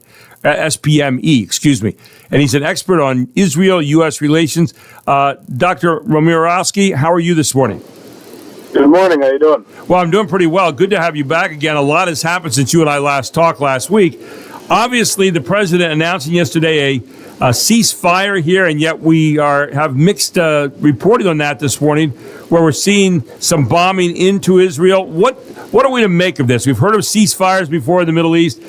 excuse me. And he's an expert on Israel-U.S. relations. Dr. Romarowski, how are you this morning? Good morning. How you doing? Well, I'm doing pretty well. Good to have you back again. A lot has happened since you and I last talked last week. Obviously, the president announcing yesterday a ceasefire here, and yet we have mixed reporting on that this morning, where we're seeing some bombing into Israel. What are we to make of this? We've heard of ceasefires before in the Middle East.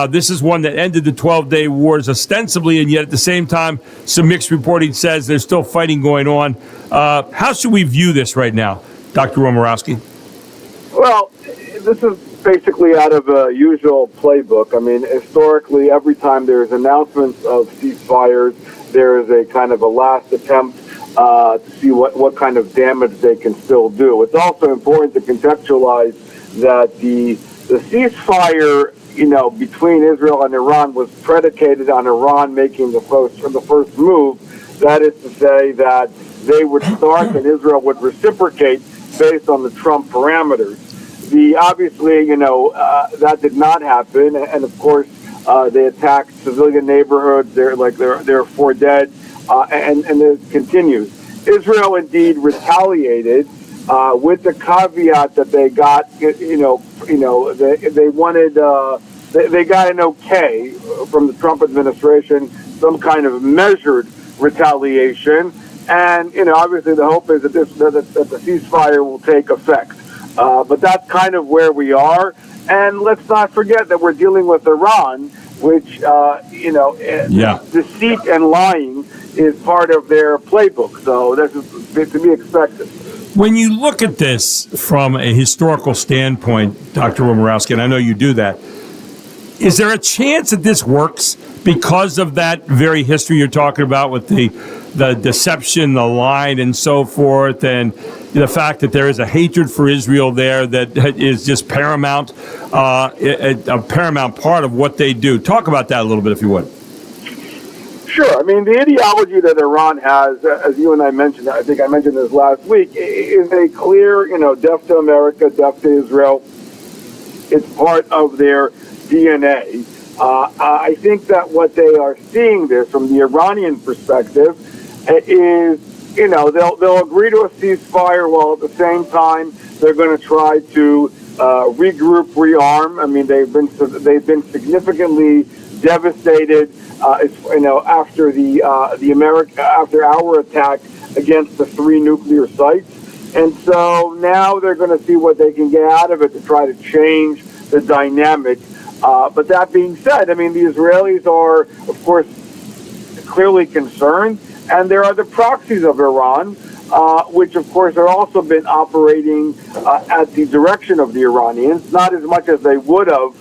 This is one that ended the 12-day wars ostensibly, and yet at the same time, some mixed reporting says there's still fighting going on. How should we view this right now, Dr. Romarowski? Well, this is basically out of a usual playbook. I mean, historically, every time there's announcements of ceasefires, there is a kind of a last attempt to see what kind of damage they can still do. It's also important to contextualize that the ceasefire, between Israel and Iran was predicated on Iran making the first move. That is to say that they would start and Israel would reciprocate based on the Trump parameters. Obviously, that did not happen, and of course, they attacked civilian neighborhoods. There are 4 dead, and it continues. Israel indeed retaliated with the caveat that they got, they wanted, they got an okay from the Trump administration, some kind of measured retaliation, and obviously the hope is that the ceasefire will take effect. But that's kind of where we are. And let's not forget that we're dealing with Iran, which, deceit and lying is part of their playbook. So this is to be expected. When you look at this from a historical standpoint, Dr. Romarowski, and I know you do that, is there a chance that this works because of that very history you're talking about with the deception, the line, and so forth, and the fact that there is a hatred for Israel there that is just paramount, a paramount part of what they do? Talk about that a little bit, if you would. Sure. I mean, the ideology that Iran has, as you and I mentioned, I think I mentioned this last week, is a clear, death to America, death to Israel. It's part of their DNA. I think that what they are seeing there from the Iranian perspective is, they'll agree to a ceasefire while at the same time they're going to try to regroup, rearm. I mean, they've been significantly devastated. After after our attack against the 3 nuclear sites, and so now they're going to see what they can get out of it to try to change the dynamic. But that being said, I mean, the Israelis are, of course, clearly concerned, and there are the proxies of Iran, which, of course, have also been operating at the direction of the Iranians, not as much as they would have,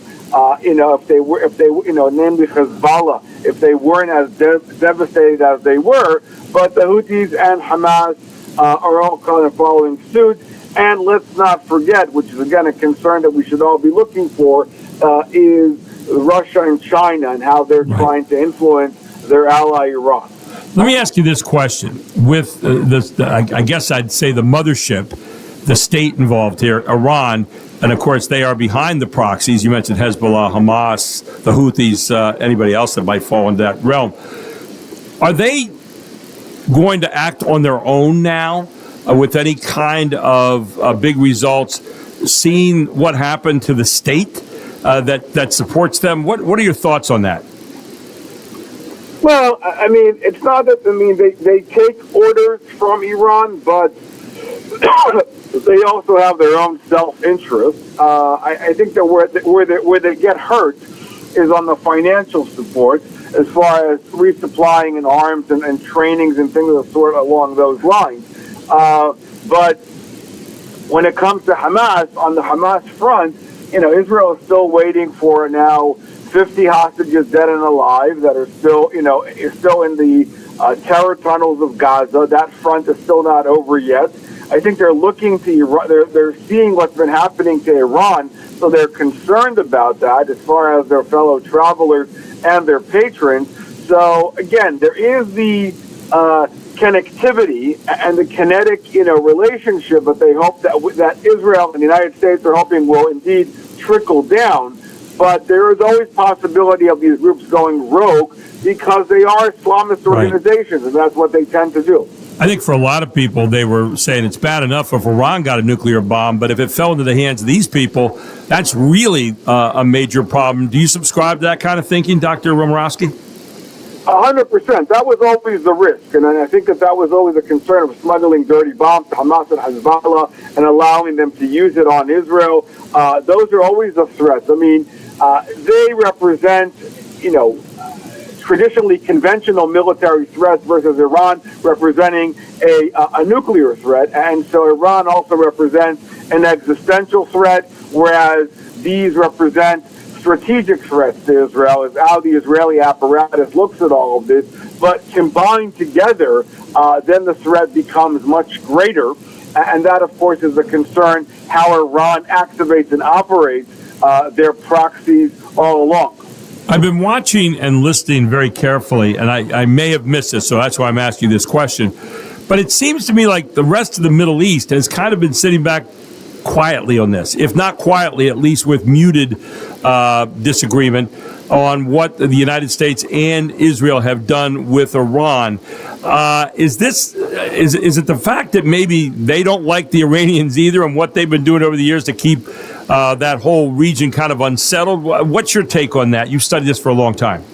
if they were, namely Hezbollah, if they weren't as devastated as they were. But the Houthis and Hamas are all kind of following suit. And let's not forget, which is again a concern that we should all be looking for, is Russia and China and how they're trying to influence their ally Iran. Let me ask you this question. With I guess I'd say the mothership, the state involved here, Iran, and of course they are behind the proxies. You mentioned Hezbollah, Hamas, the Houthis, anybody else that might fall into that realm. Are they going to act on their own now with any kind of big results, seeing what happened to the state that supports them? What are your thoughts on that? Well, I mean, it's not that, they take orders from Iran, but they also have their own self-interest. I think that where they get hurt is on the financial support, as far as resupplying and arms and trainings and things of the sort along those lines. But when it comes to Hamas, on the Hamas front, Israel is still waiting for now 50 hostages dead and alive that are still in the terror tunnels of Gaza. That front is still not over yet. I think they're looking to Iran. They're seeing what's been happening to Iran, so they're concerned about that as far as their fellow travelers and their patrons. So again, there is the connectivity and the kinetic, relationship, but they hope that Israel and the United States are hoping will indeed trickle down. But there is always possibility of these groups going rogue because they are Islamist organizations, and that's what they tend to do. I think for a lot of people, they were saying it's bad enough if Iran got a nuclear bomb, but if it fell into the hands of these people, that's really a major problem. Do you subscribe to that kind of thinking, Dr. Romorowski? 100%. That was always the risk, and I think that was always a concern of smuggling dirty bombs to Hamas and Hezbollah and allowing them to use it on Israel. Those are always the threats. I mean, they represent, traditionally conventional military threats versus Iran representing a nuclear threat. And so Iran also represents an existential threat, whereas these represent strategic threats to Israel, is how the Israeli apparatus looks at all of this. But combined together, then the threat becomes much greater. And that, of course, is a concern, how Iran activates and operates their proxies all along. I've been watching and listening very carefully, and I may have missed this, so that's why I'm asking you this question. But it seems to me like the rest of the Middle East has kind of been sitting back quietly on this, if not quietly, at least with muted disagreement on what the United States and Israel have done with Iran. Is it the fact that maybe they don't like the Iranians either and what they've been doing over the years to keep that whole region kind of unsettled? What's your take on that? You've studied this for a long time.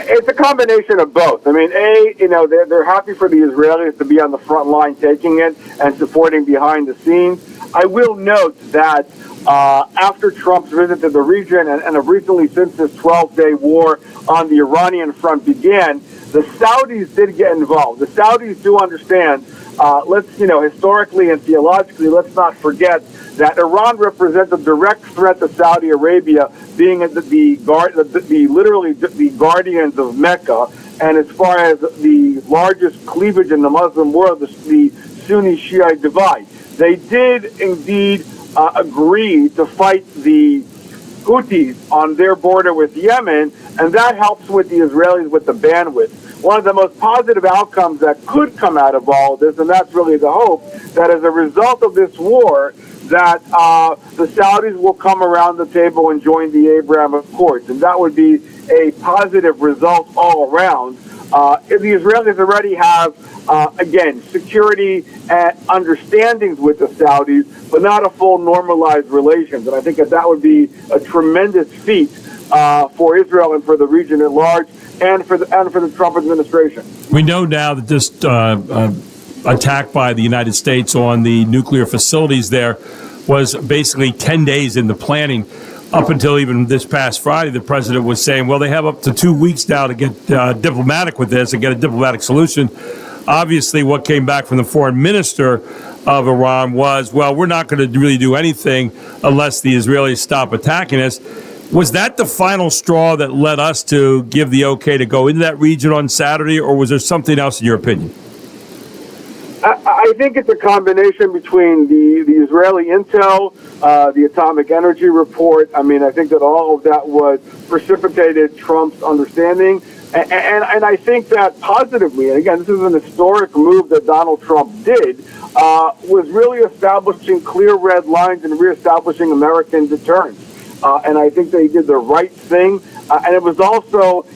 It's a combination of both. I mean, they're happy for the Israelis to be on the front line taking it and supporting behind the scenes. I will note that after Trump's visit to the region and recently since this 12-day war on the Iranian front began, the Saudis did get involved. The Saudis do understand, historically and theologically, let's not forget that Iran represents a direct threat to Saudi Arabia, being literally the guardians of Mecca, and as far as the largest cleavage in the Muslim world, the Sunni-Shiite divide. They did indeed agree to fight the Houthis on their border with Yemen, and that helps with the Israelis with the bandwidth. One of the most positive outcomes that could come out of all of this, and that's really the hope, that as a result of this war, that the Saudis will come around the table and join the Abraham Accords. And that would be a positive result all around. The Israelis already have, again, security and understandings with the Saudis, but not a full normalized relations. And I think that would be a tremendous feat for Israel and for the region at large, and for the Trump administration. We know now that this attack by the United States on the nuclear facilities there was basically 10 days in the planning. Up until even this past Friday, the president was saying, well, they have up to 2 weeks now to get diplomatic with this and get a diplomatic solution. Obviously, what came back from the foreign minister of Iran was, well, we're not going to really do anything unless the Israelis stop attacking us. Was that the final straw that led us to give the okay to go into that region on Saturday, or was there something else in your opinion? I think it's a combination between the Israeli intel, the atomic energy report. I mean, I think that all of that was precipitated Trump's understanding. And I think that positively, and again, this is an historic move that Donald Trump did, was really establishing clear red lines and reestablishing American deterrence. And I think they did the right thing. And it was also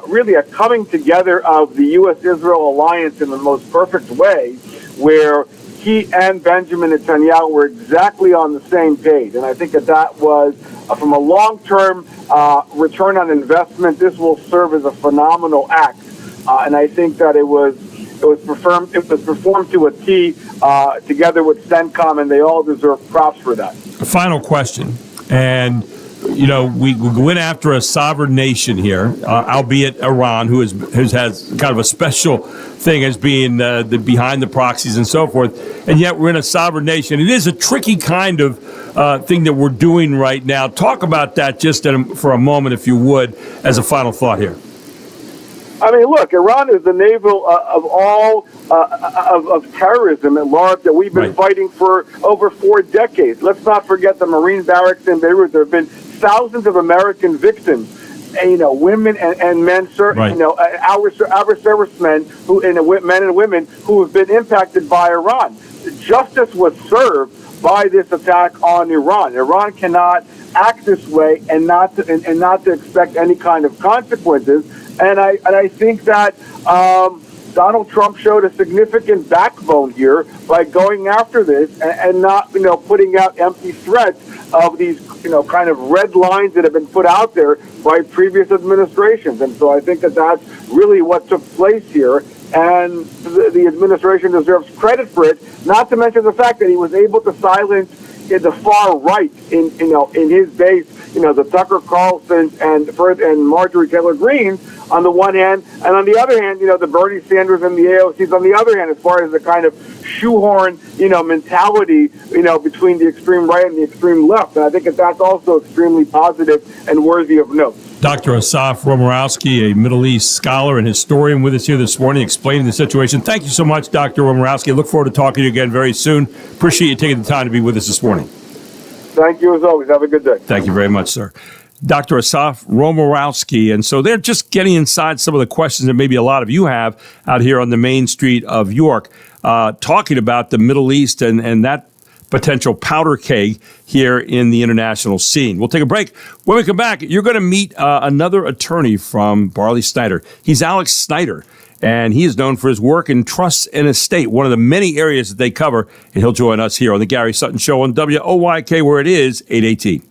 really a coming together of the U.S.-Israel alliance in the most perfect way, where he and Benjamin Netanyahu were exactly on the same page. And I think that was, from a long-term return on investment, this will serve as a phenomenal act. And I think that it was performed to a T together with CENTCOM, and they all deserve props for that. A final question. And, you know, we went after a sovereign nation here, albeit Iran, who has kind of a special thing as being the behind the proxies and so forth. And yet we're in a sovereign nation. It is a tricky kind of thing that we're doing right now. Talk about that just for a moment, if you would, as a final thought here. I mean, look, Iran is the navel of all of terrorism at large that we've been fighting for over 4 decades. Let's not forget the Marine barracks in Beirut. There have been thousands of American victims, and, you know, women and men, you know, our servicemen, men and women who have been impacted by Iran. Justice was served by this attack on Iran. Iran cannot act this way and not to expect any kind of consequences. And I think that Donald Trump showed a significant backbone here by going after this and not, you know, putting out empty threats of these, you know, kind of red lines that have been put out there by previous administrations. And so I think that that's really what took place here. And the administration deserves credit for it, not to mention the fact that he was able to silence the far right in his base, you know, the Tucker Carlson and Marjorie Taylor Greene on the one hand, and on the other hand, you know, the Bernie Sanders and the AOCs on the other hand, as far as the kind of shoehorn, you know, mentality, you know, between the extreme right and the extreme left. And I think that's also extremely positive and worthy of note. Dr. Asaf Romorowski, a Middle East scholar and historian, with us here this morning explaining the situation. Thank you so much, Dr. Romorowski. I look forward to talking to you again very soon. Appreciate you taking the time to be with us this morning. Thank you as always. Have a good day. Thank you very much, sir. Dr. Asaf Romorowski. And so they're just getting inside some of the questions that maybe a lot of you have out here on the main street of York, talking about the Middle East and that potential powder keg here in the international scene. We'll take a break. When we come back, you're going to meet another attorney from Barley Snyder. He's Alex Snyder, and he is known for his work in trusts and estate, one of the many areas that they cover. And he'll join us here on the Gary Sutton Show on WOYK, where it is 818.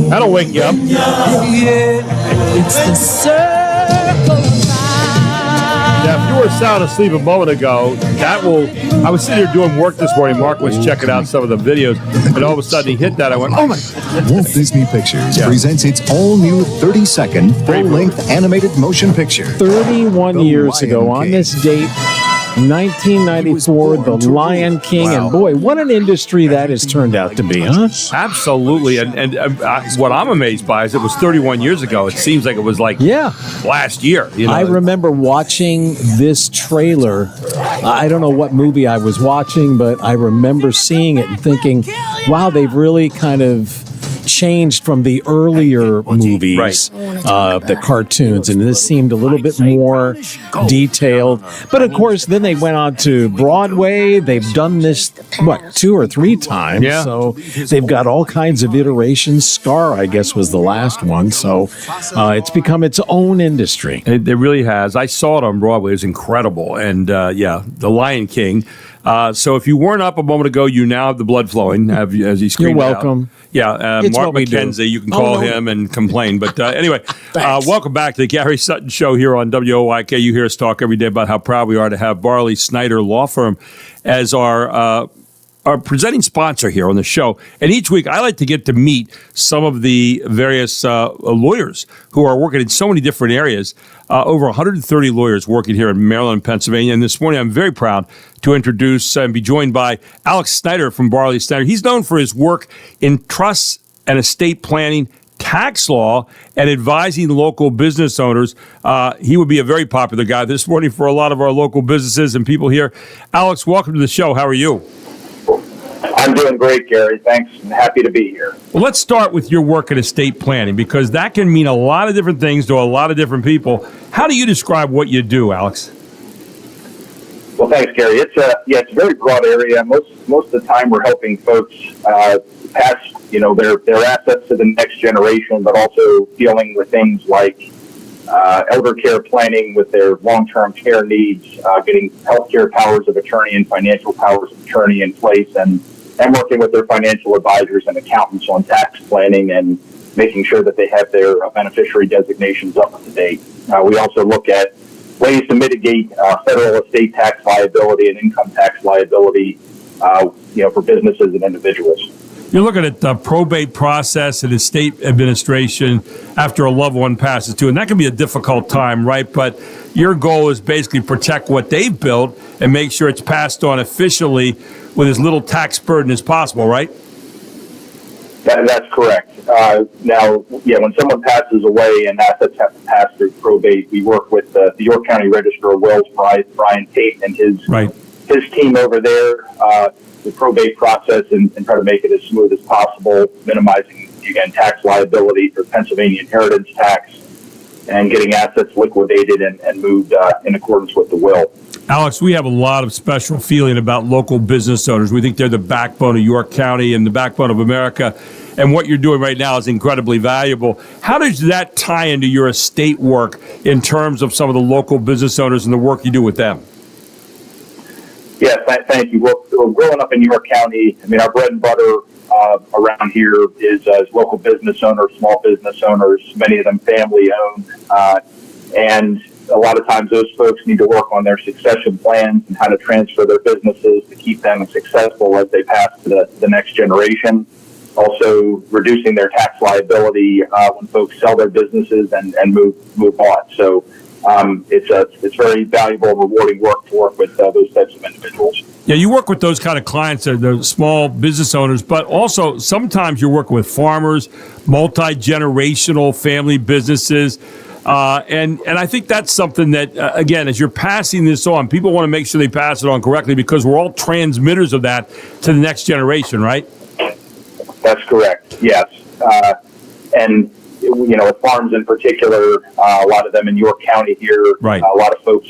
That'll wake you up. It's the circle of Now, if you were sound asleep a moment ago, that will. I was sitting here doing work this morning. Mark was checking out some of the videos, and all of a sudden he hit that. I went, "Oh my!" Walt Disney Pictures presents its all-new 30-second full-length animated motion picture. 31 years ago, on this date, 1994, The Lion King, and boy, what an industry that has turned out to be, huh? Absolutely, and what I'm amazed by is it was 31 years ago. It seems like it was like last year. You know? I remember watching this trailer. I don't know what movie I was watching, but I remember seeing it and thinking, wow, they've really kind of changed from the earlier movies, the cartoons, and this seemed a little bit more detailed. But of course, then they went on to Broadway. They've done this, 2 or 3 times? Yeah. So they've got all kinds of iterations. Scar, I guess, was the last one. So it's become its own industry. It really has. I saw it on Broadway. It was incredible. And The Lion King. So if you weren't up a moment ago, you now have the blood flowing, as he screamed You're welcome. out. Yeah, It's Mark what we do. McKenzie, you can call him and complain. But anyway, welcome back to the Gary Sutton Show here on WOYK. You hear us talk every day about how proud we are to have Barley Snyder Law Firm as our presenting sponsor here on the show. And each week, I like to get to meet some of the various lawyers who are working in so many different areas. Over 130 lawyers working here in Maryland, Pennsylvania. And this morning, I'm very proud to introduce and be joined by Alex Snyder from Barley Snyder. He's known for his work in trusts and estate planning, tax law, and advising local business owners. He would be a very popular guy this morning for a lot of our local businesses and people here. Alex, welcome to the show. How are you? I'm doing great, Gary. Thanks. I'm happy to be here. Well, let's start with your work in estate planning, because that can mean a lot of different things to a lot of different people. How do you describe what you do, Alex? Well, thanks, Gary. It's a very broad area. Most of the time, we're helping folks pass, their assets to the next generation, but also dealing with things like elder care planning with their long-term care needs, getting healthcare powers of attorney and financial powers of attorney in place, and working with their financial advisors and accountants on tax planning and making sure that they have their beneficiary designations up to date. We also look at ways to mitigate federal estate tax liability and income tax liability, for businesses and individuals. You're looking at the probate process and estate administration after a loved one passes too, and that can be a difficult time, right? But your goal is basically protect what they've built and make sure it's passed on efficiently with as little tax burden as possible, right? That's correct. When someone passes away and assets have to pass through probate, we work with the York County Register of Wills, Brian Tate, and his team over there, the probate process, and try to make it as smooth as possible, minimizing, again, tax liability for Pennsylvania inheritance tax, and getting assets liquidated and moved in accordance with the will. Alex, we have a lot of special feeling about local business owners. We think they're the backbone of York County and the backbone of America. And what you're doing right now is incredibly valuable. How does that tie into your estate work in terms of some of the local business owners and the work you do with them? Yes, thank you. Well, growing up in York County, our bread and butter around here is local business owners, small business owners, many of them family owned. And a lot of times those folks need to work on their succession plans and how to transfer their businesses to keep them successful as they pass to the next generation. Also reducing their tax liability when folks sell their businesses and move on. So it's very valuable and rewarding work to work with those types of individuals. Yeah, you work with those kind of clients, the small business owners, but also sometimes you work with farmers, multi-generational family businesses. And I think that's something that, again, as you're passing this on, people want to make sure they pass it on correctly because we're all transmitters of that to the next generation, right? That's correct, yes. And, with farms in particular, a lot of them in York County here, right. A lot of folks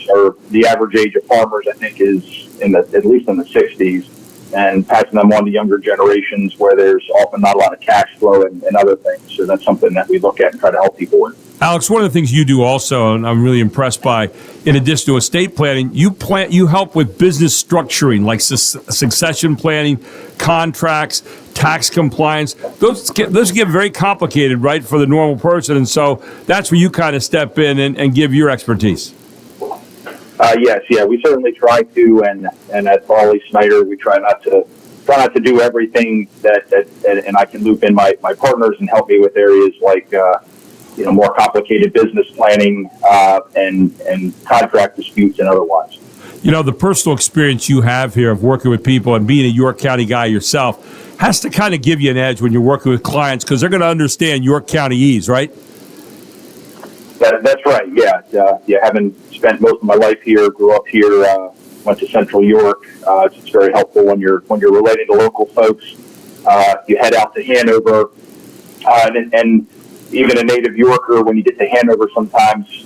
the average age of farmers, I think, is at least in the 60s, and passing them on to younger generations where there's often not a lot of cash flow and other things. So that's something that we look at and try to help people with. Alex, one of the things you do also, and I'm really impressed by, in addition to estate planning, you help with business structuring, like succession planning, contracts, tax compliance. Those get very complicated, right, for the normal person. And so that's where you kind of step in and give your expertise. Yes, we certainly try to, and at Barley Snyder, we try not to do everything that and I can loop in my partners and help me with areas like more complicated business planning and contract disputes and otherwise. The personal experience you have here of working with people and being a York County guy yourself has to kind of give you an edge when you're working with clients because they're going to understand York Countyese, right? That's right. Yeah. Having spent most of my life here, grew up here, went to Central York. It's very helpful when you're relating to local folks. You head out to Hanover, and even a native Yorker, when you get to Hanover, sometimes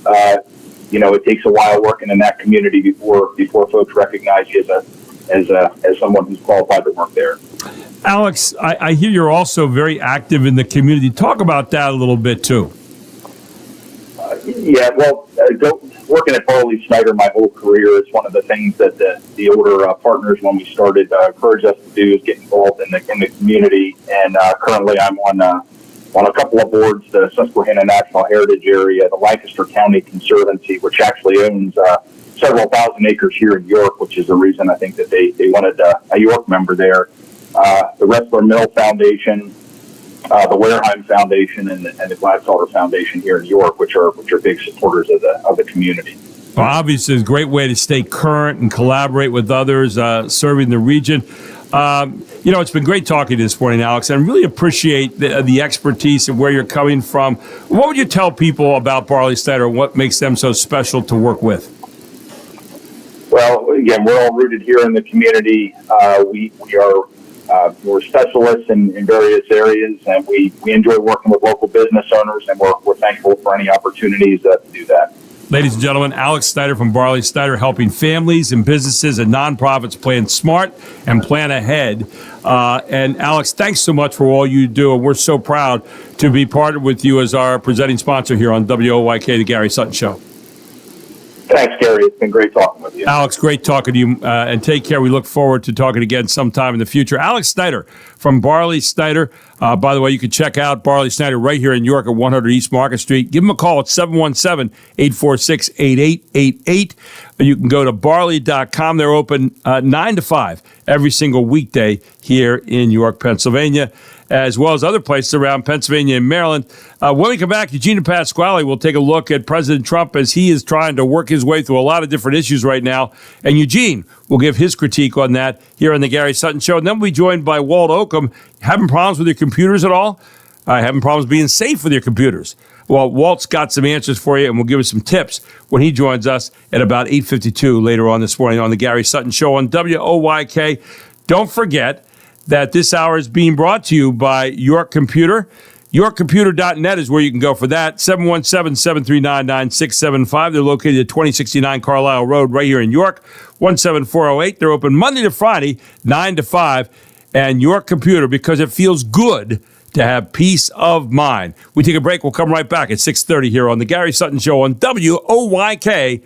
it takes a while working in that community before folks recognize you as someone who's qualified to work there. Alex, I hear you're also very active in the community. Talk about that a little bit too. Working at Barley Snyder my whole career is one of the things that the older partners, when we started, encouraged us to do is get involved in the community. And currently, I'm on a couple of boards: the Susquehanna National Heritage Area, the Lancaster County Conservancy, which actually owns several thousand acres here in York, which is the reason I think that they wanted a York member there. The Wrestler Mill Foundation, the Wareheim Foundation, and the Gladsalder Foundation here in York, which are big supporters of the community. Well, obviously, it's a great way to stay current and collaborate with others serving the region. It's been great talking to you this morning, Alex, and I really appreciate the expertise and where you're coming from. What would you tell people about Barley Snyder and what makes them so special to work with? Well, again, we're all rooted here in the community. We're specialists in various areas, and we enjoy working with local business owners, and we're thankful for any opportunities to do that. Ladies and gentlemen, Alex Snyder from Barley Snyder, helping families and businesses and nonprofits plan smart and plan ahead. And Alex, thanks so much for all you do, and we're so proud to be partnered with you as our presenting sponsor here on WOYK, The Gary Sutton Show. Thanks, Gary. It's been great talking with you. Alex, great talking to you, and take care. We look forward to talking again sometime in the future. Alex Snyder from Barley Snyder. By the way, you can check out Barley Snyder right here in York at 100 East Market Street. Give them a call at 717-846-8888. You can go to barley.com. They're open 9 to 5 every single weekday here in York, Pennsylvania, as well as other places around Pennsylvania and Maryland. When we come back, Eugene Pasquale will take a look at President Trump as he is trying to work his way through a lot of different issues right now. And Eugene will give his critique on that here on the Gary Sutton Show. And then we'll be joined by Walt Oakham. Having problems with your computers at all? Having problems being safe with your computers? Well, Walt's got some answers for you, and we'll give us some tips when he joins us at about 8:52 later on this morning on the Gary Sutton Show on WOYK. Don't forget that this hour is being brought to you by York Computer. YorkComputer.net is where you can go for that. 717-739-9675. They're located at 2069 Carlisle Road right here in York. 17408. They're open Monday to Friday, 9 to 5. And York Computer, because it feels good to have peace of mind. We take a break. We'll come right back at 6:30 here on the Gary Sutton Show on WOYK.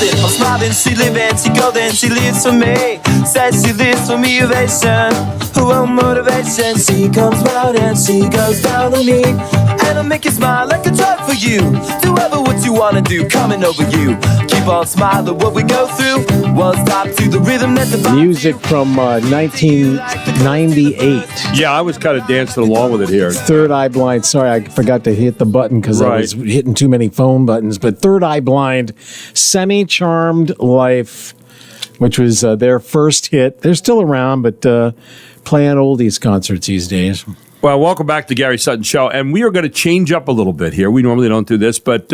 golden. I'm smiling, she living, she golden, she lives for me. Says she lives for me, ovation. Who won't motivation? She comes round and she goes down on me. And I'll make you smile like a drug for you. Do ever what you wanna do, coming over you. Keep on smiling what we go through. One stop to the rhythm that the Music from 1998. Yeah, I was kind of dancing along with it here. Third Eye Blind. Sorry, I forgot to hit the button because I was hitting too many phone buttons. But Third Eye Blind, Semi-Charmed Life, which was their first hit. They're still around, but playing oldies concerts these days. Well, welcome back to Gary Sutton Show. And we are going to change up a little bit here. We normally don't do this, but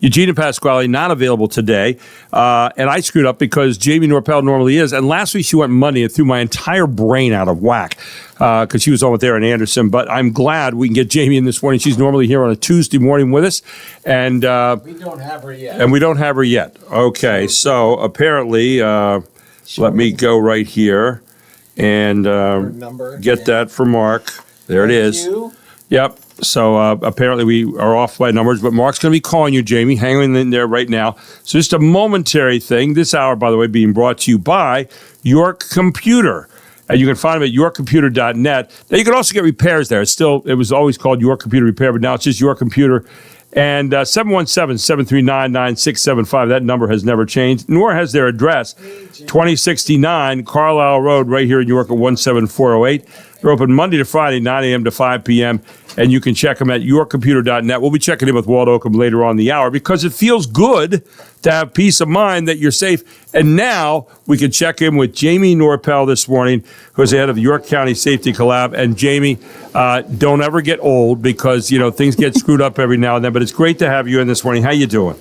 Eugenia Pasquale not available today. And I screwed up because Jamie Norpel normally is. And last week she went Monday and threw my entire brain out of whack because she was on with Aaron Anderson. But I'm glad we can get Jamie in this morning. She's normally here on a Tuesday morning with us. And we don't have her yet. And we don't have her yet. Okay, so apparently, let me go right here and get that for Mark. There it is. Yep. So apparently we are off by numbers, but Mark's going to be calling you, Jamie. Hang in there right now. So just a momentary thing. This hour, by the way, being brought to you by York Computer. And you can find them at yorkcomputer.net. Now, you can also get repairs there. It was always called York Computer Repair, but now it's just York Computer. And 717-739-9675. That number has never changed, nor has their address. 2069 Carlisle Road, right here in York at 17408. They're open Monday to Friday, 9 a.m. to 5 p.m., and you can check them at yorkcomputer.net. We'll be checking in with Walt Oakham later on in the hour because it feels good to have peace of mind that you're safe. And now we can check in with Jamie Norpel this morning, who's the head of the York County Safety Collab. And Jamie, don't ever get old because, things get screwed up every now and then, but it's great to have you in this morning. How you doing?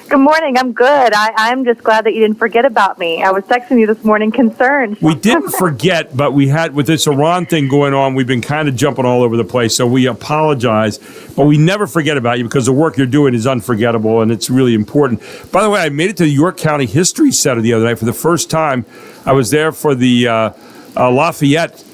Good morning. I'm good. I'm just glad that you didn't forget about me. I was texting you this morning concerned. We didn't forget, but we had, with this Iran thing going on, we've been kind of jumping all over the place, so we apologize. But we never forget about you because the work you're doing is unforgettable, and it's really important. By the way, I made it to the York County History Center the other night for the first time. I was there for the Lafayette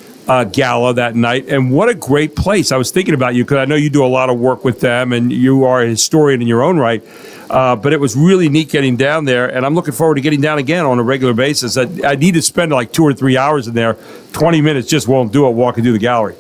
gala that night, and what a great place. I was thinking about you because I know you do a lot of work with them, and you are a historian in your own right. But it was really neat getting down there, and I'm looking forward to getting down again on a regular basis. I need to spend like 2 or 3 hours in there. 20 minutes just won't do it walking through the gallery.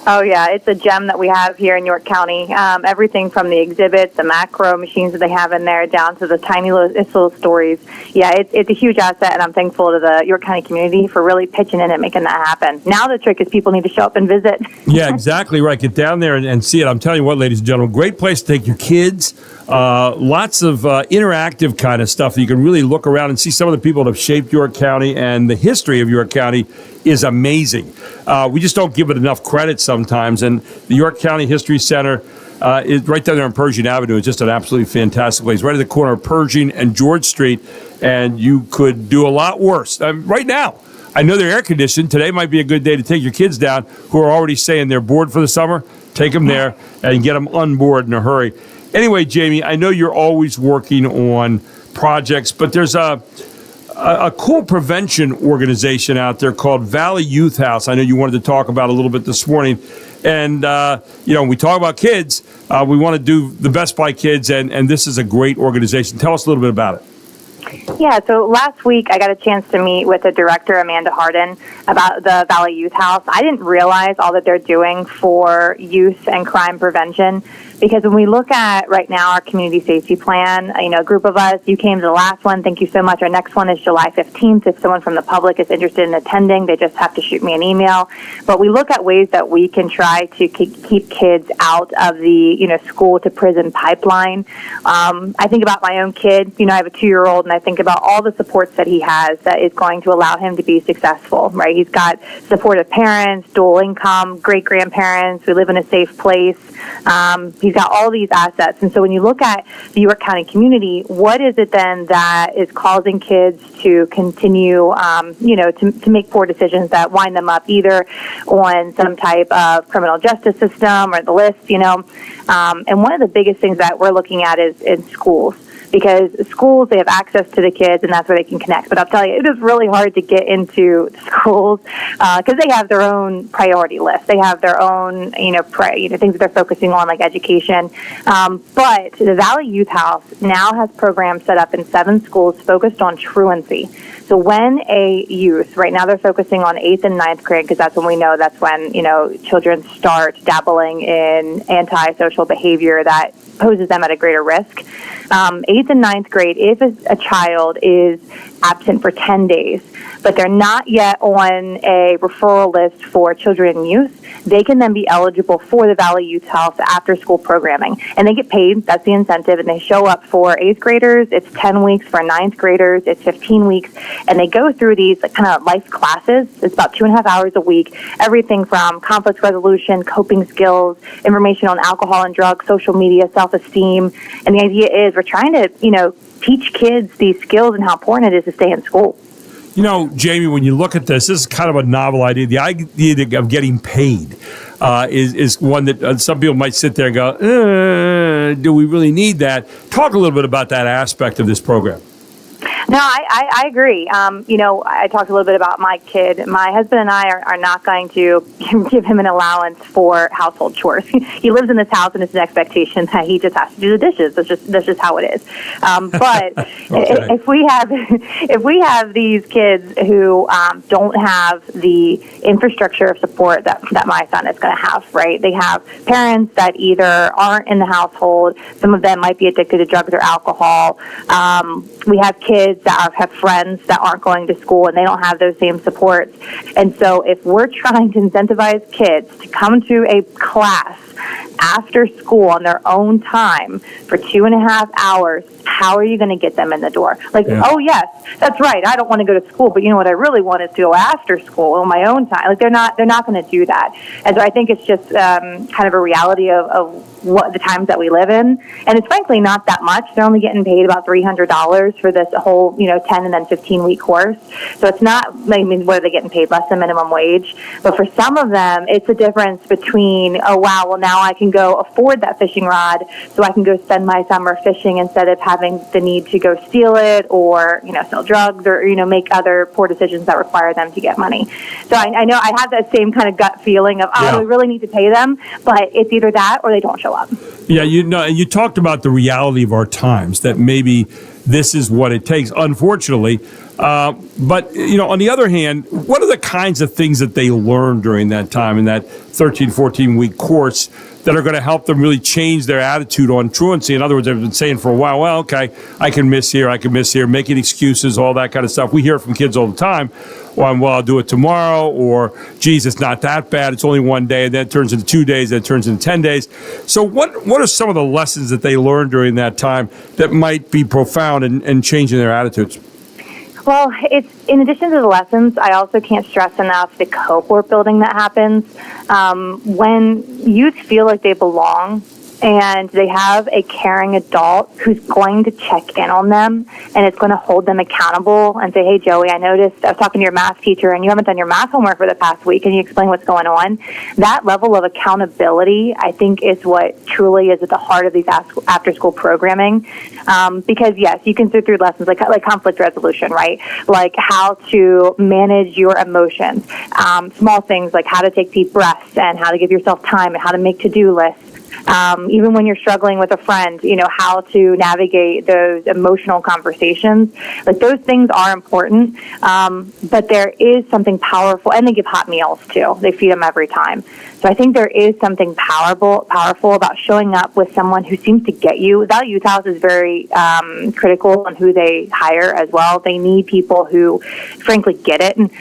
Oh, yeah. It's a gem that we have here in York County. Everything from the exhibits, the macro machines that they have in there, down to the tiny little stories. Yeah, it's a huge asset, and I'm thankful to the York County community for really pitching in and making that happen. Now the trick is people need to show up and visit. Yeah, exactly right. Get down there and see it. I'm telling you what, ladies and gentlemen, great place to take your kids. Lots of interactive kind of stuff that you can really look around and see some of the people that have shaped York County, and the history of York County is amazing. We just don't give it enough credit sometimes, and the York County History Center is right down there on Pershing Avenue. It's just an absolutely fantastic place, right at the corner of Pershing and George Street, and you could do a lot worse. Right now, I know they're air-conditioned. Today might be a good day to take your kids down who are already saying they're bored for the summer. Take them there and get them on board in a hurry. Anyway, Jamie, I know you're always working on projects, but there's a cool prevention organization out there called Valley Youth House. I know you wanted to talk about a little bit this morning. And, when we talk about kids, we want to do the best by kids, and this is a great organization. Tell us a little bit about it. Yeah, so last week I got a chance to meet with the director, Amanda Harden, about the Valley Youth House. I didn't realize all that they're doing for youth and crime prevention, because when we look at right now our community safety plan, a group of us, you came to the last one. Thank you so much. Our next one is July 15th. If someone from the public is interested in attending, they just have to shoot me an email. But we look at ways that we can try to keep kids out of the, school to prison pipeline. I think about my own kid. I have a 2-year-old, and I think about all the supports that he has that is going to allow him to be successful, right? He's got supportive parents, dual income, great-grandparents. We live in a safe place. He's got all these assets. And so when you look at the York County community, what is it then that is causing kids to continue, to make poor decisions that wind them up either on some type of criminal justice system or the list, And one of the biggest things that we're looking at is in schools. because schools, they have access to the kids and that's where they can connect. But I'll tell you, it is really hard to get into schools because they have their own priority list. They have their own, things that they're focusing on, like education. But the Valley Youth House now has programs set up in 7 schools focused on truancy. So when a youth, right now they're focusing on 8th and 9th grade because that's when we know that's when, children start dabbling in antisocial behavior that poses them at a greater risk. 8th and 9th grade, if a child is absent for 10 days, but they're not yet on a referral list for children and youth, they can then be eligible for the Valley Youth House after school programming. And they get paid, that's the incentive, and they show up for 8th graders, it's 10 weeks, for 9th graders, it's 15 weeks, and they go through these kind of life classes. It's about 2.5 hours a week, everything from conflict resolution, coping skills, information on alcohol and drugs, social media, self-esteem, and the idea is we're trying to, teach kids these skills and how important it is to stay in school. Jamie, when you look at this is kind of a novel idea. The idea of getting paid is one that some people might sit there and go, do we really need that? Talk a little bit about that aspect of this program. No, I agree. I talked a little bit about my kid. My husband and I are not going to give him an allowance for household chores. He lives in this house, and it's an expectation that he just has to do the dishes. That's just how it is. But if we have these kids who don't have the infrastructure of support that my son is going to have, right? They have parents that either aren't in the household. Some of them might be addicted to drugs or alcohol. We have kids that have friends that aren't going to school and they don't have those same supports. And so if we're trying to incentivize kids to come to a class after school on their own time for 2.5 hours, how are you going to get them in the door? Oh, yes, that's right. I don't want to go to school, but you know what I really want is to go after school on my own time. They're not going to do that. And so I think it's just kind of a reality of what the times that we live in. And it's frankly not that much. They're only getting paid about $300 for this whole, 10 and then 15-week course. So it's not, what are they getting paid? Less than minimum wage. But for some of them, it's a difference between, oh, wow, well, now I can go afford that fishing rod so I can go spend my summer fishing instead of having the need to go steal it or, sell drugs or, make other poor decisions that require them to get money. So I know I have that same kind of gut feeling of, we really need to pay them, but it's either that or they don't show up. Yeah, you talked about the reality of our times, that maybe this is what it takes, unfortunately. But, on the other hand, what are the kinds of things that they learn during that time in that 13, 14-week course that are going to help them really change their attitude on truancy? In other words, I've been saying for a while, well, okay, I can miss here, making excuses, all that kind of stuff. We hear it from kids all the time. Well, I'll do it tomorrow, or, geez, it's not that bad. It's only one day, and then it turns into 2 days, then it turns into 10 days. So what are some of the lessons that they learn during that time that might be profound in changing their attitudes? Well, it's in addition to the lessons, I also can't stress enough the cohort building that happens. When youth feel like they belong and they have a caring adult who's going to check in on them and it's going to hold them accountable and say, hey, Joey, I noticed I was talking to your math teacher and you haven't done your math homework for the past week. Can you explain what's going on? That level of accountability, I think, is what truly is at the heart of these after-school programming. Because, yes, you can sit through lessons like conflict resolution, right? Like how to manage your emotions. Small things like how to take deep breaths and how to give yourself time and how to make to-do lists. Even when you're struggling with a friend, how to navigate those emotional conversations. Like those things are important, but there is something powerful, and they give hot meals too. They feed them every time. So I think there is something powerful about showing up with someone who seems to get you. Valley Youth House is very critical on who they hire as well. They need people who, frankly, get it and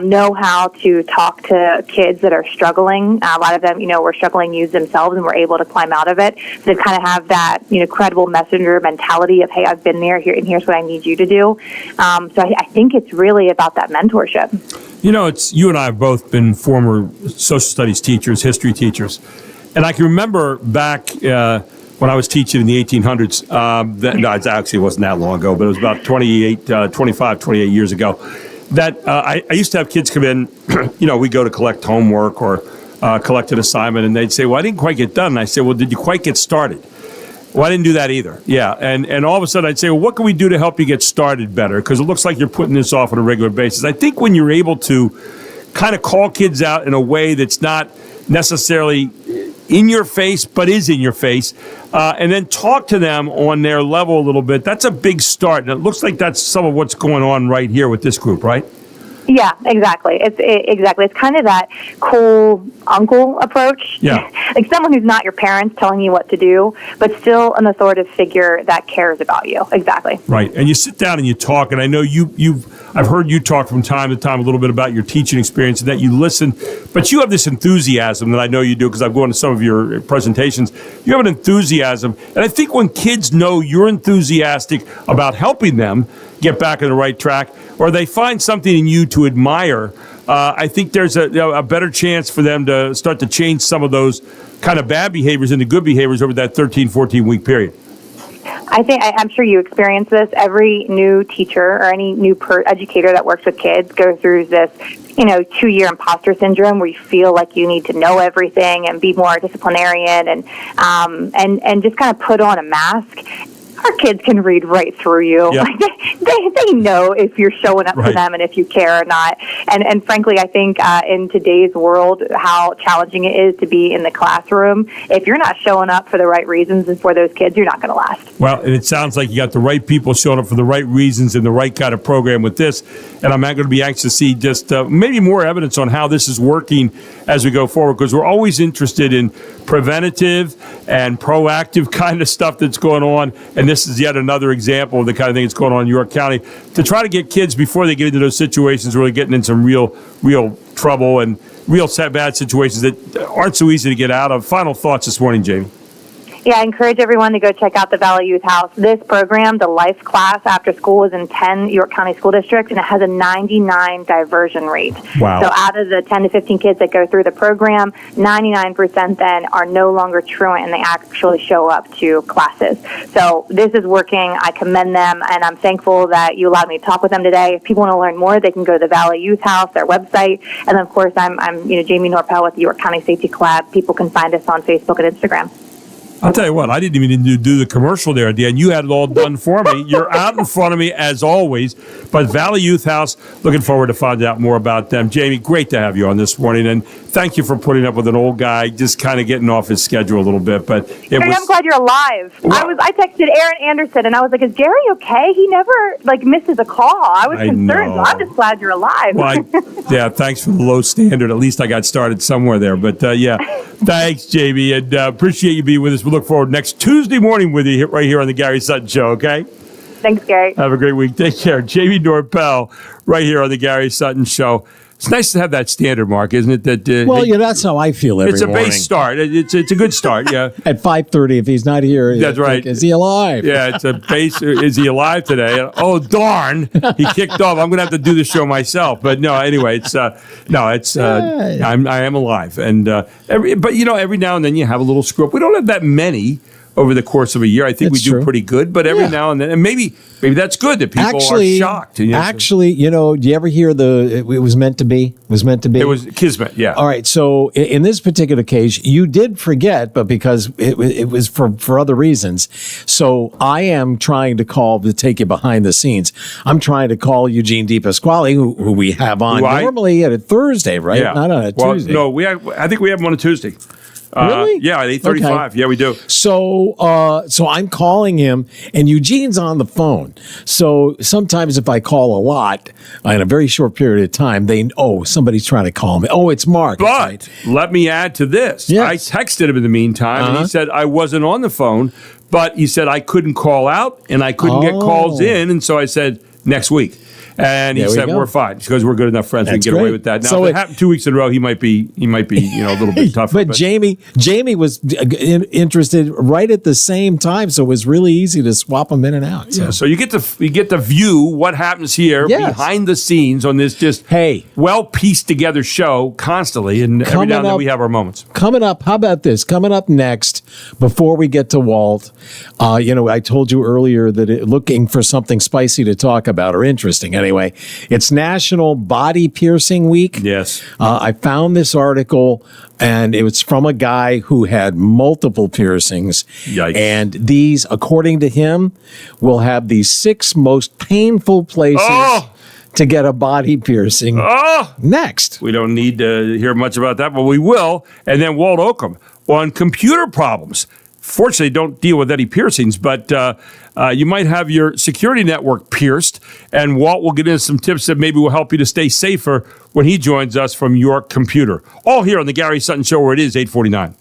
know how to talk to kids that are struggling. A lot of them, were struggling youths themselves and were able to climb out of it. So they kind of have that, credible messenger mentality of, hey, I've been there here, and here's what I need you to do. So I think it's really about that mentorship. It's you and I have both been former social studies teachers, history teachers. And I can remember back when I was teaching in the 1800s, it actually wasn't that long ago, but it was about 28 years ago, that I used to have kids come in, we go to collect homework or collect an assignment, and they'd say, well, I didn't quite get done. And I said, well, did you quite get started? Well, I didn't do that either. Yeah, and all of a sudden I'd say, well, what can we do to help you get started better? Because it looks like you're putting this off on a regular basis. I think when you're able to kind of call kids out in a way that's not necessarily in your face, but is in your face, and then talk to them on their level a little bit, that's a big start. And it looks like that's some of what's going on right here with this group, right? Yeah, exactly. It's kind of that cool uncle approach. Yeah. Like someone who's not your parents telling you what to do, but still an authoritative figure that cares about you. Exactly. Right. And you sit down and you talk, and I know I've heard you talk from time to time a little bit about your teaching experience and that you listen, but you have this enthusiasm that I know you do because I've gone to some of your presentations. You have an enthusiasm, and I think when kids know you're enthusiastic about helping them get back on the right track, or they find something in you to admire, I think there's a better chance for them to start to change some of those kind of bad behaviors into good behaviors over that 13, 14-week period. I'm sure you experience this. Every new teacher or any new educator that works with kids goes through this, 2-year imposter syndrome where you feel like you need to know everything and be more disciplinarian and just kind of put on a mask. Our kids can read right through you. Yep. They know if you're showing up for them and if you care or not. And frankly, I think in today's world, how challenging it is to be in the classroom. If you're not showing up for the right reasons and for those kids, you're not going to last. Well, and it sounds like you got the right people showing up for the right reasons and the right kind of program with this. And I'm going to be anxious to see just maybe more evidence on how this is working as we go forward, because we're always interested in preventative and proactive kind of stuff that's going on. And this is yet another example of the kind of thing that's going on in York County to try to get kids before they get into those situations really getting in some real trouble and real bad situations that aren't so easy to get out of. Final thoughts this morning, Jamie. Yeah, I encourage everyone to go check out the Valley Youth House. This program, the Life class after school, is in 10 York County school districts, and it has a 99 diversion rate. Wow. So out of the 10 to 15 kids that go through the program, 99% then are no longer truant, and they actually show up to classes. So this is working. I commend them, and I'm thankful that you allowed me to talk with them today. If people want to learn more, they can go to the Valley Youth House, their website. And then, of course, I'm Jamie Norpel with the York County Safety Collab. People can find us on Facebook and Instagram. I'll tell you what, I didn't even do the commercial there, Dan. You had it all done for me. You're out in front of me, as always. But Valley Youth House, looking forward to finding out more about them. Jamie, great to have you on this morning. And thank you for putting up with an old guy just kind of getting off his schedule a little bit. But I'm glad you're alive. Well, I texted Aaron Anderson, and I was like, is Gary okay? He never, misses a call. I was concerned, so I'm just glad you're alive. Well, thanks for the low standard. At least I got started somewhere there. But, thanks, Jamie, and appreciate you being with us. We look forward next Tuesday morning with you right here on the Gary Sutton Show, okay? Thanks, Gary. Have a great week. Take care. Jamie Norpel right here on the Gary Sutton Show. It's nice to have that standard, Mark, isn't it? That that's how I feel every morning. It's a base start. It's a good start, yeah. At 5:30, if he's not here, that's right. Is he alive? Yeah, it's a base. Is he alive today? Oh, darn! He kicked off. I'm going to have to do the show myself. But no, anyway, I am alive, and every now and then you have a little screw up. We don't have that many over the course of a year. I think we do pretty good, but every now and then, and maybe that's good that people are shocked. Do you ever hear it was meant to be? It was meant to be? It was kismet, yeah. All right, so in this particular case, you did forget, but because it was for other reasons. So I am trying to take you behind the scenes. I'm trying to call Eugene DePasquale, who we have on normally at a Thursday, right? Yeah. Not on a Tuesday. No, I think we have him on a Tuesday. Really? Yeah, at 8:35. Okay. Yeah, we do. So I'm calling him, and Eugene's on the phone. So sometimes if I call a lot in a very short period of time, somebody's trying to call me. Oh, it's Mark. But let me add to this. Yes. I texted him in the meantime, and he said I wasn't on the phone, but he said I couldn't call out, and I couldn't get calls in, and so I said next week. And he said, we're fine because we're good enough friends. We can get away with that. Now, so if it happened 2 weeks in a row, he might be a little bit tougher. But Jamie was interested right at the same time, so it was really easy to swap them in and out. So, so you get to view what happens here behind the scenes on this well pieced together show constantly, and every now and then we have our moments. Coming up, how about this? Coming up next, before we get to Walt, I told you earlier that looking for something spicy to talk about or interesting. anyway, it's National Body Piercing Week. Yes. I found this article, and it was from a guy who had multiple piercings. Yikes. And these, according to him, will have the 6 most painful places to get a body piercing next. We don't need to hear much about that, but we will. And then Walt Oakham on computer problems. Fortunately, don't deal with any piercings, but you might have your security network pierced, and Walt will get into some tips that maybe will help you to stay safer when he joins us from your computer. All here on the Gary Sutton Show, where it is 8:49.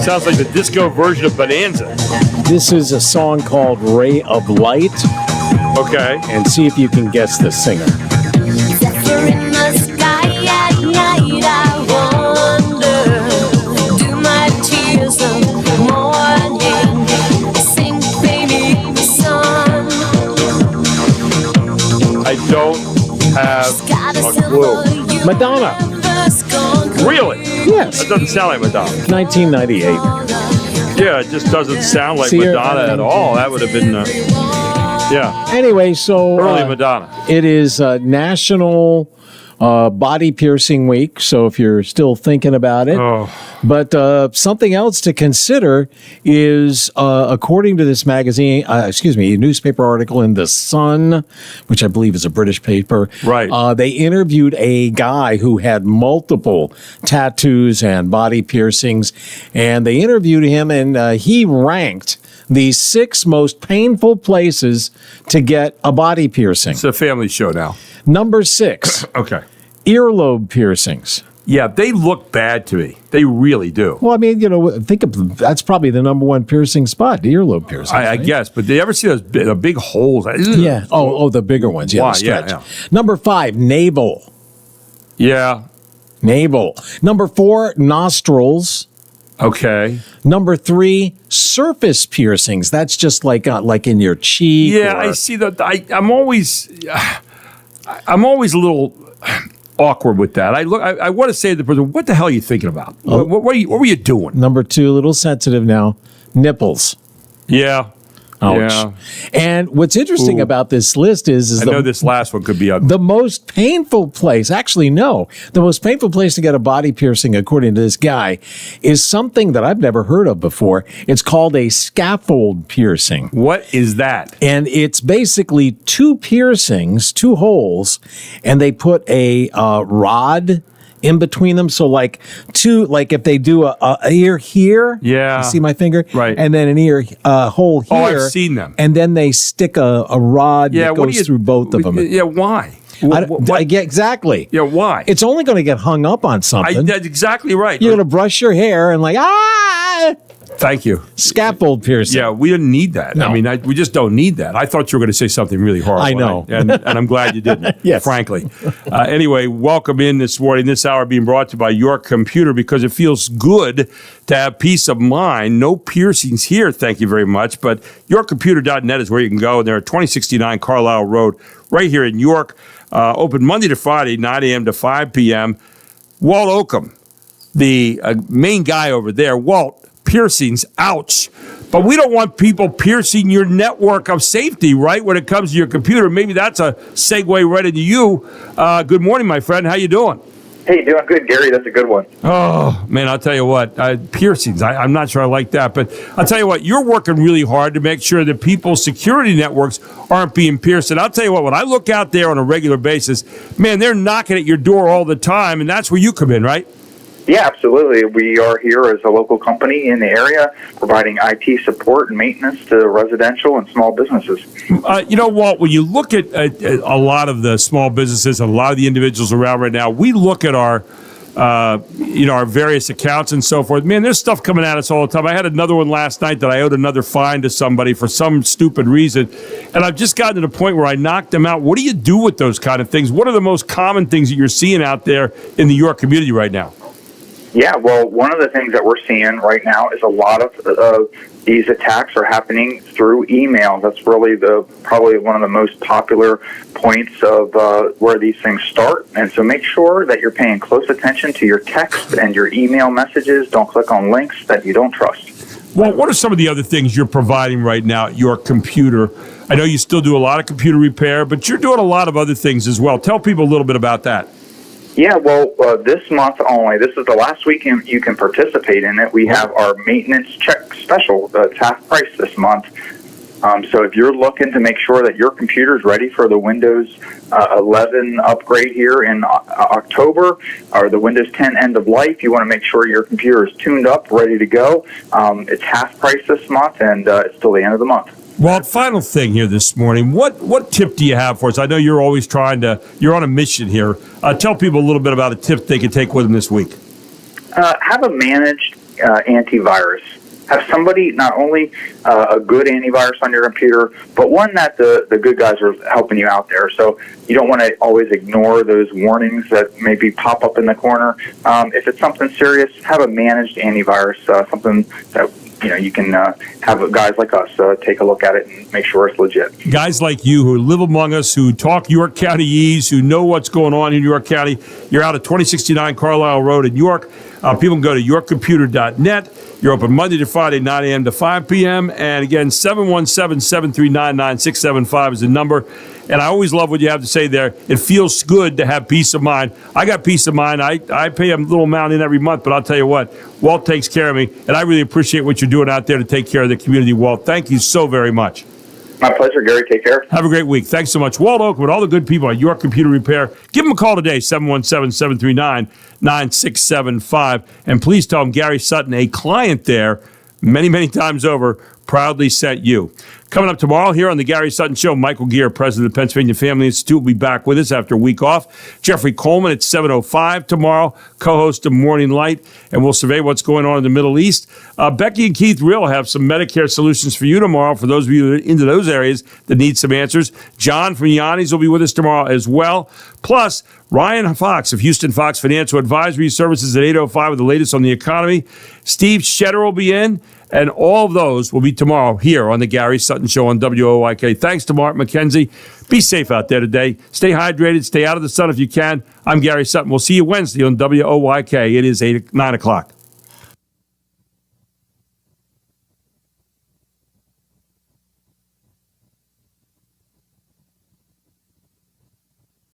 Sounds like the disco version of Bonanza. This is a song called Ray of Light. Okay. And see if you can guess the singer. Zephyr in the sky at night, I wonder, do my tears of morning sink beneath the sun? I don't have a clue. Madonna. Really? Yes. That doesn't sound like Madonna. 1998. Yeah, it just doesn't sound like See her? Madonna at all. That would have been, yeah. Anyway, so Early Madonna. It is National body piercing week. So if you're still thinking about it, but something else to consider is, according to this magazine, a newspaper article in the Sun, which I believe is a British paper. Right. They interviewed a guy who had multiple tattoos and body piercings, and they interviewed him, and he ranked the 6 most painful places to get a body piercing. It's a family show now. Number 6. Okay. Earlobe piercings. Yeah, they look bad to me. They really do. Well, I mean, think of that's probably the number 1 piercing spot, the earlobe piercing. I guess, but do you ever see those big holes? Yeah. Oh, the bigger ones. Yeah. Why? The stretch. Yeah. Number 5, navel. Yeah. Navel. Number 4, nostrils. Okay. Number 3, surface piercings. That's just like in your cheek. Yeah, I see that. I'm always a little awkward with that. I want to say to the person, what the hell are you thinking about? What were you doing? Number 2, a little sensitive now, nipples. Yeah. Ouch. Yeah. And what's interesting about this list is I know this last one could be ugly. The most painful place, actually, no, the most painful place to get a body piercing, according to this guy, is something that I've never heard of before. It's called a scaffold piercing. What is that? And it's basically 2 piercings, 2 holes, and they put a rod in between them. So like if they do a ear here, you see my finger? Right. And then an ear hole here. Oh, I've seen them. And then they stick a rod that goes through both of them. Yeah, why? Exactly. Yeah, why? It's only going to get hung up on something. That's exactly right. You're going to brush your hair and Thank you. Scaffold piercing. Yeah, we didn't need that. No. I mean, we just don't need that. I thought you were going to say something really horrible. I know. And I'm glad you didn't, yes. frankly. Anyway, welcome in this morning. This hour being brought to you by Your Computer, because it feels good to have peace of mind. No piercings here, thank you very much. But yourcomputer.net is where you can go. They're at 2069 Carlisle Road, right here in York. Open Monday to Friday, 9 a.m. to 5 p.m. Walt Oakham, the main guy over there. Walt, piercings, ouch. But we don't want people piercing your network of safety, right, when it comes to your computer. Maybe that's a segue right into you. Good morning, my friend. How you doing? Hey, doing good, Gary. That's a good one. Oh, man, I'll tell you what. Piercings, I'm not sure I like that. But I'll tell you what, you're working really hard to make sure that people's security networks aren't being pierced. And I'll tell you what, when I look out there on a regular basis, man, they're knocking at your door all the time. And that's where you come in, right? Yeah, absolutely. We are here as a local company in the area providing IT support and maintenance to residential and small businesses. Walt, when you look at a lot of the small businesses and a lot of the individuals around right now, we look at our various accounts and so forth. Man, there's stuff coming at us all the time. I had another one last night that I owed another fine to somebody for some stupid reason. And I've just gotten to the point where I knocked them out. What do you do with those kind of things? What are the most common things that you're seeing out there in the York community right now? Yeah, well, one of the things that we're seeing right now is a lot of these attacks are happening through email. That's really probably one of the most popular points of where these things start. And so make sure that you're paying close attention to your text and your email messages. Don't click on links that you don't trust. Well, what are some of the other things you're providing right now at your computer? I know you still do a lot of computer repair, but you're doing a lot of other things as well. Tell people a little bit about that. Yeah, well, this month only, this is the last week you can participate in it. We have our maintenance check special. It's half price this month. So if you're looking to make sure that your computer is ready for the Windows 11 upgrade here in October, or the Windows 10 end of life, you want to make sure your computer is tuned up, ready to go. It's half price this month, and it's till the end of the month. Well, final thing here this morning. What tip do you have for us? I know you're always you're on a mission here. Tell people a little bit about a tip they can take with them this week. Have a managed antivirus. Have somebody, not only a good antivirus on your computer, but one that the good guys are helping you out there. So you don't want to always ignore those warnings that maybe pop up in the corner. If it's something serious, have a managed antivirus, something that you can have guys like us take a look at it and make sure it's legit. Guys like you who live among us, who talk York Countyese, who know what's going on in York County. You're out at 2069 Carlisle Road in York. People can go to yourcomputer.net. You're open Monday to Friday, 9 a.m. to 5 p.m. And again, 717-739-9675 is the number. And I always love what you have to say there. It feels good to have peace of mind. I got peace of mind. I pay a little amount in every month, but I'll tell you what, Walt takes care of me, and I really appreciate what you're doing out there to take care of the community, Walt. Thank you so very much. My pleasure, Gary. Take care. Have a great week. Thanks so much. Walt Oakwood, all the good people at York Computer Repair. Give them a call today, 717-739-9675. And please tell them Gary Sutton, a client there, many, many times over, proudly sent you. Coming up tomorrow here on the Gary Sutton Show, Michael Gear, president of the Pennsylvania Family Institute, will be back with us after a week off. Jeffrey Coleman at 7:05 tomorrow, co-host of Morning Light, and we'll survey what's going on in the Middle East. Becky and Keith Real have some Medicare solutions for you tomorrow, for those of you into those areas that need some answers. John from Yanni's will be with us tomorrow as well. Plus, Ryan Fox of Houston Fox Financial Advisory Services at 8:05 with the latest on the economy. Steve Shetter will be in. And all of those will be tomorrow here on the Gary Sutton Show on WOYK. Thanks to Mark McKenzie. Be safe out there today. Stay hydrated. Stay out of the sun if you can. I'm Gary Sutton. We'll see you Wednesday on WOYK. It is 9 o'clock.